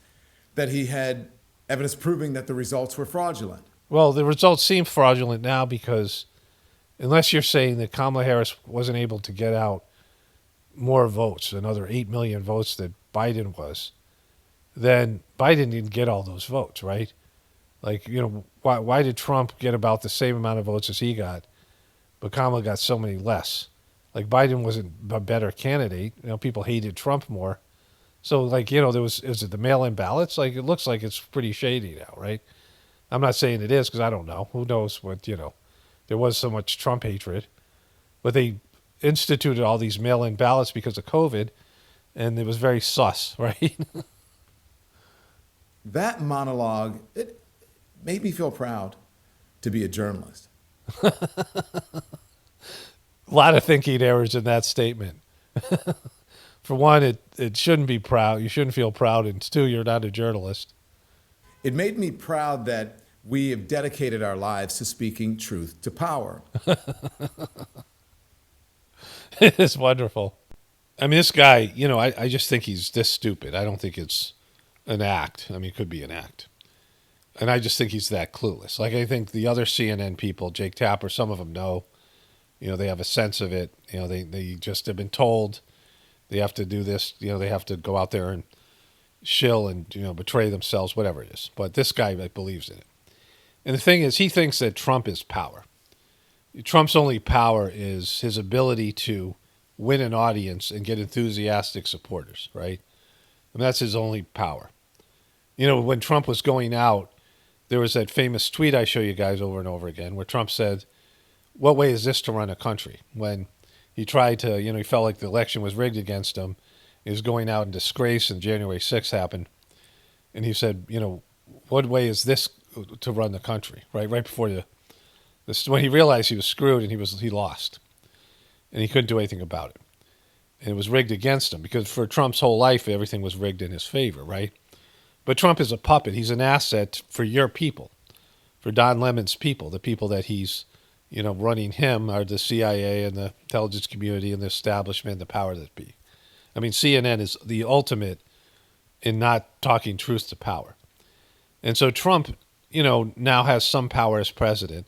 proving that the results were fraudulent. Well, the results seem fraudulent now because unless you're saying that Kamala Harris wasn't able to get out more votes, another 8 million votes that Biden was, then Biden didn't get all those votes, right? Like, why did Trump get about the same amount of votes as he got, but Kamala got so many less? Like, Biden wasn't a better candidate. People hated Trump more. So, like, is it the mail-in ballots? Like, it looks like it's pretty shady now, right? I'm not saying it is because I don't know. Who knows what, there was so much Trump hatred. But they instituted all these mail-in ballots because of COVID, and it was very sus, right? That monologue, it made me feel proud to be a journalist? A lot of thinking errors in that statement. For one, it shouldn't be proud. You shouldn't feel proud. And two, you're not a journalist. It made me proud that we have dedicated our lives to speaking truth to power. It's wonderful. I mean, this guy, I just think he's this stupid. I don't think it's an act. I mean, it could be an act. And I just think he's that clueless. Like, I think the other CNN people, Jake Tapper, some of them know, they have a sense of it. They just have been told they have to do this. They have to go out there and shill and, betray themselves, whatever it is. But this guy believes in it. And the thing is, he thinks that Trump is power. Trump's only power is his ability to win an audience and get enthusiastic supporters, right? And that's his only power. When Trump was going out, there was that famous tweet I show you guys over and over again where Trump said, what way is this to run a country? When he tried to, he felt like the election was rigged against him. He was going out in disgrace and January 6th happened. And he said, what way is this to run the country, right? Right before when he realized he was screwed and he lost. And he couldn't do anything about it. And it was rigged against him because for Trump's whole life, everything was rigged in his favor, right? But Trump is a puppet. He's an asset for your people, for Don Lemon's people. The people that he's, running him are the CIA and the intelligence community and the establishment, the power that be. I mean, CNN is the ultimate in not talking truth to power. And so Trump, now has some power as president,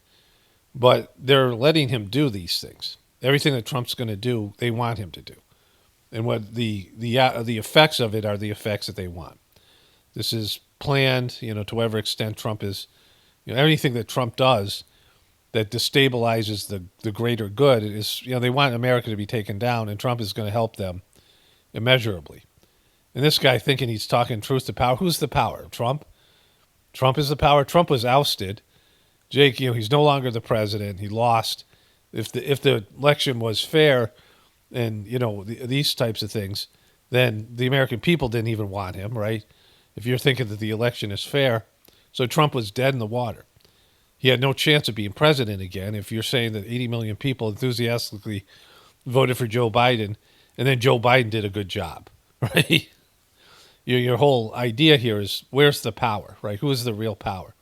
but they're letting him do these things. Everything that Trump's going to do, they want him to do. And what the effects of it are the effects that they want. This is planned, to whatever extent Trump is, anything that Trump does that destabilizes the greater good is, they want America to be taken down, and Trump is going to help them immeasurably. And this guy thinking he's talking truth to power, who's the power? Trump? Trump is the power. Trump was ousted. Jake, he's no longer the president. He lost. If the election was fair and, these types of things, then the American people didn't even want him, right? If you're thinking that the election is fair. So Trump was dead in the water. He had no chance of being president again if you're saying that 80 million people enthusiastically voted for Joe Biden and then Joe Biden did a good job, right? Your whole idea here is where's the power, right? Who is the real power?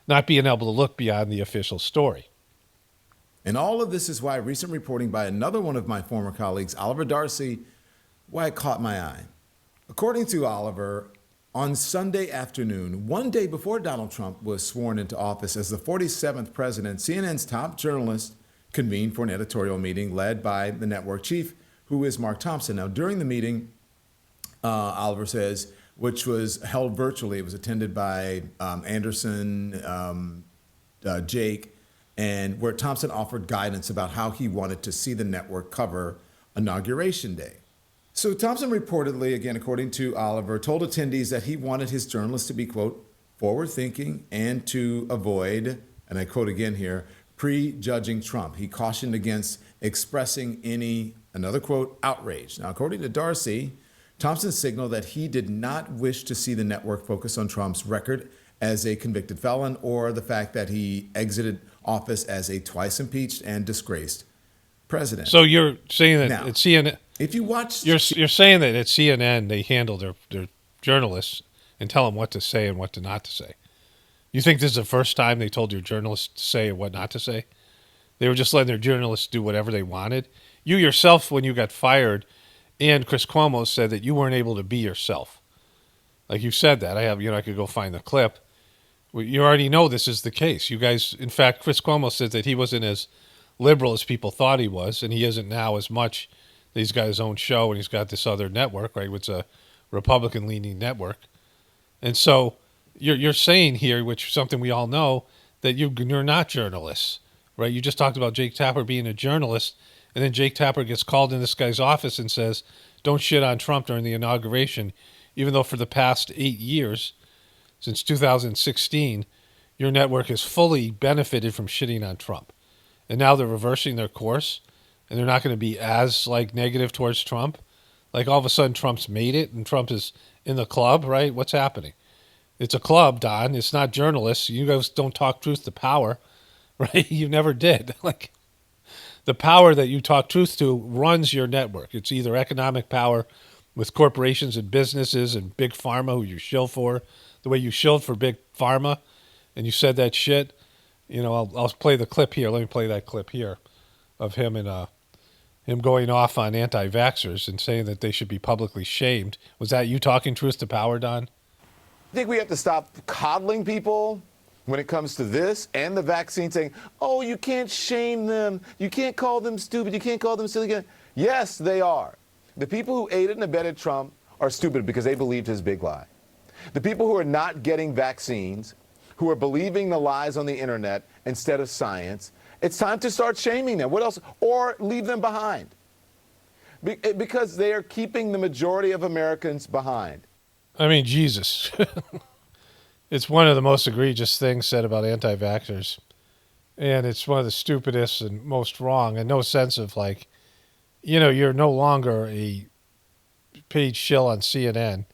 Not being able to look beyond the official story. And all of this is why recent reporting by another one of my former colleagues, Oliver Darcy, why it caught my eye. According to Oliver, on Sunday afternoon, one day before Donald Trump was sworn into office as the 47th president, CNN's top journalist convened for an editorial meeting led by the network chief, who is Mark Thompson. Now, during the meeting, Oliver says, which was held virtually, it was attended by Anderson, Jake, and where Thompson offered guidance about how he wanted to see the network cover Inauguration Day. So Thompson reportedly, again, according to Oliver, told attendees that he wanted his journalists to be, quote, forward-thinking and to avoid, and I quote again here, prejudging Trump. He cautioned against expressing any, another quote, outrage. Now, according to Darcy, Thompson signaled that he did not wish to see the network focus on Trump's record as a convicted felon or the fact that he exited office as a twice impeached and disgraced president. So you're saying that Now, at CNN, if you watch, you're saying that at CNN they handle their journalists and tell them what to say and what to not to say. You think this is the first time they told your journalists to say and what not to say? They were just letting their journalists do whatever they wanted. You yourself, when you got fired, and Chris Cuomo said that you weren't able to be yourself. Like you said that. I could go find the clip. You already know this is the case. You guys, in fact, Chris Cuomo said that he wasn't as liberal as people thought he was, and he isn't now as much. He's got his own show, and he's got this other network, right? It's a Republican-leaning network. And so you're saying here, which is something we all know, that you're not journalists, right? You just talked about Jake Tapper being a journalist, and then Jake Tapper gets called in this guy's office and says, don't shit on Trump during the inauguration, even though for the past 8 years, since 2016, your network has fully benefited from shitting on Trump. And now they're reversing their course, and they're not going to be as negative towards Trump. Like all of a sudden Trump's made it, and Trump is in the club, right? What's happening? It's a club, Don. It's not journalists. You guys don't talk truth to power. right? You never did. Like, the power that you talk truth to runs your network. It's either economic power with corporations and businesses and big pharma, who you shill for, the way you shilled for big pharma, and you said that shit. You know, I'll play the clip here. Let me play that clip here of him and him going off on anti-vaxxers and saying that they should be publicly shamed. Was that you talking truth to power, Don? I think we have to stop coddling people when it comes to this and the vaccine, saying, oh, you can't shame them. You can't call them stupid. You can't call them silly. Yes, they are. The people who aided and abetted Trump are stupid because they believed his big lie. The people who are not getting vaccines, who are believing the lies on the internet instead of science, it's time to start shaming them. What else? Or leave them behind. Because they are keeping the majority of Americans behind. I mean, Jesus. It's one of the most egregious things said about anti-vaxxers. And it's one of the stupidest and most wrong, and no sense of, like, you know, you're no longer a paid shill on CNN,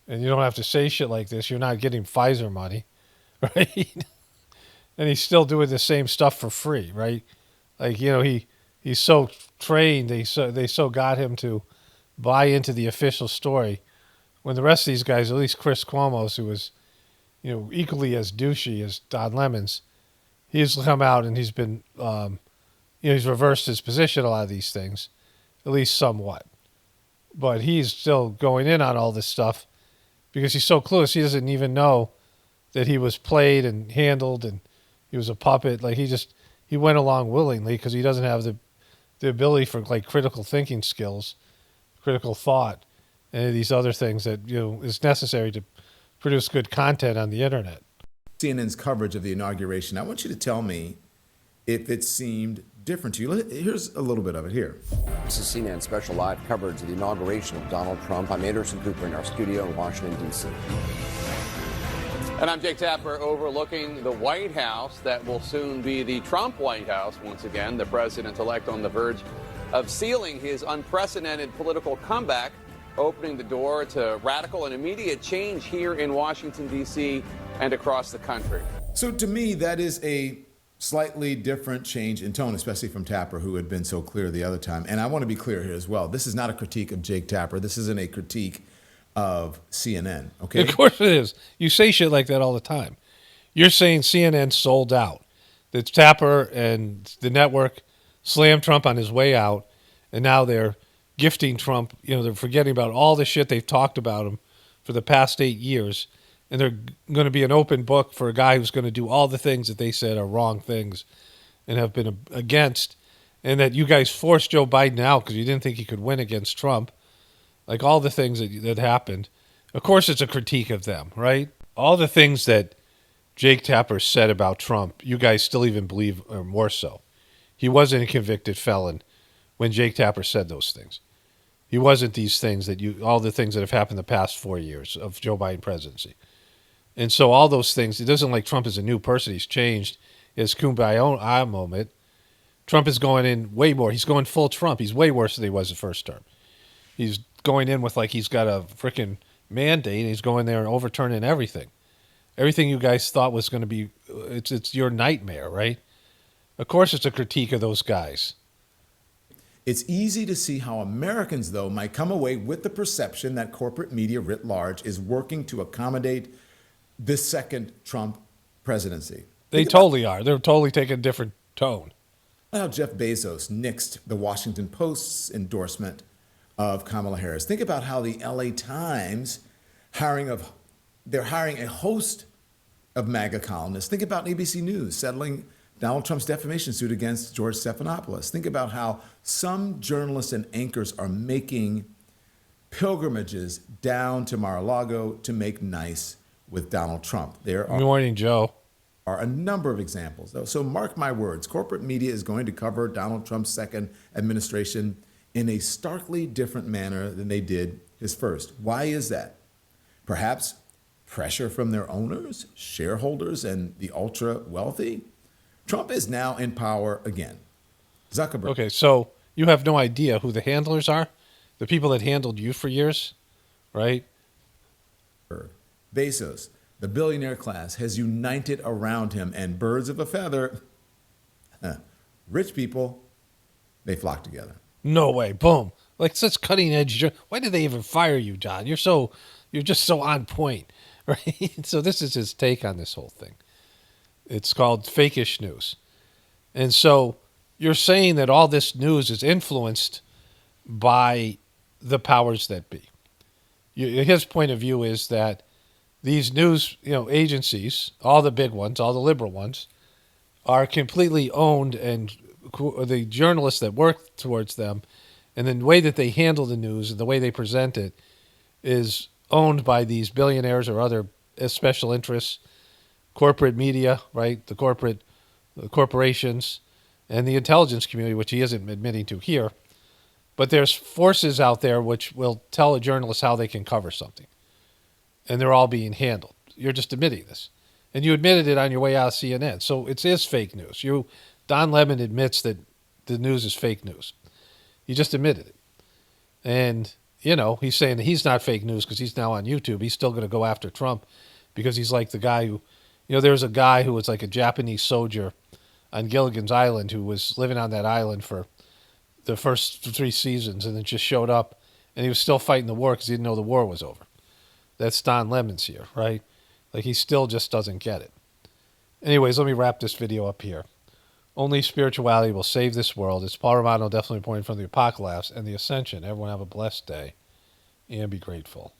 and you don't have to say shit like this. You're not getting Pfizer money, right? And he's still doing the same stuff for free, right? Like, you know, he's so trained, they so got him to buy into the official story, when the rest of these guys, at least Chris Cuomo's, who was, you know, equally as douchey as Don Lemons, he's come out and he's been, you know, he's reversed his position, a lot of these things, at least somewhat. But he's still going in on all this stuff because he's so clueless. He doesn't even know that he was played and handled and he was a puppet. Like, he went along willingly because he doesn't have the ability for, like, critical thinking skills, critical thought, and these other things that, you know, is necessary to produce good content on the internet. CNN's coverage of the inauguration, I want you to tell me if it seemed different to you. Here's a little bit of it here. This is CNN's special live coverage of the inauguration of Donald Trump. I'm Anderson Cooper in our studio in Washington, D.C. And I'm Jake Tapper, overlooking the White House that will soon be the Trump White House once again. The president-elect on the verge of sealing his unprecedented political comeback, opening the door to radical and immediate change here in Washington, D.C. and across the country. So to me, that is a slightly different change in tone, especially from Tapper, who had been so clear the other time. And I want to be clear here as well. This is not a critique of Jake Tapper. This isn't a critique of CNN, okay? Of course it is. You say shit like that all the time. You're saying CNN sold out. That Tapper and the network slammed Trump on his way out, and now they're gifting Trump. You know, they're forgetting about all the shit they've talked about him for the past 8 years, and they're going to be an open book for a guy who's going to do all the things that they said are wrong things and have been against, and that you guys forced Joe Biden out because you didn't think he could win against Trump. Like, all the things that happened. Of course it's a critique of them, right? All the things that Jake Tapper said about Trump, you guys still even believe, or more so. He wasn't a convicted felon when Jake Tapper said those things. He wasn't these things all the things that have happened the past 4 years of Joe Biden presidency. And so all those things, it doesn't like Trump is a new person. He's changed his kumbaya moment. Trump is going in way more. He's going full Trump. He's way worse than he was the first term. He's going in with like he's got a freaking mandate, and he's going there and overturning everything. Everything you guys thought was going to be, it's your nightmare, right? Of course it's a critique of those guys. It's easy to see how Americans, though, might come away with the perception that corporate media writ large is working to accommodate this second Trump presidency. They totally are. They're totally taking a different tone. How Jeff Bezos nixed the Washington Post's endorsement of Kamala Harris. Think about how the LA Times they're hiring a host of MAGA columnists. Think about ABC News settling Donald Trump's defamation suit against George Stephanopoulos. Think about how some journalists and anchors are making pilgrimages down to Mar-a-Lago to make nice with Donald Trump. Good morning, Joe. Are a number of examples. So mark my words, corporate media is going to cover Donald Trump's second administration in a starkly different manner than they did his first. Why is that? Perhaps pressure from their owners, shareholders, and the ultra-wealthy? Trump is now in power again. Zuckerberg. Okay, so you have no idea who the handlers are? The people that handled you for years, right? Bezos, the billionaire class, has united around him, and birds of a feather Rich people, they flock together. No way. Boom. Like such cutting edge. Why did they even fire you, John? You're just so on point, right? So this is his take on this whole thing. It's called fakish news. And so you're saying that all this news is influenced by the powers that be. His point of view is that these news, agencies, all the big ones, all the liberal ones, are completely owned, and the journalists that work towards them, and the way that they handle the news and the way they present it is owned by these billionaires or other special interests, corporate media, right? The corporations, and the intelligence community, which he isn't admitting to here. But there's forces out there which will tell a journalist how they can cover something. And they're all being handled. You're just admitting this. And you admitted it on your way out of CNN. So it is fake news. Don Lemon admits that the news is fake news. He just admitted it. And, he's saying that he's not fake news because he's now on YouTube. He's still going to go after Trump because he's like the guy who, there's a guy who was like a Japanese soldier on Gilligan's Island who was living on that island for the first 3 seasons and then just showed up and he was still fighting the war because he didn't know the war was over. That's Don Lemon's here, right? Like he still just doesn't get it. Anyways, let me wrap this video up here. Only spirituality will save this world. It's Paul Romano definitely pointing from the apocalypse and the ascension. Everyone have a blessed day and be grateful.